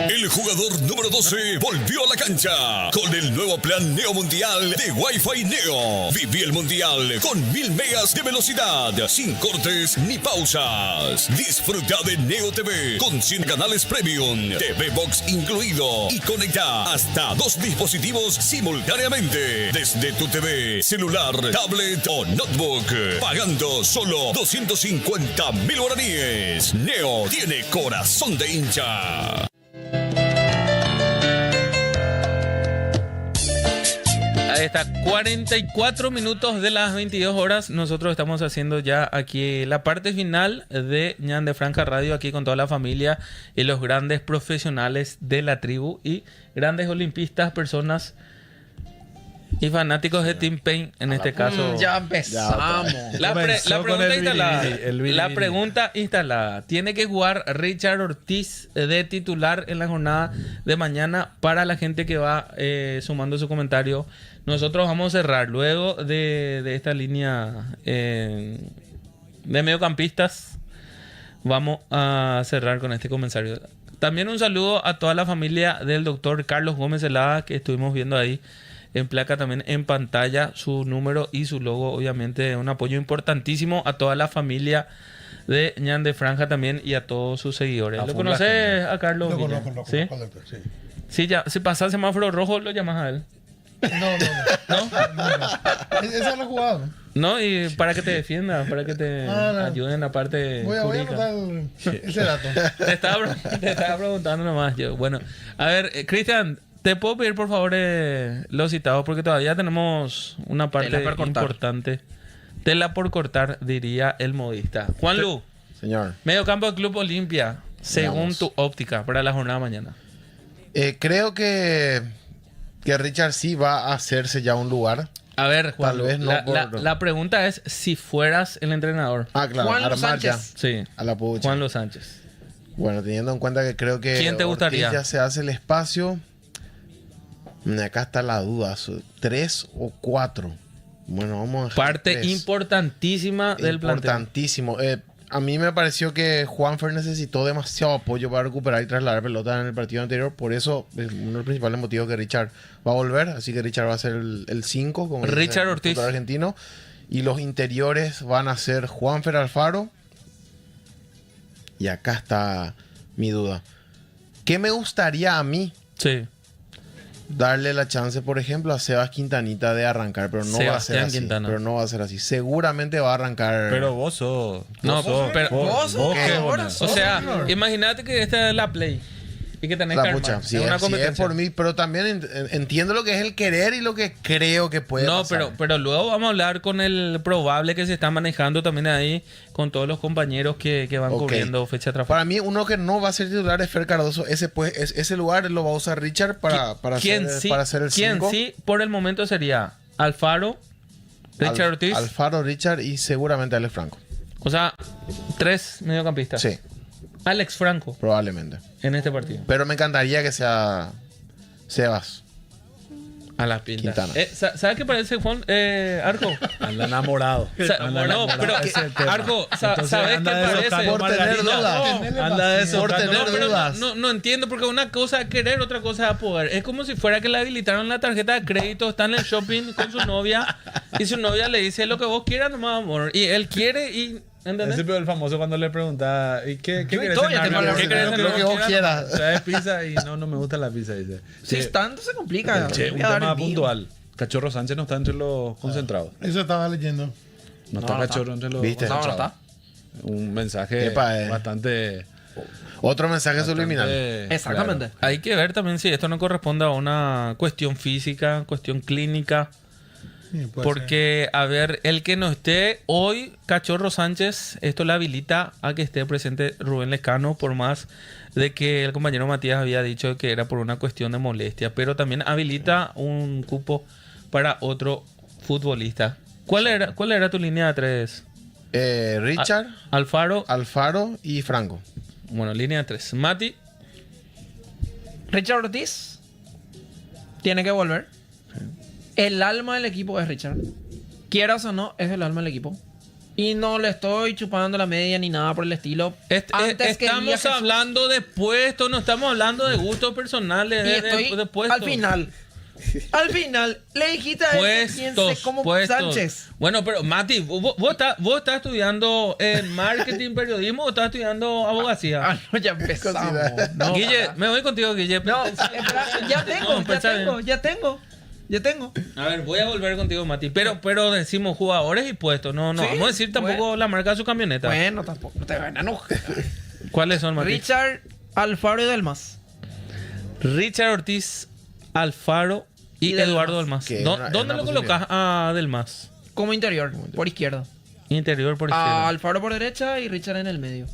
El jugador número 12 volvió a la cancha con el nuevo plan Neo Mundial de Wi-Fi Neo. Viví el Mundial con 1000 megas de velocidad, sin cortes ni pausas. Disfruta de Neo TV con 100 canales premium, TV Box incluido y conecta hasta 2 dispositivos simultáneamente desde tu TV, celular, tablet o notebook, pagando solo 250.000 guaraníes. Neo tiene corazón de hincha. Ahí está, 44 minutos de las 22 horas. Nosotros estamos haciendo ya aquí la parte final de Ñan de Franja Radio, aquí con toda la familia y los grandes profesionales de la tribu y grandes olimpistas, personas y fanáticos de Team Pain en este caso. Ya empezamos. La pregunta instalada. La pregunta instalada. ¿Tiene que jugar Richard Ortiz de titular en la jornada de mañana? Para la gente que va sumando su comentario, nosotros vamos a cerrar luego de esta línea de mediocampistas. Vamos a cerrar con este comentario. También un saludo a toda la familia del doctor Carlos Gómez Celada, que estuvimos viendo ahí en placa también en pantalla, su número y su logo. Obviamente un apoyo importantísimo a toda la familia de Ñan de Franja también y a todos sus seguidores. ¿Lo conoces a Carlos? Lo Villa? conozco, ¿Sí? doctor, sí. Sí, ya, si pasa el semáforo rojo, lo llamas a él. No. Esa es la jugada. No, y para que te defienda, para que te ayuden en la parte Voy a jurídica. anotar ese dato. Te estaba preguntando nomás yo. Bueno, a ver, Cristian, ¿te puedo pedir por favor los citados? Porque todavía tenemos una parte importante. Tela por cortar, diría el modista. Juan Lu, Señor. medio campo del Club Olimpia, según tu óptica, para la jornada de mañana. Creo que Richard sí va a hacerse ya un lugar. A ver, Juan, Tal vez no la pregunta es si fueras el entrenador. Ah, claro, Juan Los armar ya Sánchez. Sí, a la pucha. Juan Los Sánchez. Bueno, teniendo en cuenta que creo que ¿Quién te gustaría? Ortiz ya se hace el espacio. Acá está la duda, 3 o 4. Bueno, vamos a dejar Parte 3. importantísima del plantel. Importantísimo. A mí me pareció que Juanfer necesitó demasiado apoyo para recuperar y trasladar pelota en el partido anterior. Por eso es uno de los principales motivos que Richard va a volver. Así que Richard va a ser el 5, como Richard el Ortiz argentino. Y los interiores van a ser Juanfer Alfaro. Y acá está mi duda. ¿Qué me gustaría a mí? Sí. Darle la chance, por ejemplo, a Sebas Quintanita de arrancar, pero no va a ser así. Quintana. Pero no va a ser así. Seguramente va a arrancar. Pero vos sos. No, pero vos o sea, imagínate que esta es la play. Y que tenés La que pucha, armar. si Es una es, si es competencia. por mí, pero también entiendo lo que es el querer y lo que creo que puede No, pasar. pero luego vamos a hablar con el probable que se está manejando también ahí con todos los compañeros que van Ok. cubriendo fecha tras fecha. Para mí, uno que no va a ser titular es Fer Cardoso. Ese lugar lo va a usar Richard para ¿Quién hacer, sí, para hacer el quién 5. sí por el momento sería Alfaro, Richard Ortiz, Alfaro, Richard y seguramente Alex Franco. o sea, 3 mediocampistas. Sí, Alex Franco probablemente. en este partido. Pero me encantaría que sea Sebas. A las pintas. Quintana. ¿Sabes qué parece, Juan? Arco. Anda enamorado. No, pero Ese es el tema. Arco, Entonces, ¿sabes qué anda de parece? Socano Por tener Margarita. dudas. No, anda de Por Socano. tener No, pero dudas. no entiendo porque una cosa es querer, otra cosa es poder. Es como si fuera que le habilitaron la tarjeta de crédito, está en el shopping con su novia y su novia le dice lo que vos quieras nomás, amor. Y él quiere y... ¿Entendés? Ese el famoso cuando le preguntaba, ¿y qué Yo querés todavía cenar? tengo la ¿Qué receta. querés Lo que vos quieras. Traes pizza y no me gusta la pizza, dice. Si es tanto se complica. Che, un Voy a dar tema el mío. puntual. Cachorro Sánchez no está entre los concentrados. Eso estaba leyendo. No está no está. Cachorro entre los ¿Viste? No, no concentrados. está. Un mensaje Epa, bastante... Otro mensaje subliminal. Exactamente. Hay que ver también si esto no corresponde a una cuestión física, cuestión clínica. Sí, puede Porque, a ver, el que no esté hoy, Cachorro Sánchez, esto le habilita a que esté presente Rubén Lescano, por más de que el compañero Matías había dicho que era por una cuestión de molestia, pero también habilita un cupo para otro futbolista. ¿Cuál era tu línea de 3? Richard, Alfaro. Alfaro y Franco. Bueno, línea de 3. Mati. Richard Ortiz tiene que volver. El alma del equipo es Richard. Quieras o no, es el alma del equipo. Y no le estoy chupando la media ni nada por el estilo. Antes quería Estamos Jesús. hablando de puestos, no estamos hablando de gustos personales, Y de estoy puestos. al final, le dijiste a él que piense como puestos. Sánchez. Bueno, pero Mati, ¿vos estás estudiando en marketing, periodismo o estás estudiando abogacía? Ah, no, ya empezamos. No, Guille, me voy contigo, Guille. no, espera, ya tengo. A ver, voy a volver contigo, Mati. Pero decimos jugadores y puestos. No, Sí, vamos a decir tampoco bueno. la marca de su camioneta. Bueno, tampoco te van a enojar. ¿Cuáles son, Mati? Richard, Alfaro y Delmas. Richard Ortiz, Alfaro y Y Delmas. Eduardo Delmas. Que ¿Dónde es una lo colocas a Delmas? Como interior, por izquierda. Interior por A izquierda. Alfaro por derecha y Richard en el medio.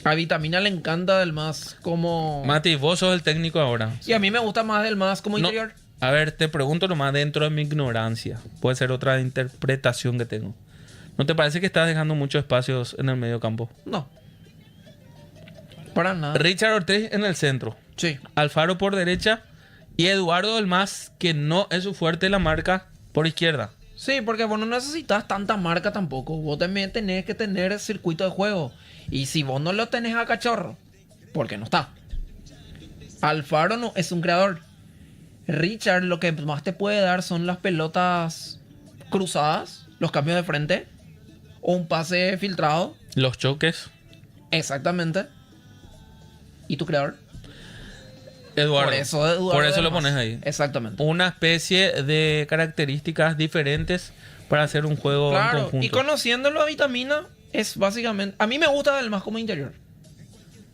A Vitamina le encanta Delmas como... Mati, vos sos el técnico ahora. Y a mí me gusta más Delmas como No, interior. a ver, te pregunto nomás dentro de mi ignorancia. Puede ser otra interpretación que tengo. ¿No te parece que estás dejando muchos espacios en el medio campo? No. Para nada. Richard Ortiz en el centro. Sí. Alfaro por derecha. Y Eduardo Delmas, que no es su fuerte la marca, por izquierda. Sí, porque vos no necesitas tanta marca tampoco. Vos también tenés que tener circuito de juego. Y si vos no lo tenés a Cachorro, porque no está. Alfaro no es un creador. Richard lo que más te puede dar son las pelotas cruzadas, los cambios de frente, o un pase filtrado. Los choques. Exactamente. ¿Y tu creador? Eduardo. Por eso Eduardo Por eso lo Delmas. pones ahí. Exactamente. Una especie de características diferentes para hacer un juego en Claro, conjunto. y conociéndolo a Vitamina, es básicamente... A mí me gusta Delmas como interior.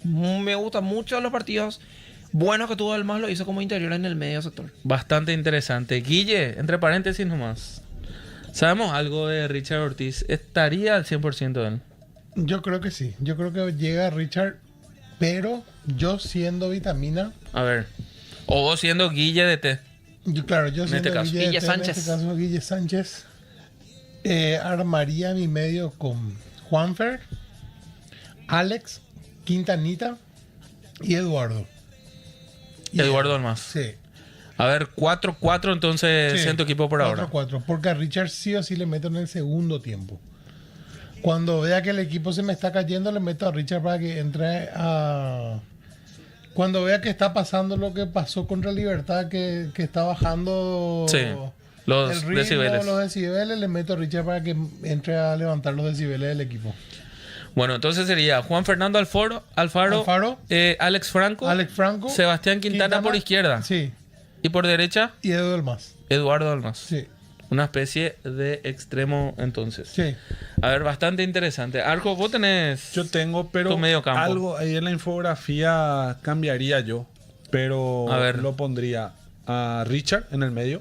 Me gustan mucho los partidos buenos que tuvo Delmas, lo hizo como interior en el medio sector. Bastante interesante. Guille, entre paréntesis nomás. ¿Sabemos algo de Richard Ortiz? ¿Estaría al 100% de él? Yo creo que sí. Yo creo que llega Richard, pero yo siendo Vitamina, A ver. O vos siendo Guille de T. claro, yo En siendo este caso. Guille Guille T, Sánchez. En este caso, Guille Sánchez, armaría mi medio con Juanfer, Alex, Quintanita y Eduardo. Eduardo Almaz. Sí. A ver, 4-4 entonces Sí, en tu equipo por ahora. 4-4, porque a Richard sí o sí le meto en el segundo tiempo. Cuando vea que el equipo se me está cayendo, le meto a Richard para que entre a... Cuando vea que está pasando lo que pasó contra Libertad, que está bajando Sí, los el ritmo, decibeles. los decibeles, le meto a Richard para que entre a levantar los decibeles del equipo. Bueno, entonces sería Juan Fernando Alfaro, Alex Franco, Alex Franco, Sebastián Quintana por izquierda. Sí, Y por derecha, y Edu del Más. Eduardo Almaz. Sí. Una especie de extremo entonces. Sí. A ver, bastante interesante. Arco, vos tenés Yo tengo, pero tu medio campo. algo ahí en la infografía cambiaría yo. Pero A ver. lo pondría a Richard en el medio,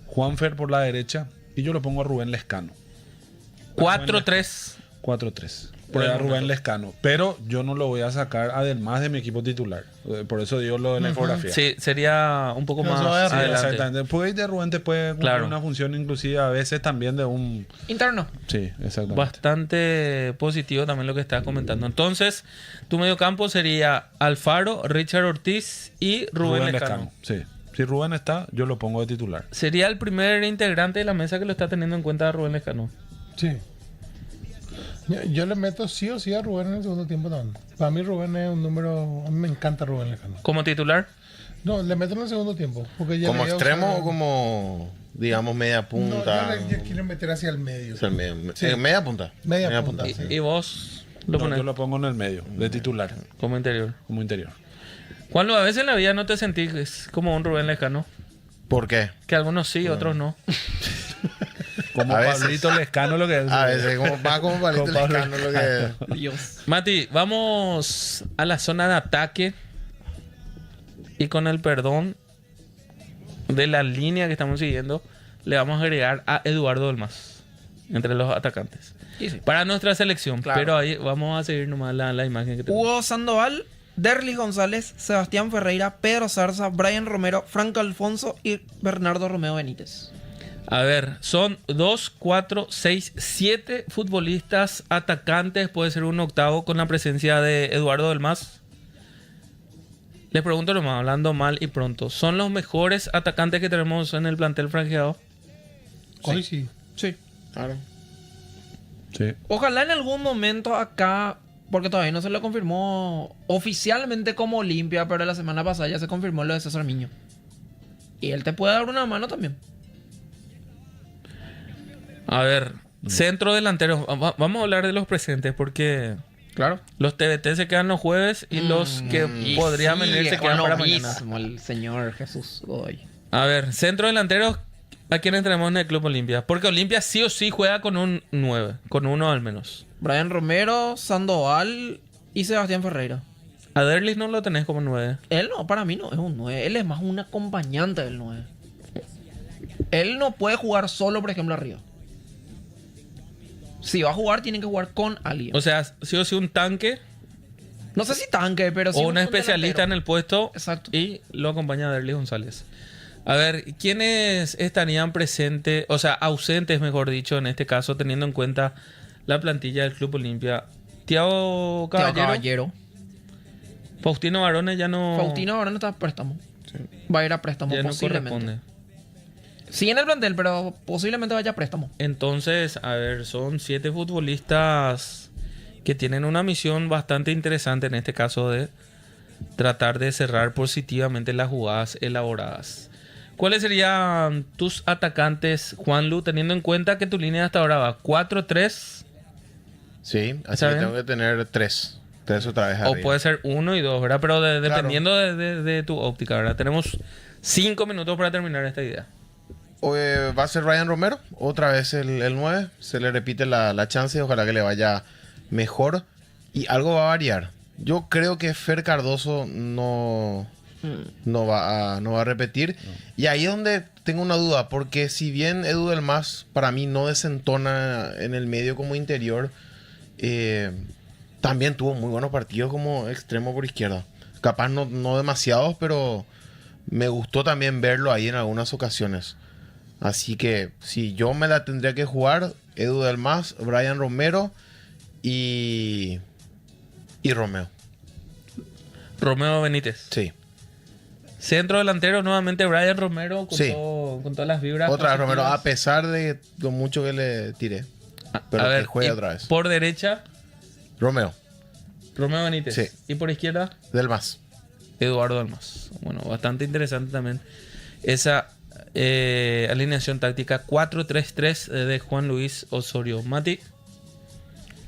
Juanfer por la derecha y yo lo pongo a Rubén Lescano. 4-3. 4-3. Por ahí a Rubén Lescano. Pero yo no lo voy a sacar además de mi equipo titular. Por eso digo lo de la infografía. Sí, sería un poco Eso más va a ser, adelante. Exactamente. Porque de Rubén te puede cumplir Claro. una función inclusive a veces también de un... Interno. Sí, exactamente. Bastante positivo también lo que estás comentando. Entonces, tu medio campo sería Alfaro, Richard Ortiz y Rubén Lescano. Sí. Si Rubén está, yo lo pongo de titular. Sería el primer integrante de la mesa que lo está teniendo en cuenta Rubén Lescano. Sí. Yo le meto sí o sí a Rubén en el segundo tiempo también. Para mí Rubén es un número... A mí me encanta Rubén Lejano. Como titular. No, le meto en el segundo tiempo. Porque ya ¿Como le voy a extremo usar- o como, digamos, media No, punta? yo quiero meter hacia el medio. O sea, Sí. media punta. Media punta. Y, Sí. y vos lo No, pones yo lo pongo en el medio, de titular, como interior. como interior. Juanlo, a veces en la vida no te sentís como un Rubén Lescano. ¿Por qué? Que algunos sí, otros no. Como A veces. Pablito Lescano lo que es. A veces va como palito Con Pablo Lescano lo que... Dios. Mati, vamos a la zona de ataque. Y con el perdón de la línea que estamos siguiendo, le vamos a agregar a Eduardo Delmas entre los atacantes. Y sí. Para nuestra selección. Claro. Pero ahí vamos a seguir nomás la imagen que tenemos. Hugo Sandoval, Derlis González, Sebastián Ferreira, Pedro Zarza, Brian Romero, Franco Alfonso y Bernardo Romeo Benítez. A ver, son 2, 4, 6, 7 futbolistas atacantes. Puede ser un octavo con la presencia de Eduardo Delmas. Les pregunto nomás, hablando mal y pronto. ¿Son los mejores atacantes que tenemos en el plantel franjeado? Hoy sí. Sí. Claro. Sí. Ojalá en algún momento acá, porque todavía no se lo confirmó oficialmente como Olimpia, pero la semana pasada ya se confirmó lo de César Miño. Y él te puede dar una mano también. A ver, centro delantero. Vamos a hablar de los presentes porque Claro. los TBT se quedan los jueves y los que podrían venir se quedan para mañana. El señor Jesús Godoy. A ver, centro delantero, ¿a quiénes tenemos en el Club Olimpia? Porque Olimpia sí o sí juega con un 9, con uno al menos. Brian Romero, Sandoval y Sebastián Ferreira. A Derlis no lo tenés como 9. Él no, para mí no es un 9. Él es más un acompañante del 9. Él no puede jugar solo, por ejemplo, arriba. Si va a jugar, tiene que jugar con alguien. O sea, sí o sí un tanque No sé si tanque, pero sí o un especialista en el puesto. Exacto. Y lo acompaña Derlis González. A ver, ¿quiénes estarían presentes, o sea, ausentes, mejor dicho, en este caso, teniendo en cuenta la plantilla del Club Olimpia? Tiago Caballero. Faustino Barones ya no... Faustino ahora no está a préstamo. Va a ir a préstamo ya no posiblemente. corresponde. Sí en el plantel, pero posiblemente vaya a préstamo. Entonces, a ver, son 7 futbolistas que tienen una misión bastante interesante en este caso de tratar de cerrar positivamente las jugadas elaboradas. ¿Cuáles serían tus atacantes, Juanlu, teniendo en cuenta que tu línea hasta ahora va 4-3 Sí, así ¿Está que bien? tengo que tener 3. 3 otra vez o arriba. puede ser 1 y 2, ¿verdad? Pero dependiendo de tu óptica, ¿verdad? Tenemos 5 minutos para terminar esta idea. Va a ser Ryan Romero, otra vez el 9. Se le repite la chance, ojalá que le vaya mejor. Y algo va a variar. Yo creo que Fer Cardoso no va a repetir. Y ahí es donde tengo una duda, porque si bien Edu Delmas para mí no desentona en el medio como interior, también tuvo muy buenos partidos como extremo por izquierda. Capaz no demasiados, pero me gustó también verlo ahí en algunas ocasiones. Así que si yo me la tendría que jugar, Edu Delmas, Brian Romero y Romeo. Romeo Benítez. Sí. Centro delantero, nuevamente Brian Romero con, Sí. con todas las vibras. Otra vez Romero, positivas. a pesar de lo mucho que le tiré. Pero A que ver, juegue y otra vez. Por derecha, Romeo, Romeo Benítez. Sí. Y por izquierda, Delmas. Eduardo Almas. Bueno, bastante interesante también esa alineación táctica 4-3-3 de Juan Luis Osorio. Mati.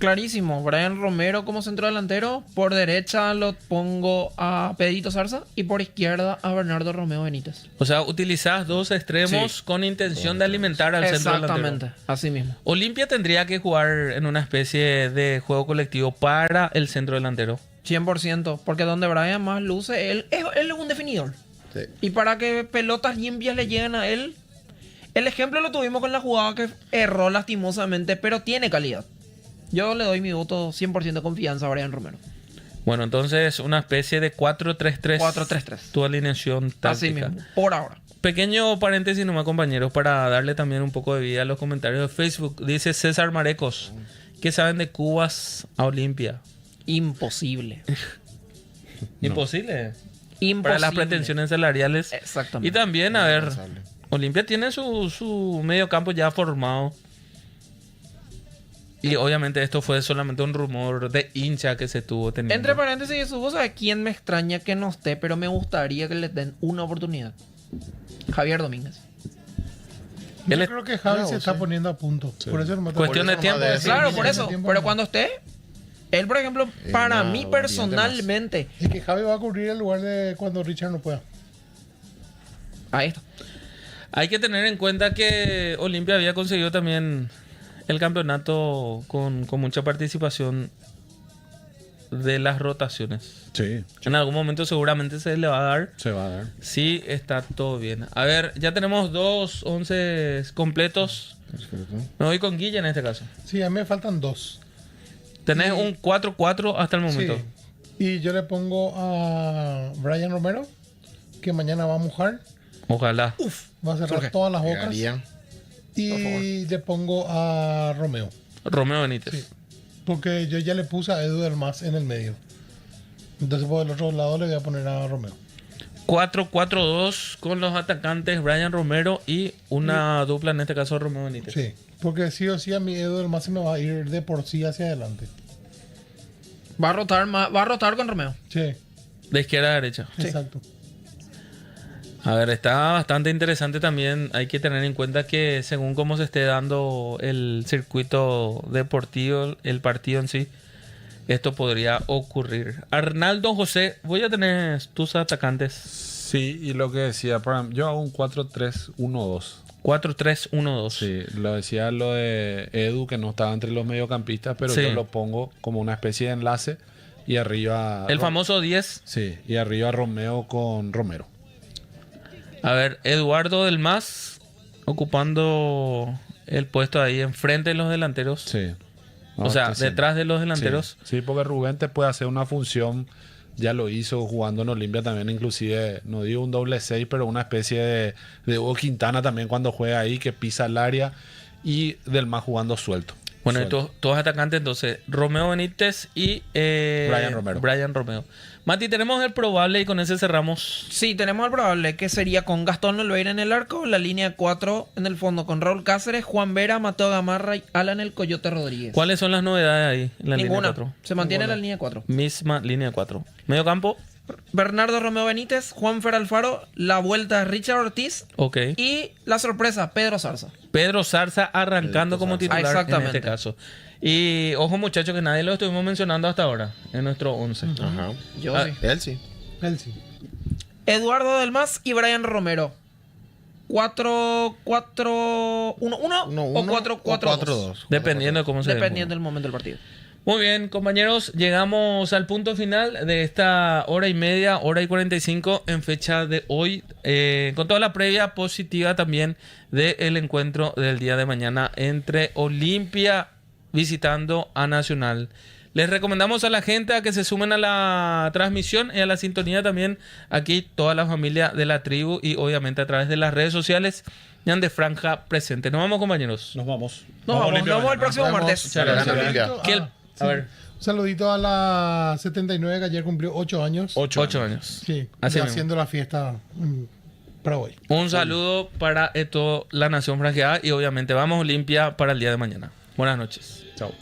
Clarísimo. Brian Romero como centro delantero. Por derecha lo pongo a Pedrito Zarza y por izquierda a Bernardo Romeo Benítez. O sea, utilizás dos extremos con intención de alimentar al centro delantero. Exactamente, así mismo. Olimpia tendría que jugar en una especie de juego colectivo para el centro delantero. 100%, porque donde Brian más luce, él es un definidor. Sí. Y para que pelotas limpias le lleguen a él, el ejemplo lo tuvimos con la jugada que erró lastimosamente, pero tiene calidad. Yo le doy mi voto 100% de confianza a Brian Romero. Bueno, entonces una especie de 4-3-3. 4-3-3. Tu alineación táctica. Así mismo, por ahora. Pequeño paréntesis nomás, compañeros, para darle también un poco de vida a los comentarios de Facebook. Dice César Marecos, ¿qué saben de Cubas a Olimpia? Imposible. Imposible. Imposible. Para las pretensiones salariales. Exactamente. Y también, a ver, Olimpia tiene su medio campo ya formado. Y obviamente esto fue solamente un rumor de hincha que se tuvo teniendo. Entre paréntesis, Jesús, ¿sabes quién me extraña que no esté? Pero me gustaría que le den una oportunidad. Javier Domínguez. Yo Él es- creo que Javi se está poniendo a punto. Por eso no me Cuestión de tiempo. Claro, por eso. Tiempo, Pero no. cuando esté, él, por ejemplo, para mí personalmente, Es que Javi va a cubrir el lugar de cuando Richard no pueda. ahí está. Hay que tener en cuenta que Olimpia había conseguido también el campeonato con mucha participación de las rotaciones. Sí, En algún momento seguramente se le va a dar. se va a dar. Sí, está todo bien. A ver, ya tenemos 2 11 completos. Me voy con Guilla en este caso. Sí, a mí me faltan 2. Tenés un 4-4 hasta el momento. Sí. Y yo le pongo a Brian Romero, que mañana va a mojar. Ojalá. Va a cerrar todas las bocas. Y le pongo a Romeo. Romeo Benítez. Sí. Porque yo ya le puse a Edu del Mas en el medio. Entonces por el otro lado le voy a poner a Romeo. 4-4-2 con los atacantes Brian Romero y una dupla, en este caso Romeo Benítez. Sí. Porque sí o sí a mi Edu del Mas se me va a ir de por sí hacia adelante. Va a rotar con Romeo. Sí. De izquierda a derecha. Exacto. A ver, está bastante interesante también. Hay que tener en cuenta que según cómo se esté dando el circuito deportivo, el partido en sí, esto podría ocurrir. Arnaldo José, voy a tener tus atacantes. Sí, y lo que decía, yo hago un 4-3-1-2. 4-3-1-2. Sí, lo decía lo de Edu, que no estaba entre los mediocampistas, pero Sí. yo lo pongo como una especie de enlace y arriba... El famoso 10. Sí, y arriba Romeo con Romero. A ver, Eduardo del Mas ocupando el puesto ahí enfrente de los delanteros. Sí. O sea, sí. detrás de los delanteros. Sí, sí, porque Rubén te puede hacer una función, ya lo hizo jugando en Olimpia también, inclusive, no digo un doble 6, pero una especie de Hugo Quintana también cuando juega ahí, que pisa el área, y del más jugando suelto. Bueno, Suelto. todos atacantes entonces, Romeo Benítez y Brian Romero. Mati, tenemos el probable y con ese cerramos. Sí, tenemos el probable que sería con Gastón Olveira en el arco, la línea 4 en el fondo con Raúl Cáceres, Juan Vera, Mateo Gamarra y Alan el Coyote Rodríguez. ¿Cuáles son las novedades ahí en la Ninguna. línea 4? Se mantiene la línea 4. Misma línea 4. Medio campo, Bernardo Romeo Benítez, Juan Fer Alfaro, la vuelta de Richard Ortiz ok. y la sorpresa, Pedro Zarza. Pedro Zarza arrancando como titular en Exactamente. este caso. Y ojo muchachos que nadie lo estuvimos mencionando hasta ahora en nuestro 11. Ajá. Yo Ah, sí. Él sí. Él sí. Eduardo Del Mas y Brian Romero. 4-4-1-1 o 4-4-2. Dependiendo de cómo se Dependiendo del momento del partido. Muy bien, compañeros, llegamos al punto final de esta hora y media, hora y 45 en fecha de hoy, con toda la previa positiva también del encuentro del día de mañana entre Olimpia visitando a Nacional. Les recomendamos a la gente a que se sumen a la transmisión y a la sintonía también aquí toda la familia de la tribu y obviamente a través de las redes sociales de Franja Presente. Nos vamos, compañeros. Nos vamos. Nos vamos el próximo Nos vemos. martes. Muchas gracias. Gana Olimpia. Que el- a ver, Un saludito a la 79 que ayer cumplió 8 años. 8 años. Sí, Así ya mismo. haciendo la fiesta para hoy. Un saludo para toda la nación franqueada y obviamente vamos Olimpia para el día de mañana. Buenas noches. Chao.